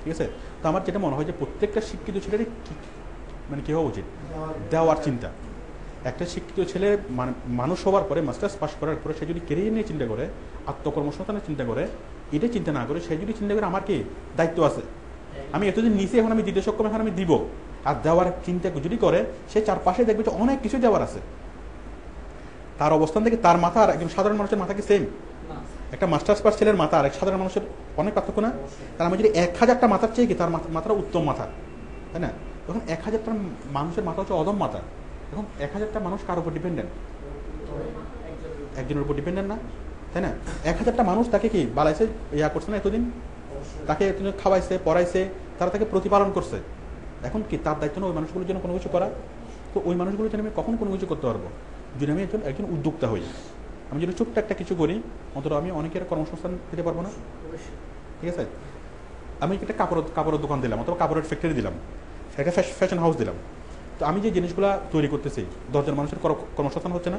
ঠিক আছে? তো আমার যেটা মনে হয় যে প্রত্যেকটা শিক্ষিত ছেলেরই মানে কী হওয়া উচিত, দেওয়ার চিন্তা। একটা শিক্ষিত ছেলে মানুষ হওয়ার পরে, মাস্টার্স পাস করার পরে সে যদি কেরিয়ার নিয়ে চিন্তা করে, আত্মকর্মসংস্থানের চিন্তা করে, এটা চিন্তা না করে সে যদি চিন্তা করে আমার কি দায়িত্ব আছে, আমি এতদিন নিচে, এখন আমি দিতে সক্ষম, এখন আমি দিব, আর দেওয়ার চিন্তা যদি করে, সে চারপাশে দেখবে যে অনেক কিছু দেওয়ার আছে। তার অবস্থান থেকে তার মাথা আর একজন সাধারণ মানুষের মাথা কি সেম? একটা মাস্টার্স পাস ছেলের মাথা আর এক সাধারণ মানুষের অনেক পার্থক্য না? তার আমি যদি 1000টা মাথার চেয়ে কি তার মাথাটা উত্তম মাথা, তাই না? এখন 1000টা মানুষের মাথা হচ্ছে অদম মাথা। এখন 1000টা মানুষ কার উপর ডিপেন্ডেন্ট? একজনের উপর ডিপেন্ডেন্ট না, তাই না? 1000টা মানুষ তাকে কি বালাইছে, ইয়া করছে না এতদিন, তাকে এতদিন খাওয়াইছে, পড়াইছে, তারা তাকে প্রতিপালন করছে। এখন কি তার দায়িত্ব না ওই মানুষগুলোর জন্য কোনো কিছু করা? তো ওই মানুষগুলোর জন্য আমি কখন কোনো কিছু করতে পারবো? যদি আমি একজন উদ্যোক্তা হই, আমি যদি ছোট্ট একটা কিছু করি, অন্তত আমি অনেকের কর্মসংস্থান দিতে পারবো না? ঠিক আছে? আমি একটা কাপড়ের দোকান দিলাম, অথবা কাপড়ের ফ্যাক্টরি দিলাম, একটা ফ্যাশন হাউস দিলাম, তো আমি যে জিনিসগুলো তৈরি করতেছি 10 জন মানুষের কর্মসংস্থান হচ্ছে না?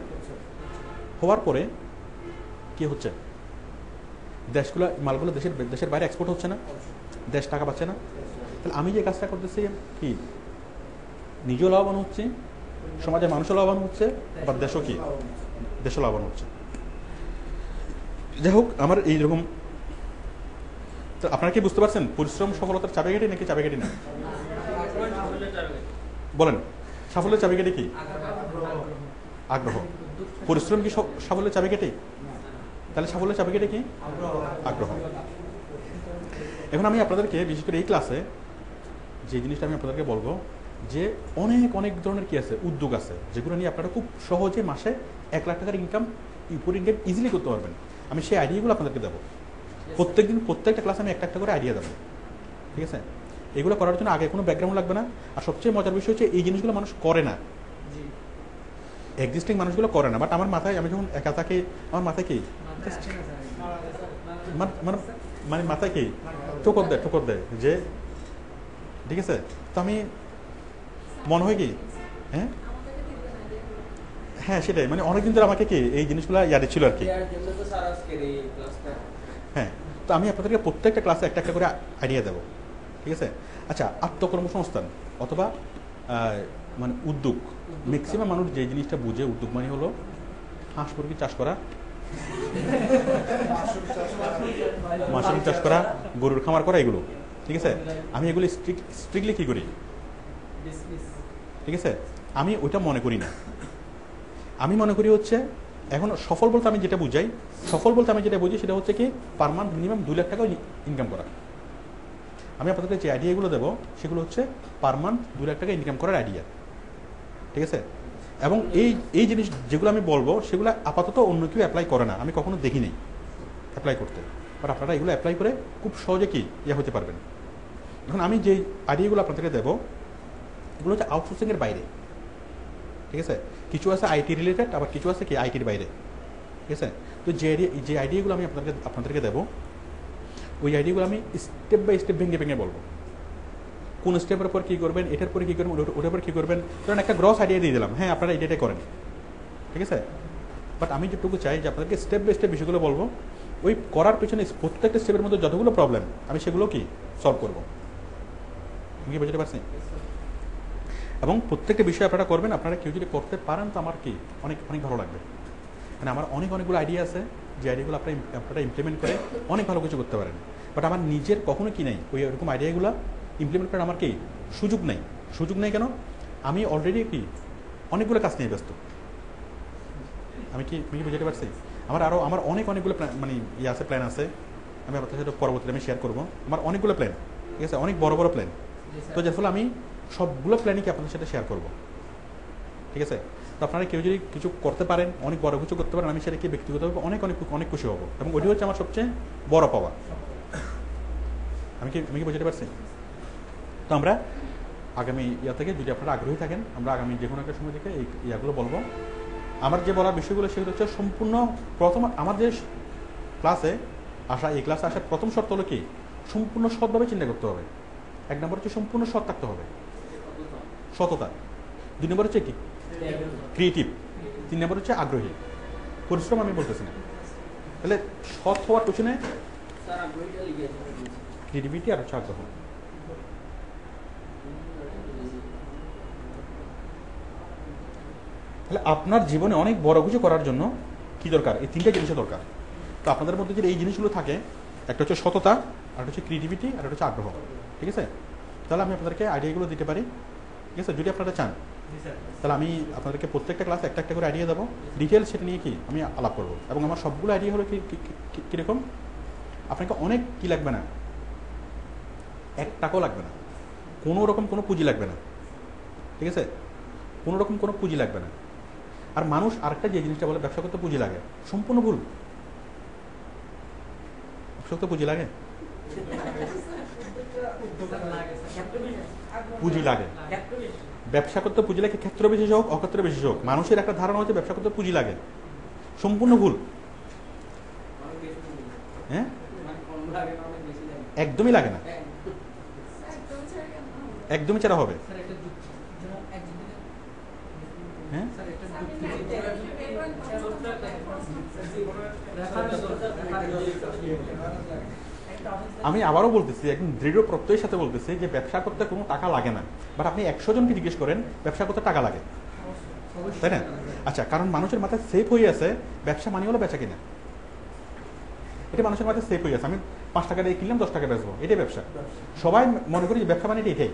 হওয়ার পরে কি হচ্ছে, দেশগুলো মালগুলো দেশের বাইরে এক্সপোর্ট হচ্ছে না? দেশ টাকা পাচ্ছে না? তাহলে আমি যে কাজটা করতেছি কি, নিজেও লাভবান হচ্ছে, সমাজের মানুষও লাভবান হচ্ছে, আবার দেশও কি, দেশও লাভবান হচ্ছে। যাই হোক, আমার এইরকম, তো আপনারা কি বুঝতে পারছেন পরিশ্রম সফলতার চাবিকাঠি নাকি চাবিকাঠি না? বলেন, সাফল্যের চাবিকাঠি কি? আগ্রহ। পরিশ্রম কি সাফল্যের চাবিকাঠি? তাহলে সাফল্যের চাবিকাঠি কি? আগ্রহ। এখন আমি আপনাদেরকে বিশেষ করে এই ক্লাসে যে জিনিসটা আমি আপনাদেরকে বলবো, যে অনেক অনেক ধরনের কি আছে, উদ্যোগ আছে, যেগুলো নিয়ে আপনারা খুব সহজে মাসে 1 লাখ টাকার ইনকাম ইজিলি করতে পারবেন। আমি সেই আইডিয়াগুলো আপনাদেরকে দেবো প্রত্যেকদিন, প্রত্যেকটা ক্লাসে আমি একটা করে আইডিয়া দেবো। ঠিক আছে? এগুলো করার জন্য আগে কোনো ব্যাকগ্রাউন্ড লাগবে না। আর সবচেয়ে মজার বিষয় হচ্ছে এই জিনিসগুলো মানুষ করে না, এক্সিস্টিং মানুষগুলো করে না। বাট আমার মাথায়, আমি যখন একা থাকি, আমার মাথায় কি মানে মাথায় কি ঠোকর দেয় যে, ঠিক আছে? তো আমি মনে হয় কি, হ্যাঁ সেটাই, মানে অনেকদিন ধরে আমাকে কি এই জিনিসগুলো ইয়াদ ছিল আর কি। হ্যাঁ, তো আমি আপনাদেরকে প্রত্যেকটা ক্লাসে একটা করে আইডিয়া দেবো। ঠিক আছে? আচ্ছা, আত্মকর্মসংস্থান অথবা মানে উদ্যোগ, ম্যাক্সিমাম মানুষ যে জিনিসটা বুঝে উদ্যোগ মানে হলো হাঁস মুরগি চাষ করা, মাশরুম চাষ করা, গরুর খামার করা, এগুলো। ঠিক আছে? আমি এগুলো স্ট্রিক্টলি কি করি, ঠিক আছে, আমি ওইটা মনে করি না। আমি মনে করি হচ্ছে, এখন সফল বলতে আমি যেটা বুঝাই, সফল বলতে আমি যেটা বুঝি সেটা হচ্ছে কি, পার মান্থ মিনিমাম 2 লাখ টাকা ইনকাম করা। আমি আপনাদেরকে যে আইডিয়াগুলো দেবো সেগুলো হচ্ছে পার মান্থ 2 লাখ টাকা ইনকাম করার আইডিয়া। ঠিক আছে? এবং এই জিনিস যেগুলো আমি বলবো সেগুলো আপাতত অন্য কেউ অ্যাপ্লাই করে না, আমি কখনো দেখিনি অ্যাপ্লাই করতে। বাট আপনারা এগুলো অ্যাপ্লাই করে খুব সহজে কি হতে পারবেন। এখন আমি যে আইডিয়াগুলো আপনাদেরকে দেবো এগুলো হচ্ছে আউটসোর্সিংয়ের বাইরে। ঠিক আছে? কিছু আছে আইটি রিলেটেড, আবার কিছু আছে কি আইটির বাইরে। ঠিক আছে? তো যে আইডিয়াগুলো আমি আপনাদেরকে দেবো, ওই আইডিয়াগুলো আমি স্টেপ বাই স্টেপ ভেঙে বলবো। কোন স্টেপের পর কী করবেন, এটার পরে কী করবেন, ওটার পর কী করবেন। কারণ একটা গ্রস আইডিয়া দিয়ে দিলাম, হ্যাঁ আপনারা এটাই করেন। ঠিক আছে? বাট আমি যেটুকু চাই যে আপনাদেরকে স্টেপ বাই স্টেপ বিষয়গুলো বলবো, ওই করার পেছনে প্রত্যেকটা স্টেপের মধ্যে যতগুলো প্রবলেম আমি সেগুলো কি সলভ করবো। কি বুঝতে পারছি? এবং প্রত্যেকটা বিষয় আপনারা করবেন। আপনারা কেউ যদি করতে পারেন তো আমার কি অনেক অনেক ভালো লাগবে। মানে আমার অনেকগুলো আইডিয়া আছে, যে আইডিয়াগুলো আপনারা ইমপ্লিমেন্ট করে অনেক ভালো কিছু করতে পারেন। বাট আমার নিজের কখনো কি নেই ওই এরকম আইডিয়াগুলো ইমপ্লিমেন্ট করার আমার কি সুযোগ নেই কেন? আমি অলরেডি কি অনেকগুলো কাজ নিয়ে ব্যস্ত। আমি কি বুঝতে পারছি? আমার অনেকগুলো মানে আছে, প্ল্যান আছে। আমি আপনার সাথে পরবর্তীতে আমি শেয়ার করবো। আমার অনেকগুলো প্ল্যান, ঠিক আছে, অনেক বড় প্ল্যান। তো যার ফলে আমি সবগুলো প্ল্যানই কি আপনাদের সাথে শেয়ার করবো। ঠিক আছে? তো আপনারা কেউ যদি কিছু করতে পারেন, অনেক বড় কিছু করতে পারেন, আমি সেটা কি ব্যক্তিগতভাবে অনেক খুশি হবো। এবং ওইটি হচ্ছে আমার সবচেয়ে বড় পাওয়া। আমি কি বুঝতে পারছি? তো আমরা আগামী থেকে যদি আপনারা আগ্রহী থাকেন, আমরা আগামী যে কোনো একটা সময় থেকে এই ইয়াগুলো বলবো। আমার যে বলার বিষয়গুলো সেগুলো হচ্ছে সম্পূর্ণ প্রথম আমাদের ক্লাসে আসা, এই ক্লাসে আসার প্রথম শর্ত হলো কি, সম্পূর্ণ সৎভাবে চিন্তা করতে হবে। 1 নম্বর হচ্ছে সম্পূর্ণ সৎ থাকতে হবে, সততা। 2 নম্বর হচ্ছে কি ক্রিয়েটিভ, 3 নম্বর হচ্ছে আগ্রহী। পরিশ্রম আমি বলতেছি না। তাহলে সৎ হওয়ার পেছনে ক্রিয়েটিভিটি আর হচ্ছে আগ্রহ। তাহলে আপনার জীবনে অনেক বড় কিছু করার জন্য কি দরকার? এই 3টা জিনিসের দরকার। তো আপনাদের মধ্যে যদি এই জিনিসগুলো থাকে, একটা হচ্ছে সততা, আর হচ্ছে ক্রিয়েটিভিটি, আর হচ্ছে আগ্রহ, ঠিক আছে? তাহলে আমি আপনাদেরকে আইডিয়াগুলো দিতে পারি, ঠিক আছে, যদি আপনারা চান। তাহলে আমি আপনাদেরকে প্রত্যেকটা ক্লাসে একটা একটা করে আইডিয়া দেবো, ডিটেলস সেটা নিয়ে কি আমি আলাপ করবো। এবং আমার সবগুলো আইডিয়া হলো কীরকম, আপনাকে অনেক কি লাগবে না, 1 টাকাও লাগবে না, কোনো রকম কোনো পুঁজি লাগবে না, ঠিক আছে, কোনো রকম কোনো পুঁজি লাগবে না। আর মানুষ আরেকটা যে জিনিসটা বলে ব্যবসা করতে পুঁজি লাগে, সম্পূর্ণ ভুল। ব্যবসা করতে পুঁজি লাগে? পুঁজি লাগে। ব্যবসা করতে পুঁজি লাগে, ক্ষেত্র বিশেষ হোক অক্ষেত্র বিশেষ হোক। মানুষের একটা ধারণা হচ্ছে ব্যবসা করতে পুঁজি লাগে, সম্পূর্ণ ভুল। হ্যাঁ, একদমই লাগে না, একদমই ছাড়া হবে। হ্যাঁ, আমি আবারও বলতেছি, একদম দৃঢ় প্রত্যয়ের সাথে বলতেছি যে ব্যবসা করতে কোনো টাকা লাগে না। বাট আপনি 100 জনকে জিজ্ঞেস করেন ব্যবসা করতে টাকা লাগে, তাই না? আচ্ছা, কারণ মানুষের মাথায় সেফ হয়ে আছে ব্যবসা মানে হলো বেচা কিনা। এটা মানুষের মাথায় সেফ হয়ে আছে, আমি 5 টাকা দিয়ে কিনলাম 10 টাকা বেচবো, এটাই ব্যবসা। সবাই মনে করি যে ব্যবসা মানে এটাই,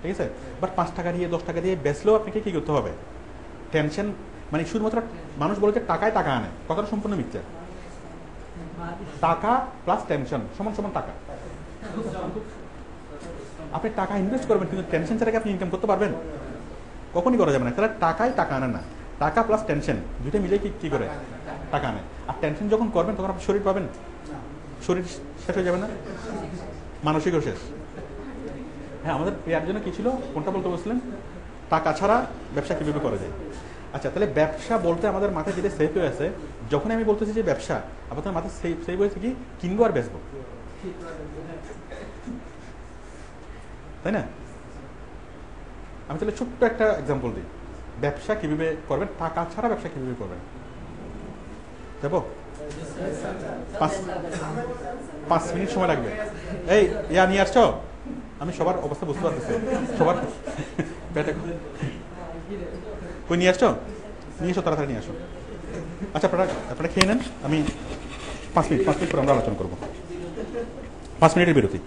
ঠিক আছে? বাট 5 টাকা দিয়ে 10 টাকা দিয়ে বেচলেও আপনাকে কি করতে হবে? টেনশন, মানে শুধুমাত্র মানুষ বলে যে টাকায় টাকা আনে, কথাটা সম্পূর্ণ মিথ্যা। টাকা প্লাস টেনশন সমান সমান টাকা। আপনি টাকা ইনভেস্ট করবেন, কিন্তু টেনশন ছাড়া কি আপনি ইনকাম করতে পারবেন? কখনই করা যাবে না। তাহলে টাকায় টাকা আনে না, টাকা প্লাস টেনশন দুইটা মিলে কি করে টাকা আনে। আর টেনশন যখন করবেন তখন আপনি শরীর পাবেন, শরীর শেষ হয়ে যাবে না, মানসিকও শেষ। হ্যাঁ, আমাদের প্রিয়ার জন্য কি ছিল, কোনটা বলতে বলছিলেন? টাকা ছাড়া ব্যবসা কিভাবে করা যায়। আচ্ছা, তাহলে ব্যবসা বলতে আমাদের মাথায় যেটা সেফ হয়ে আছে, যখন আমি বলতেছি যে ব্যবসা, আপনার মাথায় সেফ হয়েছে কি কিনবো আর বেচবো, তাই না? আমি তাহলে ছোট্ট একটা এক্সাম্পল দিই, ব্যবসা কিভাবে করবেন, টাকা ছাড়া ব্যবসা কিভাবে করবেন। যাবো 5 মিনিট সময় লাগবে। এই ইয়া নিয়ে আসছো, আমি সবার অবস্থা বুঝতে পারতেছি, সবার পেটে কই নিয়ে আসছো, নিয়ে এসো, তাড়াতাড়ি নিয়ে আসো। আচ্ছা, আপনারা খেয়ে নেন, আমি 5 মিনিট পরে আমরা আলোচনা করবো। 5 মিনিটের বিরতি।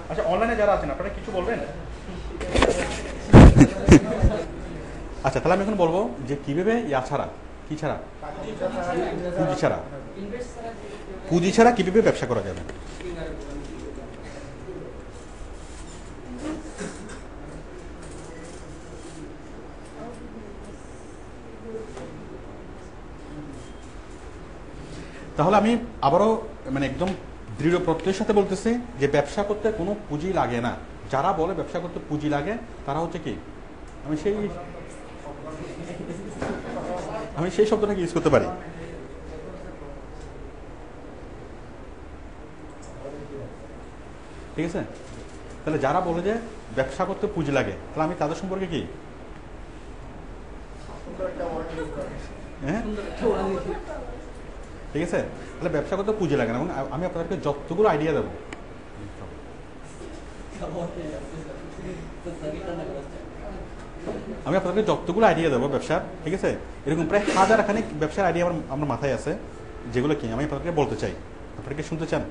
আচ্ছা, অনলাইনে যারা আছেন আপনারা কিছু বলবেন? আচ্ছা, তাহলে আমি এখন বলবো যে কিভাবে ইয়া ছাড়া, কি ছাড়া, পুঁজি ছাড়া কিভাবে ব্যবসা করা যাবে। তাহলে আমি আবারও মানে একদম দৃঢ় প্রত্যয়ের সাথে বলতেছি যে ব্যবসা করতে কোনো পুঁজি লাগে না। যারা বলে ব্যবসা করতে পুঁজি লাগে তারা হচ্ছে কি, আমি সেই শব্দটাকে ইউজ করতে পারি। ঠিক আছে, তাহলে যারা বলে যে ব্যবসা করতে পুঁজি লাগে, তাহলে আমি তাদের সম্পর্কে কি, হ্যাঁ, ঠিক আছে, তাহলে ব্যবসা করতে পুঁজি লাগে না। এবং আমি আপনাদেরকে যতগুলো আইডিয়া দেবো, ব্যবসার, ঠিক আছে, এরকম প্রায় 1000 খানিক ব্যবসার আইডিয়া আমার মাথায় আছে, যেগুলো কি আমি আপনাদেরকে বলতে চাই। আপনারা কি শুনতে চান?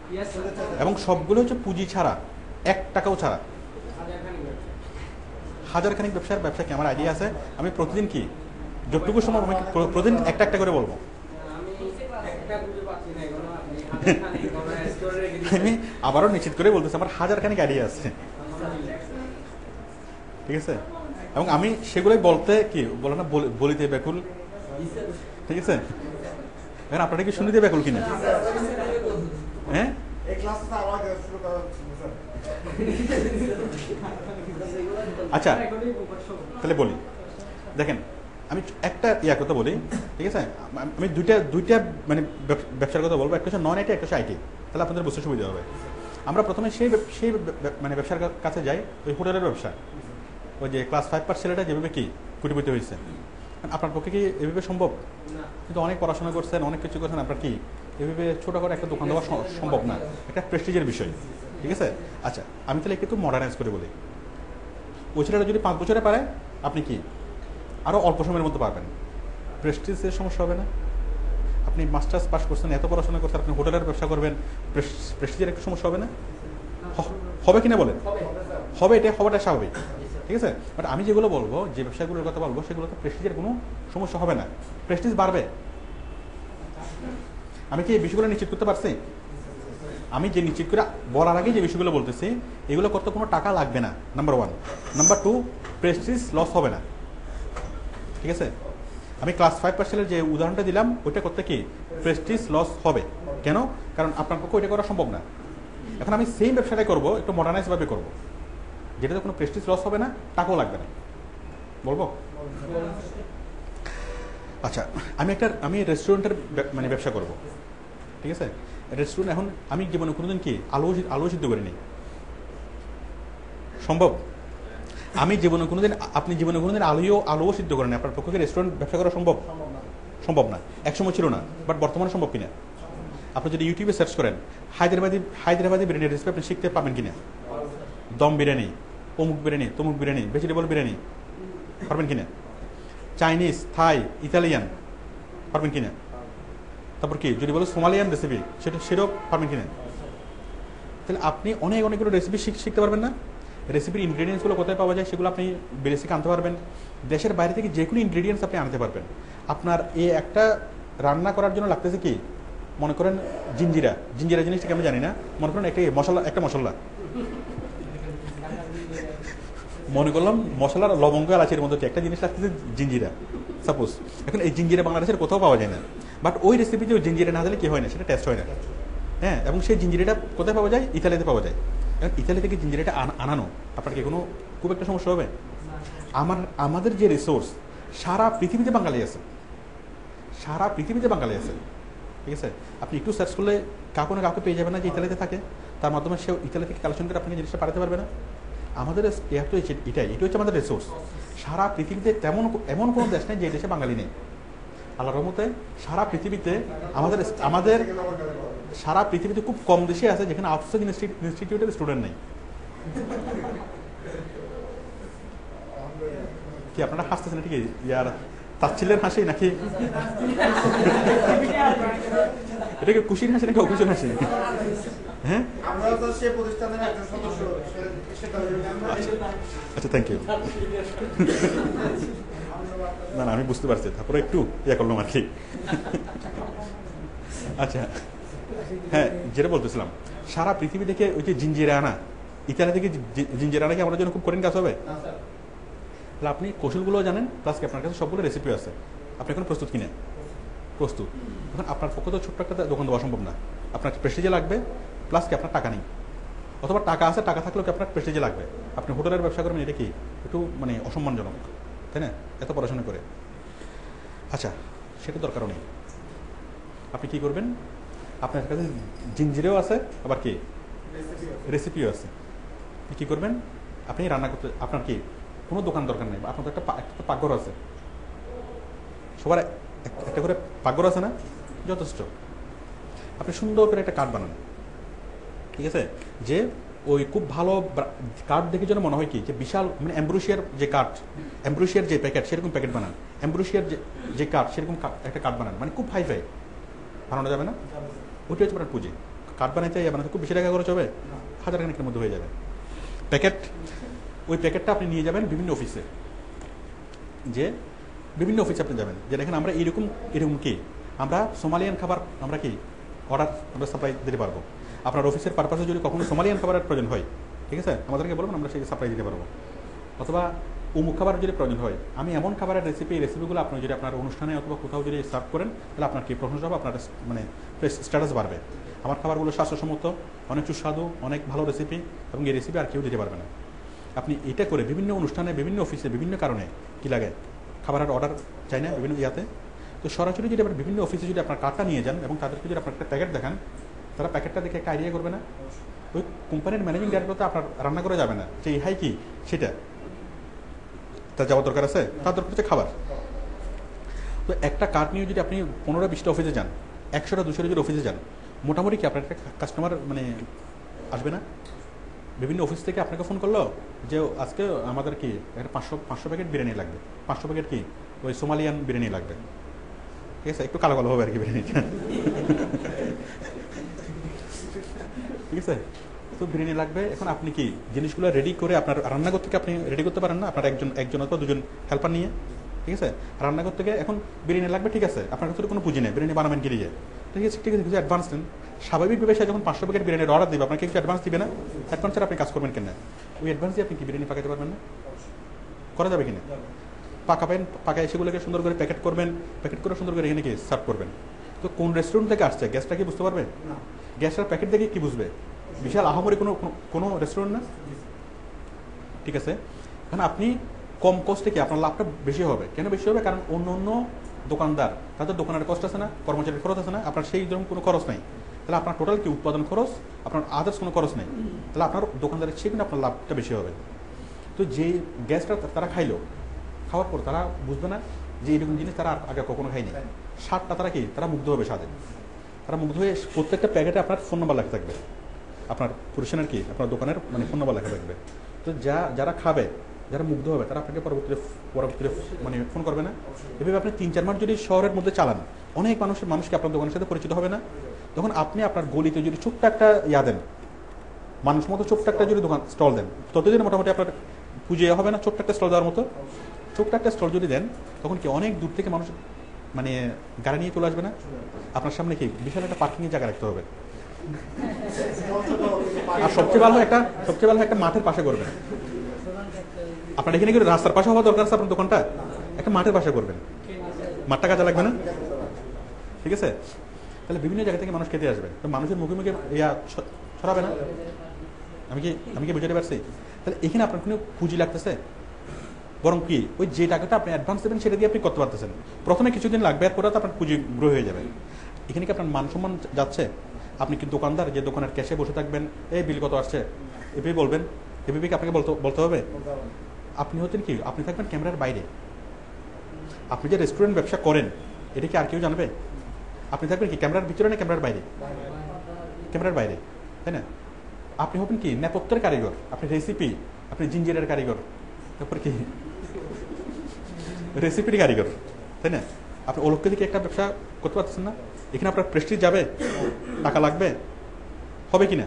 এবং সবগুলো হচ্ছে পুঁজি ছাড়া, 1 টাকাও ছাড়া। 1000 খানিক ব্যবসা কি আমার আইডিয়া আছে। আমি প্রতিদিন কি যতটুকু সময় আমি প্রতিদিন একটা একটা করে বলবো। আমি আবারও নিশ্চিত করে বলতেছি আমার 1000 খানিক আইডিয়া আছে, ঠিক আছে। এবং আমি সেগুলোই বলতে কি বলে না, বলিতে ব্যাকুল, ঠিক আছে। এখন আপনারা কি শুনিতে ব্যাকুল কিনা? হ্যাঁ, আচ্ছা, তাহলে বলি, দেখেন আমি একটা কথা বলি, ঠিক আছে। আমি দুইটা মানে ব্যবসার কথা বলবো, একটা হচ্ছে নন আইটি, একটা হচ্ছে আইটি, তাহলে আপনাদের বুঝতে সুবিধা হবে। আমরা প্রথমে সেই মানে ব্যবসার কাছে যাই, ওই হোটেলের ব্যবসা, ওই যে ক্লাস 5 পাস ছেলেটা যেভাবে কি কোটিপতি হয়েছে, আপনার পক্ষে কি এভাবে সম্ভব? কিন্তু অনেক পড়াশোনা করছেন, অনেক কিছু করছেন, আপনার কি এভাবে ছোটো করে একটা দোকান দেওয়া সম্ভব না, একটা প্রেস্টিজের বিষয়, ঠিক আছে? আচ্ছা, আমি তাহলে একটু মডার্নাইজ করে বলি। ওই ছেলেটা যদি 5 বছরে পারে, আপনি কি আরও অল্প সময়ের মধ্যে পারবেন, প্রেস্টিজের সমস্যা হবে না। আপনি মাস্টার্স পাস করছেন, এত পড়াশোনা করছেন, আপনি হোটেলের ব্যবসা করবেন, প্রেস্টিজের একটু সমস্যা হবে না? হবে কিনা বলেন? হবে, এটা হওয়াটা স্বাভাবিক, ঠিক আছে? বাট আমি যেগুলো বলবো, যে ব্যবসাগুলোর কথা বলবো, সেগুলোতে প্রেস্টিজের কোনো সমস্যা হবে না, প্রেস্টিজ বাড়বে। আমি কি এই বিষয়গুলো নিশ্চিত করতে পারছি? আমি যে নিশ্চিত করে বলার আগে যে বিষয়গুলো বলতেছি, এগুলো করতে কোনো টাকা লাগবে না, নাম্বার 1। নাম্বার 2, প্রেস্টিজ লস হবে না, ঠিক আছে? আমি ক্লাস 5 পার্সেন্টের যে উদাহরণটা দিলাম, ওইটা করতে কি প্রেস্টিজ লস হবে কেন? কারণ আপনার পক্ষে ওইটা করা সম্ভব না। এখন আমি সেম ব্যবসাটাই করবো, একটু মডার্নাইজভাবে করবো, যেটাতে কোনো প্রেস্টিজ লস হবে না, টাকাও লাগবে না। বলবো? আচ্ছা, আমি রেস্টুরেন্টের মানে ব্যবসা করব, ঠিক আছে? রেস্টুরেন্ট এখন আমি জীবনে কোনোদিন কি আলু সিদ্ধ করিনি, সম্ভব? আমি জীবনে কোনোদিন, আপনি জীবনে কোনোদিন আলুও সিদ্ধ করেন, আপনার পক্ষে রেস্টুরেন্ট ব্যবসা করা সম্ভব? সম্ভব না। একসময় ছিল না, বাট বর্তমানে সম্ভব কিনা? আপনি যদি ইউটিউবে সার্চ করেন হায়দ্রাবাদি বিরিয়ানির রেসিপি, আপনি শিখতে পাবেন কিনা? দম বিরিয়ানি, অমুক বিরিয়ানি, তমুক বিরিয়ানি, ভেজিটেবল বিরিয়ানি, পারবেন কিনা? চাইনিজ, থাই, ইতালিয়ান, পারবেন কিনা? তারপর কি যদি বলো সোমালিয়ান রেসিপি, সেটাও পারবেন কিনা? তাহলে আপনি অনেকগুলো রেসিপি শিখতে পারবেন না? রেসিপির ইনগ্রেডিয়েন্টসগুলো কোথায় পাওয়া যায় সেগুলো আপনি বেসিক আনতে পারবেন। দেশের বাইরে থেকে যে কোনো ইনগ্রেডিয়েন্টস আপনি আনতে পারবেন। আপনার এই একটা রান্না করার জন্য লাগতেছে কি, মনে করেন জিঞ্জিরা জিনিসটাকে আমি জানি না, মনে করেন একটা মশলা মনে করলাম, মশলার লবঙ্গ এলাচির মধ্যে একটা জিনিস লাগতেছে জিঞ্জিরা, সাপোজ। এখন এই জিঞ্জিরা বাংলাদেশের কোথাও পাওয়া যায় না, বাট ওই রেসিপিতে ওই জিঞ্জিরা না দিলে কি হয় না, সেটা টেস্ট হয় না। হ্যাঁ, এবং সেই জিঞ্জিরাটা কোথায় পাওয়া যায়? ইতালিতে পাওয়া যায়। এখন ইতালি থেকে জিঞ্জিরাটা আনানো আপনার কি কোনো খুব একটা সমস্যা হবে? আমাদের যে রিসোর্স, সারা পৃথিবীতে বাঙালি আছে, ঠিক আছে? আপনি একটু সার্চ করলে কাউকে না কাউকে পেয়ে যাবেন না যে ইতালিতে থাকে, তার মাধ্যমে সে ইতালি থেকে কালেকশন করে আপনাকে জিনিসটা পাঠাতে পারবে না। আমাদের এটাই হচ্ছে আমাদের রিসোর্স। সারা পৃথিবীতে এমন কোনো দেশ নেই যে দেশে বাঙালি নেই। আল্লাহর রহমতে সারা পৃথিবীতে আমাদের সারা পৃথিবীতে খুব কম দেশে আছে যেখানে আউটসোর্সিং ইনস্টিটিউটের স্টুডেন্ট নেই। কি আপনারা হাসতেছেন ঠিক? ইয়ার তাচ্ছিল্যের হাসি নাকি এটা কি খুশির হাসি নাকি অখুশির হাসি? হ্যাঁ, আচ্ছা, থ্যাংক ইউ। না, আমি বুঝতে পারছি, তারপরে একটু করলাম আর কি। আচ্ছা, হ্যাঁ, যেটা বলতেছিলাম, সারা পৃথিবী থেকে ওই যে জিঞ্জিরা আনা, ইতালি থেকে জিঞ্জিরা আনা কি আমাদের জন্য খুব কঠিন কাজ হবে? তাহলে আপনি কৌশলগুলো জানেন, প্লাস কি আপনার কাছে সবগুলো রেসিপি আছে, আপনি এখন প্রস্তুত কিনে প্রস্তুত। এখন আপনার পক্ষে তো ছোট্ট একটা দোকান দেওয়া সম্ভব না, আপনার প্রেস্টিজে লাগবে, প্লাস কি আপনার টাকা নেই, অথবা টাকা আছে, টাকা থাকলেও কি আপনার প্রেস্টিজে লাগবে। আপনি হোটেলের ব্যবসা করবেন, এটা কি একটু মানে অসম্মানজনক, তাই না? এত পড়াশোনা করে। আচ্ছা, সেটা দরকারও নেই। আপনি কি করবেন, আপনার কাছে জিঞ্জিরেও আছে, আবার কি রেসিপিও আছে। আপনি কী করবেন, আপনি রান্না করতে, আপনার কি কোনো দোকান দরকার নেই, আপনার তো একটা পাকঘর আছে, সবার একটা করে পাকঘর আছে না, যথেষ্ট। আপনি সুন্দর করে একটা কাঠ বানান, ঠিক আছে? যে ওই খুব ভালো কাঠ দেখে যেন মনে হয় কি যে বিশাল, মানে অ্যাম্ব্রোসিয়ার যে কাঠ, অ্যাম্ব্রোসিয়ার যে প্যাকেট, সেরকম প্যাকেট বানান। অ্যাম্ব্রোসিয়ার যে কাঠ, সেরকম একটা কাঠ বানান, মানে খুব হাই বানানো যাবে না? ওইটা হচ্ছে আপনার পুঁজি। কাঠ বানাইতে বানাতে খুব বেশি টাকা খরচ হবে, 1000 খানিকের মধ্যে হয়ে যাবে প্যাকেট। ওই প্যাকেটটা আপনি নিয়ে যাবেন বিভিন্ন অফিসে, আপনি যাবেন, যে দেখেন আমরা এরকম কি আমরা সোমালিয়ান খাবার আমরা কি অর্ডার আমরা সাপ্লাই দিতে পারবো। আপনার অফিসের পারপাসে যদি কখনো সোমালিয়ান খাবারের প্রয়োজন হয়, ঠিক আছে, আমাদেরকে বলবেন, আমরা সেই সাপ্লাই দিতে পারবো। অথবা অমুক খাবারের যদি প্রয়োজন হয়, আমি এমন খাবারের রেসিপিগুলো আপনি যদি আপনার অনুষ্ঠানে অথবা কোথাও যদি সার্ভ করেন, তাহলে আপনার কি প্রশংসা হবে, আপনার মানে স্ট্যাটাস বাড়বে। আমার খাবারগুলো স্বাস্থ্যসম্মত, অনেক সুস্বাদু, অনেক ভালো রেসিপি, এবং এই রেসিপি আর কেউ দিতে পারবে না। আপনি এটা করে বিভিন্ন অনুষ্ঠানে, বিভিন্ন অফিসে, বিভিন্ন কারণে কি লাগে, খাবারের অর্ডার চাই না বিভিন্ন ইয়াতে, তো সরাসরি যদি আপনার বিভিন্ন অফিসে যদি আপনার কার্ডটা নিয়ে যান এবং তাদেরকে যদি আপনার একটা প্যাকেট দেখান, তারা প্যাকেটটা দেখে একটা আইডিয়া করবে না ওই কোম্পানির ম্যানেজিং ডাইরেক্টর তো আপনার রান্না করে যাবে না, যে ইহাই কি সেটা তার যাওয়ার দরকার আছে, তার দরকার হচ্ছে খাবার। তো একটা কার্ড নিয়ে যদি আপনি 15-20টা অফিসে যান, 100-200 যদি অফিসে যান, মোটামুটি কি আপনার একটা কাস্টমার মানে আসবে না? বিভিন্ন অফিস থেকে আপনাকে ফোন করলো যে আজকে আমাদের কি একটা 500 প্যাকেট বিরিয়ানি লাগবে, 500 প্যাকেট কি ওই সোমালিয়ান বিরিয়ানি লাগবে, ঠিক আছে, একটু কালো কালো হবে আর কি বিরিয়ানিটা, ঠিক আছে। তো বিরিয়ানি লাগবে, এখন আপনি কি জিনিসগুলো রেডি করে আপনার রান্নাঘর থেকে আপনি রেডি করতে পারেন না, আপনার একজন অথবা দুজন হেল্পার নিয়ে, ঠিক আছে। রান্নাঘর থেকে এখন বিরিয়ানি লাগবে, ঠিক আছে, আপনার কাছে কোনো পুঁজি নেই, বিরিয়ানি বানাবেন কি দিয়ে, ঠিক আছে, ঠিক আছে, কিছু অ্যাডভান্স নেন। স্বাভাবিকভাবে সে যখন 500 প্যাকেট বিরিয়ানির অর্ডার দিবে, আপনাকে কিছু অ্যাডভান্স দিবে না? অ্যাডভান্স ছাড়া আপনি কাজ করবেন কেন? ওই অ্যাডভান্স দিয়ে আপনি কি বিরিয়ানি পাকাতে পারবেন না? করা যাবে কিনা? পাকাবেন, পাকায় সেগুলোকে সুন্দর করে প্যাকেট করবেন, প্যাকেট করে সুন্দর করে এখানে কি সার্ভ করবেন। তো কোন রেস্টুরেন্ট থেকে আসছে গ্যাসটা কি বুঝতে পারবে? গ্যাসটার প্যাকেট দেখে কি বুঝবে? বিশাল আহামরি কোনো রেস্টুরেন্ট না, ঠিক আছে। কারণ আপনি কম কস্টে কি আপনার লাভটা বেশি হবে। কেন বেশি হবে? কারণ অন্য দোকানদার তাদের দোকানের কষ্ট আছে না, কর্মচারীর খরচ আছে না, আপনার সেই রকম কোনো খরচ নেই। তাহলে আপনার টোটাল কি উৎপাদন খরচ, আপনার আদার্স কোনো খরচ নেই, তাহলে আপনার দোকানদারের সেখানে আপনার লাভটা বেশি হবে। তো যে গ্যাসটা তারা খাইলো, খাওয়ার পর তারা বুঝবে না যে এরকম জিনিস তারা আগে কখনো খায়নি। স্বাদটা তারা কি তারা মুগ্ধ হবে স্বাদে, তারা মুগ্ধ হয়ে প্রত্যেকটা প্যাকেটে আপনার ফোন নাম্বার লেখা থাকবে, আপনার পরিষেবার কি আপনার দোকানের মানে ফোন নাম্বার লেখা থাকবে। তো যারা খাবে, যারা মুগ্ধ হবে, তারা আপনাকে পরবর্তীতে মানে ফোন করবে না। এভাবে আপনি 3-4 মাস যদি শহরের মধ্যে চালান, অনেক মানুষকে আপনার দোকানের সাথে পরিচিত হবে না। তখন আপনি আপনার গলিতে যদি ছোট্ট একটা দেন, মানুষ মতো ছোট্ট একটা যদি দোকান স্টল দেন, ততদিন মোটামুটি আপনার পুজো হবে না। ছোট্ট একটা স্টল দেওয়ার মতো ছোট্ট একটা স্টল যদি দেন, তখন কি অনেক দূর থেকে মানুষ মানে গাড়ি নিয়ে চলে আসবে না? আপনার সামনে কি বিশাল একটা পার্কিংয়ের জায়গা রাখতে হবে। আর সবচেয়ে ভালো একটা মাঠের পাশে করবেন। আপনার এখানে কি রাস্তার পাশে হওয়া দরকার আছে? আপনার দোকানটা একটা মাঠের পাশে করবেন, মাঠটা কাজে লাগবে না, ঠিক আছে। তাহলে বিভিন্ন জায়গা থেকে মানুষ খেতে আসবে, তো মানুষের মুখে মুখে ছড়াবে না। আমি কি বুঝতে পারছি? তাহলে এখানে আপনার কোনো পুঁজি লাগতেছে, বরং কি ওই যে টাকাটা আপনি অ্যাডভান্স দেবেন সেটা দিয়ে আপনি করতে পারতেছেন। প্রথমে কিছুদিন লাগবে, এরপরে তো আপনার পুঁজি গ্রো হয়ে যাবে। এখানে কি আপনার মান সম্মান যাচ্ছে? আপনি কি দোকানদার, যে দোকানের ক্যাশে বসে থাকবেন, এই বিল কত আসছে, এভাবে বলবেন, এভাবে কি আপনাকে বলতে হবে? আপনি হচ্ছেন কি, আপনি থাকবেন ক্যামেরার বাইরে। আপনি যে রেস্টুরেন্ট ব্যবসা করেন, এটা কি আর কেউ জানবে? আপনি থাকবেন কি ক্যামেরার ভিতরে না ক্যামেরার বাইরে? ক্যামেরার বাইরে, তাই না? আপনি হবেন কি নেপথ্যের কারিগর, আপনি রেসিপি, আপনি জিঞ্জিরের কারিগর, তারপর কি রেসিপির কারিগর, তাই না? আপনি অলক্ষ্য থেকে একটা ব্যবসা করতে পারছেন না। এখানে আপনার প্রেস্টিজ যাবে, টাকা লাগবে, হবে কি না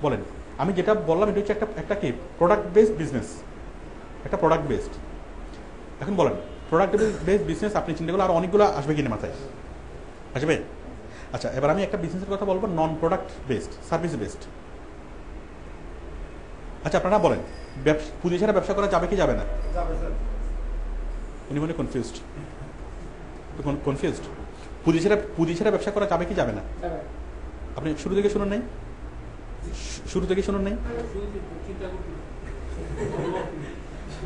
বলেন? আমি যেটা বললাম এটা হচ্ছে একটা কি প্রোডাক্ট বেসড বিজনেস, একটা প্রোডাক্ট বেসড। এখন বলেন প্রোডাক্ট বেসড বিজনেস আপনি চিন্তা করলে আর অনেকগুলো আসবে কিনা মাথায়? আসবে। আচ্ছা, এবার আমি একটা বিজনেসের কথা বলবো, নন প্রোডাক্ট বেসড, সার্ভিস বেসড। আচ্ছা, আপনারা বলেন পুঁজি ছাড়া ব্যবসা করা যাবে কি যাবে না? উনি মনে কনফিউজড, পুঁজি ছাড়া ব্যবসা করা যাবে কি যাবে না? আপনি শুরু থেকে শুনুন নাই?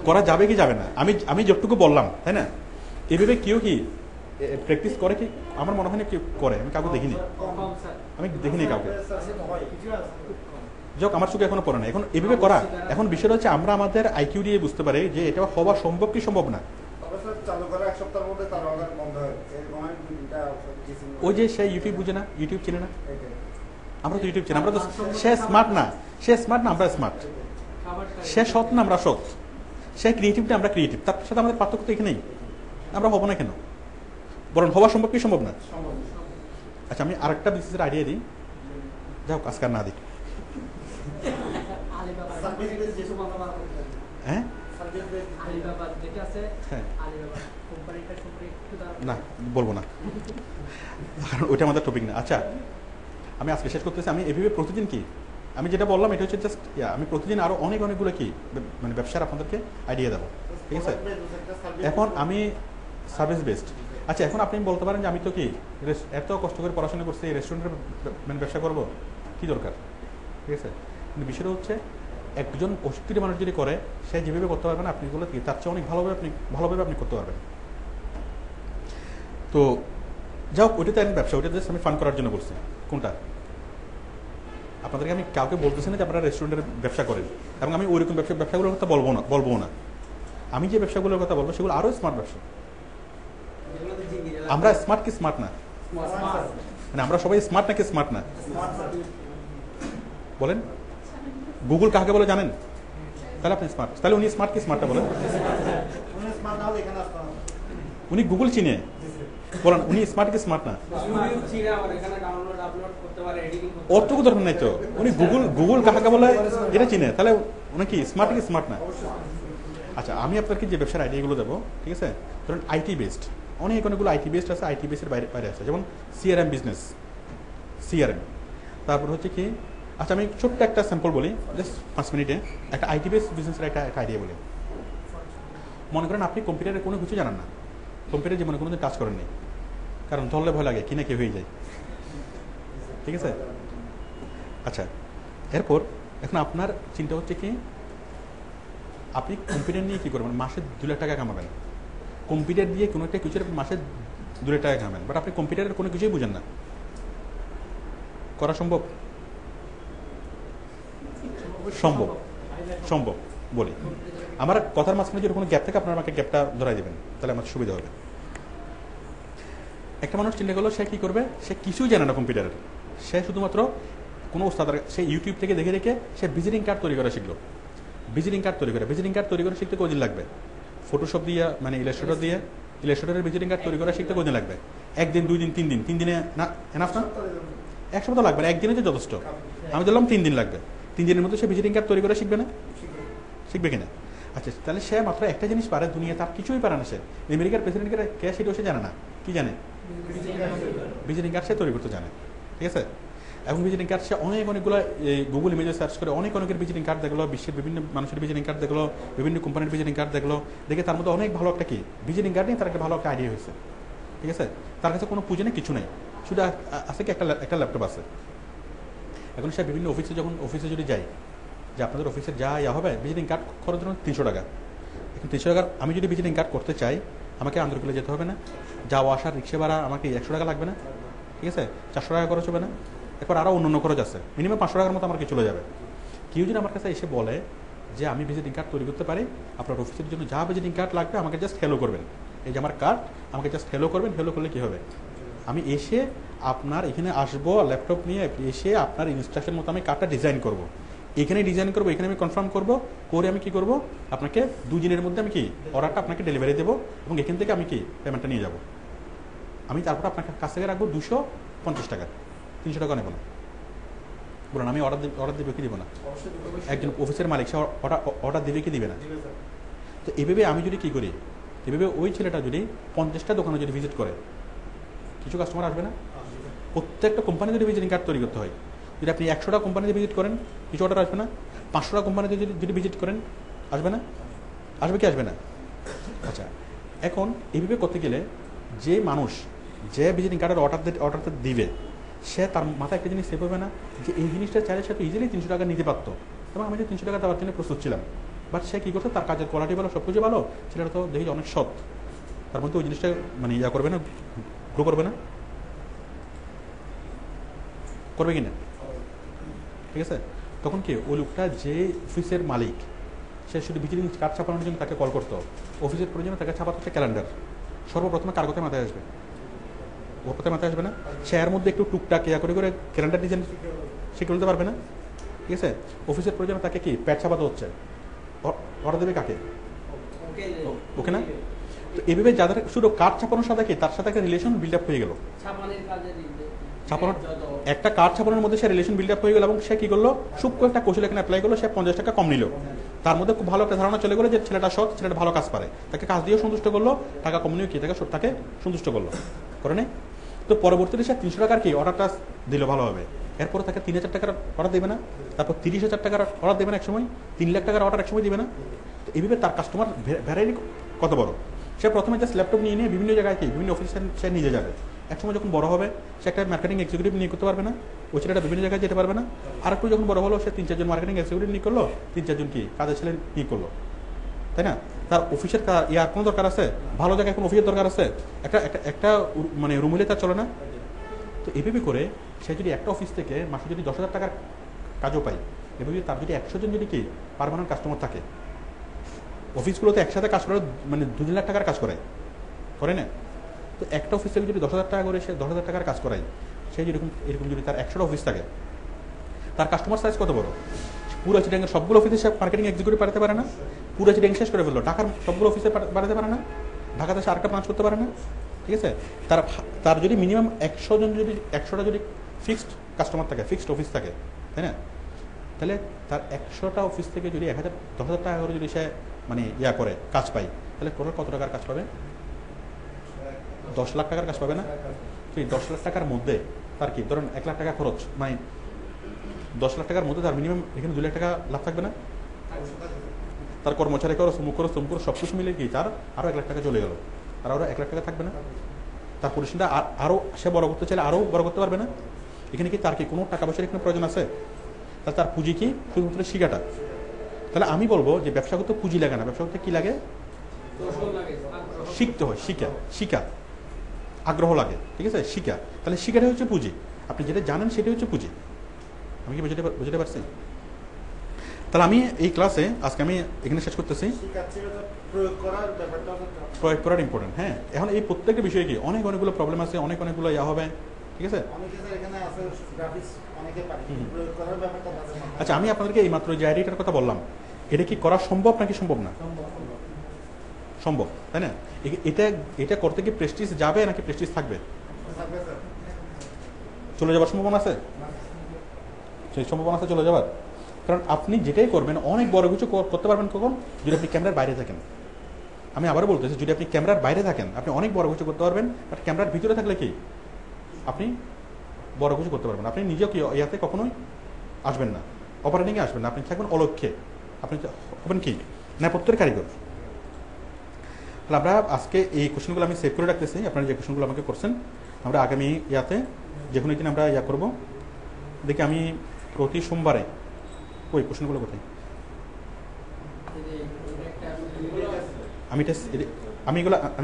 করা যাবে কি যাবে না? আমি যতটুকু বললাম, তাই না? এভাবে কেউ কি প্র্যাকটিস করে কি? আমার মনে হয় না কেউ করে, আমি কাউকে দেখিনি কাউকে। যাক, আমার চোখে এখনো পড়ে না। এখন এভাবে করা, এখন বিষয়টা হচ্ছে আমরা আমাদের আইকিউ দিয়ে বুঝতে পারি যে এটা হওয়া সম্ভব কি সম্ভব না। ওই যে সে ইউটিউব বুঝে না, ইউটিউব চেনে না, আমরা তো ইউটিউব চিনি, আমরা তো সে স্মার্ট না, আমরা স্মার্ট। সে সৎ না, আমরা সৎ। সে ক্রিয়েটিভ না, আমরা ক্রিয়েটিভ। তার সাথে আমাদের পার্থক্য তো এখানেই। আমরা হবো না কেন? বরং হওয়া সম্ভব কি সম্ভব না? আচ্ছা, আমি আরেকটা বিজনেসের আইডিয়া দিই, যাও আজকাল না দিই। হ্যাঁ, না বলবো না, কারণ ওইটা আমাদের টপিক না। আচ্ছা, আমি আজকে শেষ করতেছি। আমি এভাবে প্রতিদিন কি আমি যেটা বললাম এটা হচ্ছে জাস্ট আমি প্রতিদিন আরো অনেকগুলো কি মানে ব্যবসার আপনাদেরকে আইডিয়া দেবো, ঠিক আছে? এখন আমি সার্ভিস বেসড। আচ্ছা, এখন আপনি বলতে পারেন যে আমি তো কি এত কষ্ট করে পড়াশোনা করছি, এই রেস্টুরেন্টের মানে ব্যবসা করবো, কি দরকার? ঠিক আছে, কিন্তু বিষয়টা হচ্ছে একজন অশিক্ষিত মানুষ যদি করে, সে যেভাবে করতে পারবেন আপনি বলে কি তার চেয়ে অনেক ভালোভাবে আপনি করতে পারবেন। তো যাও, ওইটাতে আমি ব্যবসা, ওইটা জাস্ট আমি ফান করার জন্য করছি। কোনটা আপনাদেরকে আমি কাউকে বলতেছি না যে আপনারা রেস্টুরেন্টের ব্যবসা করেন, এবং আমি ওইরকম ব্যবসাগুলোর কথা বলবো না। আমি যে ব্যবসাগুলোর কথা বলবো সেগুলো আরও স্মার্ট ব্যবসা। আমরা স্মার্ট কি স্মার্ট না? মানে আমরা সবাই স্মার্ট নাকি স্মার্ট না? বলেন, গুগল কাকে বলে জানেন? তাহলে আপনি স্মার্ট। তাহলে উনি স্মার্ট কি স্মার্টটা বলেন? উনি গুগল চিনে বলেন, উনি স্মার্ট কি স্মার্ট না? অতটুকু দরকার নাই তো। উনি গুগল কাকে বলে এটা চিনে, তাহলে উনি কি স্মার্ট কি স্মার্ট না? আচ্ছা, আমি আপনাকে যে ব্যবসার আইডিয়াগুলো দেবো, ঠিক আছে, ধরুন আইটি বেসড, অনেকগুলো আইটি বেসড আছে, আইটি বেসের বাইরে আছে, যেমন সিআরএম বিজনেস, সিআরএম। তারপর হচ্ছে কি, আচ্ছা আমি ছোট্ট একটা স্যাম্পল বলি, জাস্ট 5 মিনিটে একটা আইটি বেসড বিজনেসের একটা আইডিয়া বলি। মনে করেন আপনি কম্পিউটারের কোনো কিছু জানেন না, কম্পিউটার জীবনে কোনো দিন কাজ করেননি, কারণ ধরলে ভয় লাগে কি না কি হয়ে যায়, ঠিক আছে। আচ্ছা, এরপর এখন আপনার চিন্তা হচ্ছে কি, আপনি কম্পিউটার নিয়ে কী করবেন? মাসে 2 লাখ টাকা কামাবেন, কম্পিউটার দিয়ে কোনো একটা কিছু মাসে 2 লাখ টাকা কামাবেন, বাট আপনি কম্পিউটারের কোনো কিছুই বুঝেন না। করা সম্ভব? সম্ভব, সম্ভব বলি। আমার কথার মাঝখানে যদি কোনো গ্যাপ থাকে আপনারা আমাকে গ্যাপটা ধরাই দেবেন, তাহলে আমার সুবিধা হবে। একটা মানুষ চিন্তা করলো, সে কী করবে? সে কিছুই জানে না কম্পিউটারের, সে শুধুমাত্র কোনো ওস্তাদের, সে ইউটিউব থেকে দেখে দেখে সে ভিজিটিং কার্ড তৈরি করা শিখলো। ভিজিটিং কার্ড তৈরি করে শিখতে কদিন লাগবে? ফটোশপ দিয়ে, মানে ইলাস্ট্রেটরের ভিজিটিং কার্ড তৈরি করা শিখতে কদিন লাগবে? 1 দিন, 2 দিন, 3 দিন। 3 দিনে না এনাফ না? 1 সপ্তাহ লাগবে না, 1 দিনে যে যথেষ্ট। আমি বললাম 3 দিন লাগবে। 3 দিনের মধ্যে সে ভিজিটিং কার্ড তৈরি করে শিখবে না? শিখবে কিনা? আচ্ছা, তাহলে সে মাত্র একটা জিনিস পারে, দুনিয়া তার কিছুই পারে না। সে আমেরিকার প্রেসিডেন্টকে কে সেটাও সে জানে না। কি জানে? ভিজিটিং কার্ড সে তৈরি করতে জানে, ঠিক আছে। এবং ভিজিটিং কার্ড সে অনেকগুলো গুগল ইমেজে সার্চ করে অনেকের ভিজিটিং কার্ড দেখলো, বিশ্বের বিভিন্ন মানুষের ভিজিটিং কার্ড দেখলো, বিভিন্ন কোম্পানির ভিজিটিং কার্ড দেখলো, দেখে তার মধ্যে অনেক ভালো একটা কি ভিজিটিং কার্ড নিয়ে তার একটা ভালো একটা আইডিয়া হয়েছে, ঠিক আছে। তার কাছে কোনো পুঁজি নেই, কিছু নেই, শুধু আছে কি একটা ল্যাপটপ আছে। এখন সে বিভিন্ন অফিসে যদি যায়, যে আপনাদের অফিসে যা হবে ভিজিটিং কার্ড করার জন্য 300 টাকা। এখন 300 টাকার আমি যদি ভিজিটিং কার্ড করতে চাই, আমাকে আন্দরকিলে যেতে হবে না? যাওয়া আসার রিক্সা ভাড়া আমাকে 100 টাকা লাগবে না? ঠিক আছে, 400 টাকা খরচ হবে না? এরপর আরও অন্য খরচ আছে, মিনিমাম 500 টাকার মতো আমার কি চলে যাবে। কেউ যদি আমার কাছে এসে বলে যে আমি ভিজিটিং কার্ড তৈরি করতে পারি, আপনার অফিসের জন্য যা ভিজিটিং কার্ড লাগবে আমাকে জাস্ট হ্যালো করবেন, এই যে আমার কার্ড, আমাকে জাস্ট হ্যালো করবেন। হ্যালো করলে কী হবে? আমি এসে আপনার এখানে আসবো ল্যাপটপ নিয়ে, এসে আপনার ইনস্ট্রাকশন মতো আমি কার্ডটা ডিজাইন করব, এখানে ডিজাইন করবো, এখানে আমি কনফার্ম করবো, করে আমি কি করব, আপনাকে 2 দিনের মধ্যে আমি কি অর্ডারটা আপনাকে ডেলিভারি দেবো, এবং এখান থেকে আমি কি পেমেন্টটা নিয়ে যাব। আমি তারপর আপনার কাছ থেকে রাখবো 250 টাকা, 300 টাকা নেব না। বলুন, আমি অর্ডার দেবে কি দিব না? একজন অফিসের মালিক সে অর্ডার দেবে কি দিবে না? তো এভাবে আমি যদি কি করি, এভাবে ওই ছেলেটা যদি 50টা দোকানে যদি ভিজিট করে, কিছু কাস্টমার আসবে না? প্রত্যেকটা কোম্পানি যদি ভিজিটিং কার্ড তৈরি করতে হয়, যদি আপনি 100টা কোম্পানিতে ভিজিট করেন, কিছু অর্ডার আসবে না? 500টা কোম্পানিতে যদি ভিজিট করেন, আসবে না? আসবে কি আসবে না? আচ্ছা, এখন এইভাবে করতে গেলে যে মানুষ যে ভিজিটিং কার্ডের অর্ডারটা দিবে, সে তার মাথায় একটা জিনিস সেভ হবে না যে এই জিনিসটা চাইলে সে তো ইজিলি 300 টাকা নিতে পারতো, এবং আমি যে 300 টাকা দেওয়ার জন্য প্রস্তুত ছিলাম। বাট সে কী করতো, তার কাজের কোয়ালিটি ভালো, সব কিছু ভালো, ছেলেটা তো দেখি অনেক সৎ, তার মধ্যে ওই জিনিসটা মানে করবে না, গ্রো করবে না, করবে কি না? ঠিক আছে, তখন কি ওই লোকটা যে অফিসের মালিক, সে শুধু ভিজিটিং কার্ড ছাপানোর জন্য তাকে কল করতো, অফিসের প্রয়োজনে তাকে ছাপাতে হচ্ছে ক্যালেন্ডার। সর্বপ্রথমে কার কথায় মাথায় আসবে? ওর কথায় মাথায় আসবে না? সে এর মধ্যে একটু টুকটাক ইয়া করে ক্যালেন্ডার ডিজাইন শিখে ফেলতে পারবে না? ঠিক আছে, অফিসের প্রয়োজনে তাকে কি প্যাড ছাপাতে হচ্ছে, অর্ডার দেবে কাকে? ওকে না? তো এভাবে যাদের শুধু কার্ড ছাপানোর সাথে কি তার সাথে একটা রিলেশন বিল্ড আপ হয়ে গেল, ছাপানোর একটা কার্ড ছাপানোর মধ্যে সে রিলেশন বিল্ড আপ হয়ে গেল, এবং সে কি করলো, সূক্ষ্ম একটা কৌশল এখানে অ্যাপ্লাই করলো, সে 50 টাকা কম নিল। তার মধ্যে খুব ভালো একটা ধারণা চলে গেলো যে ছেলেটা সৎ, ছেলেটা ভালো কাজ পারে, তাকে কাজ দিয়েও সন্তুষ্ট করলো, টাকা কম নিয়েও কি তাকে সন্তুষ্ট করলো, করে নেই? তো পরবর্তীতে সে 300 টাকার কি অর্ডারটা দিল ভালোভাবে, এরপরে তাকে 3000 টাকার অর্ডার দেবে না? তারপর 30,000 টাকার অর্ডার দেবে না একসময়, 3 লাখ টাকার অর্ডার একসময় দেবে না? তো এইভাবে তার কাস্টমার ভ্যারাইটি কত বড়। সে প্রথমে জাস্ট ল্যাপটপ নিয়ে বিভিন্ন জায়গায় কি বিভিন্ন অফিসে সে নিজে যাবে, একসময় যখন বড় হবে সে একটা মার্কেটিং এক্সিকিউটিভ নিয়ে করতে পারবে না, ওই ছেলেটা বিভিন্ন জায়গায় যেতে পারবে না। আর একটু যখন বড় হলো, সে 3-4 জন মার্কেটিং এক্সিকিউটিভ নিয়ে করলো, 3-4 জন কি কাজের ছেলে নিয়ে করলো, তাই না? তার অফিসের ইয়ার কোনো দরকার আছে? ভালো জায়গায় কোনো অফিসের দরকার আছে? একটা মানে রুম হলে তার চলে না? তো এভাবে করে সে যদি একটা অফিস থেকে মাসে যদি 10,000 টাকার কাজও পাই। এবার যদি তার যদি 100 জন যদি কি পার্মানেন্ট কাস্টমার থাকে, অফিসগুলোতে একসাথে কাজ করে মানে 2 লাখ টাকার কাজ করে না? তো একটা অফিস থেকে যদি 10,000 টাকা করে সে 10,000 টাকার কাজ করায়, সে যেরকম এরকম যদি তার 100টা অফিস থাকে, তার কাস্টমার সাইজ কত বড়? পুরো চিটাঙ্গের সবগুলো অফিসে সে মার্কেটিং এক্সিকিউটিভ পাঠাতে পারে না? পুরো চিটাং শেষ করে ফেললো, ঢাকার সবগুলো অফিসে পাঠাতে পারে না? ঢাকাতে সে আরেকটা ব্রাঞ্চ করতে পারে না? ঠিক আছে, তার যদি মিনিমাম 100 জন যদি 100টা যদি ফিক্সড কাস্টমার থাকে, ফিক্সড অফিস থাকে, তাই না? তাহলে তার 100টা অফিস থেকে যদি 10,000 টাকা করে যদি সে মানে করে কাজ পায়, তাহলে টোটাল কত টাকার কাজ পাবে? 10 লাখ টাকার কাজ পাবে না? সেই 10 লাখ টাকার মধ্যে তার কি ধরুন 1 লাখ টাকা খরচ, মানে 10 লাখ টাকার মধ্যে তার মিনিমাম এখানে 2 লাখ টাকা লাভ থাকবে না? তার কর্মচারী খরচ, মুখ খরচ, তমুক খরচ সব কিছু মিলে কি তার আরও 1 লাখ টাকা চলে গেল, তার আরও 1 লাখ টাকা থাকবে না? তার পরিশ্রমটা আরও সে বড় করতে চাইলে আরও বড় করতে পারবে না? এখানে কি তার কি কোনো টাকা পয়সার এখানে প্রয়োজন আছে? তার পুঁজি কি শুধুমাত্র শিখাটা? তাহলে আমি বলবো যে ব্যবসা করতে পুঁজি লাগে না, ব্যবসা করতে কি লাগে? শিখতে হয়, শিখা আগ্রহ লাগে, ঠিক আছে, শিখা। তাহলে শিখাটাই হচ্ছে পুঁজি, আপনি যেটা জানেন সেটাই হচ্ছে পুঁজি। আমি কি বুঝতে পারছি? তাহলে আমি এই ক্লাসে আজকে আমি এখানে শেষ করতেছি। প্রয়োগ করার ইম্পর্টেন্ট। হ্যাঁ, এখন এই প্রত্যেকটা বিষয়ে কি অনেকগুলো প্রবলেম আছে, অনেকগুলো হবে, ঠিক আছে। আচ্ছা, আমি আপনাদেরকে এই মাত্র যে আইডিয়াটার কথা বললাম, এটা কি করা সম্ভব নাকি সম্ভব না? সম্ভব, তাই না? এটা করতে কি প্রেস্টিজ যাবে নাকি প্রেস্টিজ থাকবে? চলে যাওয়ার সম্ভাবনা আছে, সেই সম্ভাবনা আছে চলে যাওয়ার। কারণ আপনি যেটাই করবেন অনেক বড় কিছু করতে পারবেন কখন? যদি আপনি ক্যামেরার বাইরে থাকেন। আমি আবারও বলতেছি, যদি আপনি ক্যামেরার বাইরে থাকেন আপনি অনেক বড় কিছু করতে পারবেন, বাট ক্যামেরার ভিতরে থাকলে কি আপনি বড় কিছু করতে পারবেন। আপনি নিজেও কি ইয়াতে কখনোই আসবেন না, অপারেটিংয়ে আসবেন না, আপনি থাকবেন অলক্ষ্যে, আপনি হবেন কি নেপথ্যের কারিগর। তাহলে আমরা আজকে এই কোশ্চেনগুলো আমি সেভ করে রাখতেছি, আপনারা যে কোশ্চেনগুলো আমাকে করছেন আমরা আগামী ইয়াতে যে কোনো দিন আমরা করবো। দেখি আমি প্রতি সোমবারে ওই কোশ্চেনগুলো কোথায় আমি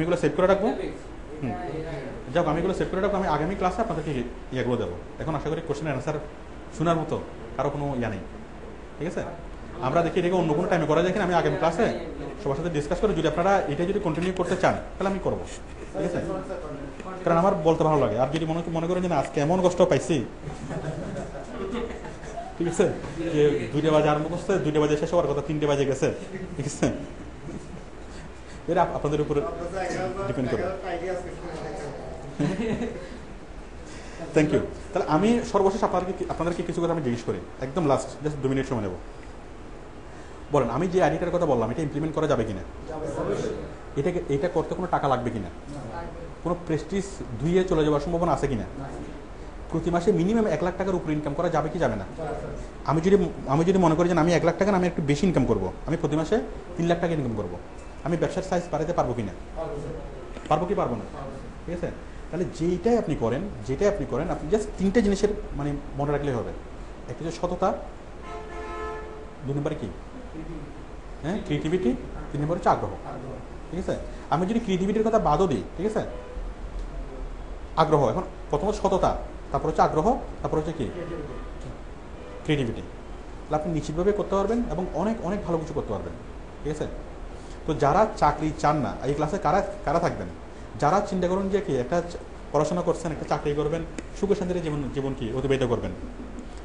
এগুলো সেভ করে রাখবো। যাক, আমি এগুলো সেভ করে রাখবো, আমি আগামী ক্লাসে আপনাদেরকে ইয়েগুলো দেবো। এখন আশা করি কোশ্চেনের অ্যান্সার শোনার মতো কারো কোনো নেই, ঠিক আছে। আমরা দেখি এটাকে অন্য কোনো টাইমে করা যায় কিনা, আমি আগামী ক্লাসে সবার সাথে ডিসকাস করে যদি আপনারা এটা যদি কন্টিনিউ করতে চান তাহলে আমি করবো, ঠিক আছে। কারণ আমার বলতে ভালো লাগে, আর যদি মনে করেন যে না আজকে এমন কষ্ট পাইছি, ঠিক আছে, যে 2টা বাজে আরম্ভ করছে, 2টা বাজে শেষ হওয়ার কথা 3টে বাজে গেছে, ঠিক আছে, এটা আপনাদের উপরে ডিপেন্ড করে। Thank you. তাহলে আমি সর্বশেষ আপনাদেরকে কিছু কথা আমি জিজ্ঞেস করি, একদম লাস্ট, জাস্ট 2 মিনিট সময় নেব। বলেন, আমি যে আইডিয়াটার কথা বললাম এটা ইমপ্লিমেন্ট করা যাবে কিনা? এটা করতে কোনো টাকা লাগবে কিনা? কোনো প্রেস্টিজ ধুয়ে চলে যাওয়ার সম্ভাবনা আছে কিনা? প্রতি মাসে মিনিমাম 1 লাখ টাকার উপরে ইনকাম করা যাবে কি যাবে না? আমি যদি মনে করি যে আমি 1 লাখ টাকা আমি একটু বেশি ইনকাম করবো, আমি প্রতি মাসে 3 লাখ টাকা ইনকাম করবো, আমি ব্যবসার সাইজ বাড়াতে পারবো কিনা? পারবো কি পারবো না? ঠিক আছে। তাহলে যেটাই আপনি করেন আপনি জাস্ট 3টে জিনিসের মানে মনে রাখলেই হবে। একটা হচ্ছে সততা, 2 নম্বরে কি ক্রিয়েটিভিটি, 3 নম্বর হচ্ছে আগ্রহ, ঠিক আছে। আমি যদি ক্রিয়েটিভিটির কথা বাদও দিই, ঠিক আছে, আগ্রহ, এখন প্রথমত সততা, তারপর হচ্ছে আগ্রহ, তারপর হচ্ছে কি ক্রিয়েটিভিটি, তাহলে আপনি নিশ্চিতভাবে করতে পারবেন এবং অনেক ভালো কিছু করতে পারবেন, ঠিক আছে। তো যারা চাকরি চান না, এই ক্লাসে কারা থাকবেন? যারা চিন্তা করুন যে কি একটা পড়াশোনা করছেন, একটা চাকরি করবেন, সুখে শান্তির জীবন কি অতিবাহিত করবেন,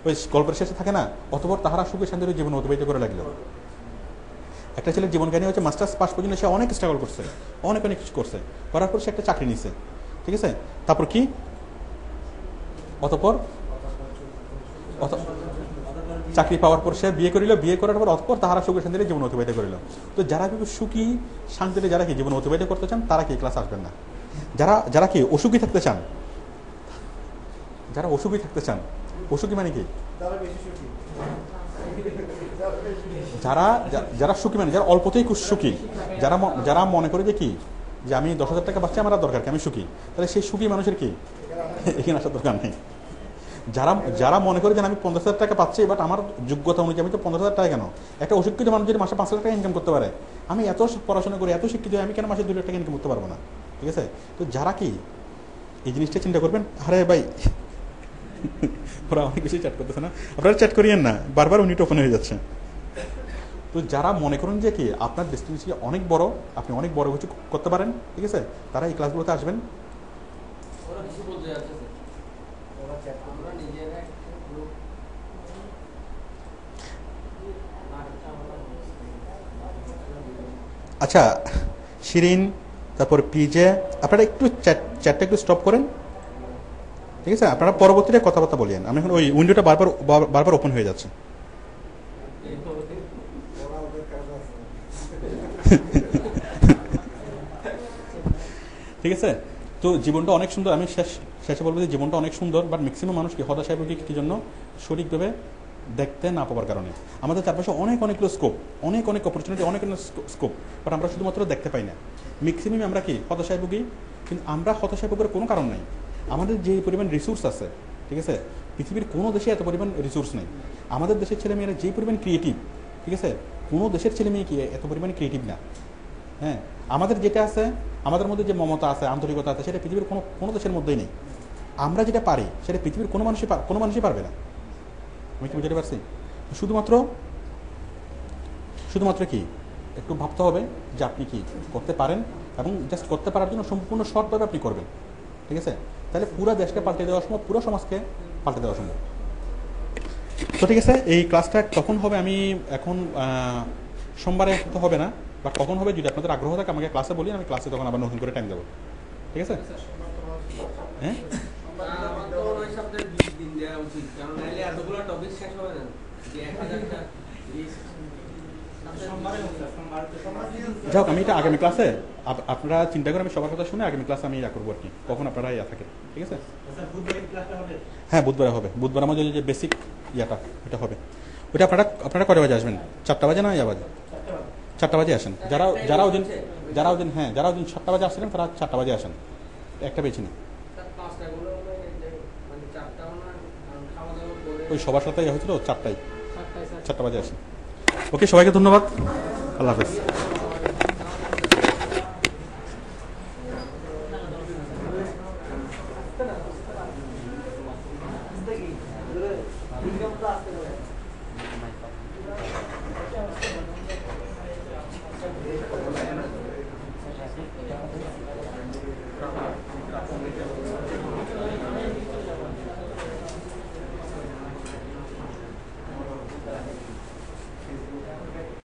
ওই গল্পের শেষে থাকে না, অতঃপর তাহারা সুখে শান্তির জীবন অতিবাহিত করে লাগলো। একটা ছেলের জীবন কাহিনী হচ্ছে মাস্টার্স পাস পর্যন্ত সে অনেক স্ট্রাগল করছে, অনেক কিছু করছে, করার পর সে একটা চাকরি নিছে, ঠিক আছে। তারপর কি অতঃপর চাকরি পাওয়ার পর সে বিয়ে করিল, বিয়ে করার পর অতঃপর তাহারা সুখে শান্তিতে জীবন অতিবাহিত করিল। তো যারা কিন্তু সুখী শান্তিতে যারা কি জীবন অতিবাহিত করতে চান তারা কি ক্লাস আসবেন না। যারা কি অসুখী থাকতে চান, অসুখী মানে কি যারা সুখী মানে যারা অল্পতেই সুখী, যারা মনে করে যে কি যে আমি 10,000 টাকা পাচ্ছি আমার দরকার কি, আমি সুখী, তাহলে সেই সুখী মানুষের কি এখানে আসার দরকার নেই। যারা মনে করে যে আমি 50,000 টাকা পাচ্ছি, বাট আমার যোগ্যতা অনুযায়ী আমি তো 50,000 টাকা কেন, একটা অশিক্ষিত মানুষ যদি মাসে 5 লাখ টাকা ইনকাম করতে পারে, আমি এত পড়াশোনা করি, এত শিক্ষিত, আমি কেন মাসে 2 লাখ টাকা ইনকাম করতে পারবো না, ঠিক আছে। তো যারা কি এই জিনিসটা চিন্তা করবেন, আরে ভাই ওরা অনেক বেশি চ্যাট করতেছে না, আপনারা চ্যাট করিয়েন না, বারবার উনিট ওপেন হয়ে যাচ্ছে। তো যারা মনে করেন যে কি আপনার ডেস্টিনেশন অনেক বড়, আপনি অনেক বড় কিছু করতে পারেন, ঠিক আছে, তারা এই ক্লাসগুলোতে আসবেন। আচ্ছা শিরিন, তারপর পিজে, আপনারা একটু চ্যাটটা একটু স্টপ করেন, ঠিক আছে, আপনারা পরবর্তীতে কথাবার্তা বলিয়েন। আমি এখন ওই উইন্ডোটা বারবার বারবার ওপেন হয়ে যাচ্ছে। ঠিক আছে, তো জীবনটা অনেক সুন্দর। আমি শেষে বলবো যে জীবনটা অনেক সুন্দর, বাট ম্যাক্সিমাম মানুষ কি হতাশায় ভুগি কি জন্য? সঠিকভাবে দেখতে না পাওয়ার কারণে। আমাদের চারপাশে অনেকগুলো স্কোপ, অনেক অপরচুনিটি, অনেক স্কোপ, বাট আমরা শুধুমাত্র দেখতে পাই না। ম্যাক্সিমাম আমরা কি হতাশায় ভুগি, কিন্তু আমরা হতাশায় ভোগের কোনো কারণ নাই। আমাদের যে পরিমাণ রিসোর্স আছে, ঠিক আছে, পৃথিবীর কোনো দেশে এত পরিমাণ রিসোর্স নেই। আমাদের দেশের ছেলেমেয়েরা যে পরিমাণ ক্রিয়েটিভ, ঠিক আছে, কোনো দেশের ছেলেমেয়ে কি এত পরিমাণ ক্রিয়েটিভ না। হ্যাঁ, আমাদের যেটা আছে, আমাদের মধ্যে যে মমতা আছে, আন্তরিকতা আছে, সেটা পৃথিবীর কোনো দেশের মধ্যেই নেই। আমরা যেটা পারি সেটা পৃথিবীর কোনো মানুষই পারবে না। আমি কি বুঝতে পারছি? শুধুমাত্র কি একটু ভাবতে হবে যে আপনি কি করতে পারেন, এবং জাস্ট করতে পারার জন্য সম্পূর্ণ সৎভাবে আপনি করবেন, ঠিক আছে, তাহলে পুরো দেশকে পাল্টে দেওয়া সম্ভব, পুরো সমাজকে পাল্টে দেওয়া সম্ভব। তো ঠিক আছে, এই ক্লাসটা কখন হবে? আমি এখন সোমবারে তো হবে না, বা কখন হবে যদি আপনাদের আগ্রহ থাকে আমাকে ক্লাসে বলি, আমি ক্লাসে তখন আবার নতুন করে টাইম দেবো, ঠিক আছে? হ্যাঁ, যাক, আমি এটা আগামী ক্লাসে আপনারা চিন্তা করে আমি সবার কথা শুনে আগামী ক্লাসে আমি ইয়া করবো আর কি, কখন আপনারা ইয়া থাকে, ঠিক আছে? হ্যাঁ, বুধবারে হবে। বুধবার আমাদের যে বেসিক ইয়াটা এটা হবে। ওইটা আপনারা কটা বাজে আসবেন? 4টা বাজে না ইয়া বাজে? 4টা বাজে আসেন। যারা ওদিন 7টা বাজে আসছিলেন তারা 4টা বাজে আসেন, একটা বেছে নিন। ওই সবার সাথে ইয়ে হয়েছিল 4টা বাজে আসেন। ওকে, সবাইকে ধন্যবাদ, আল্লাহ হাফেজ।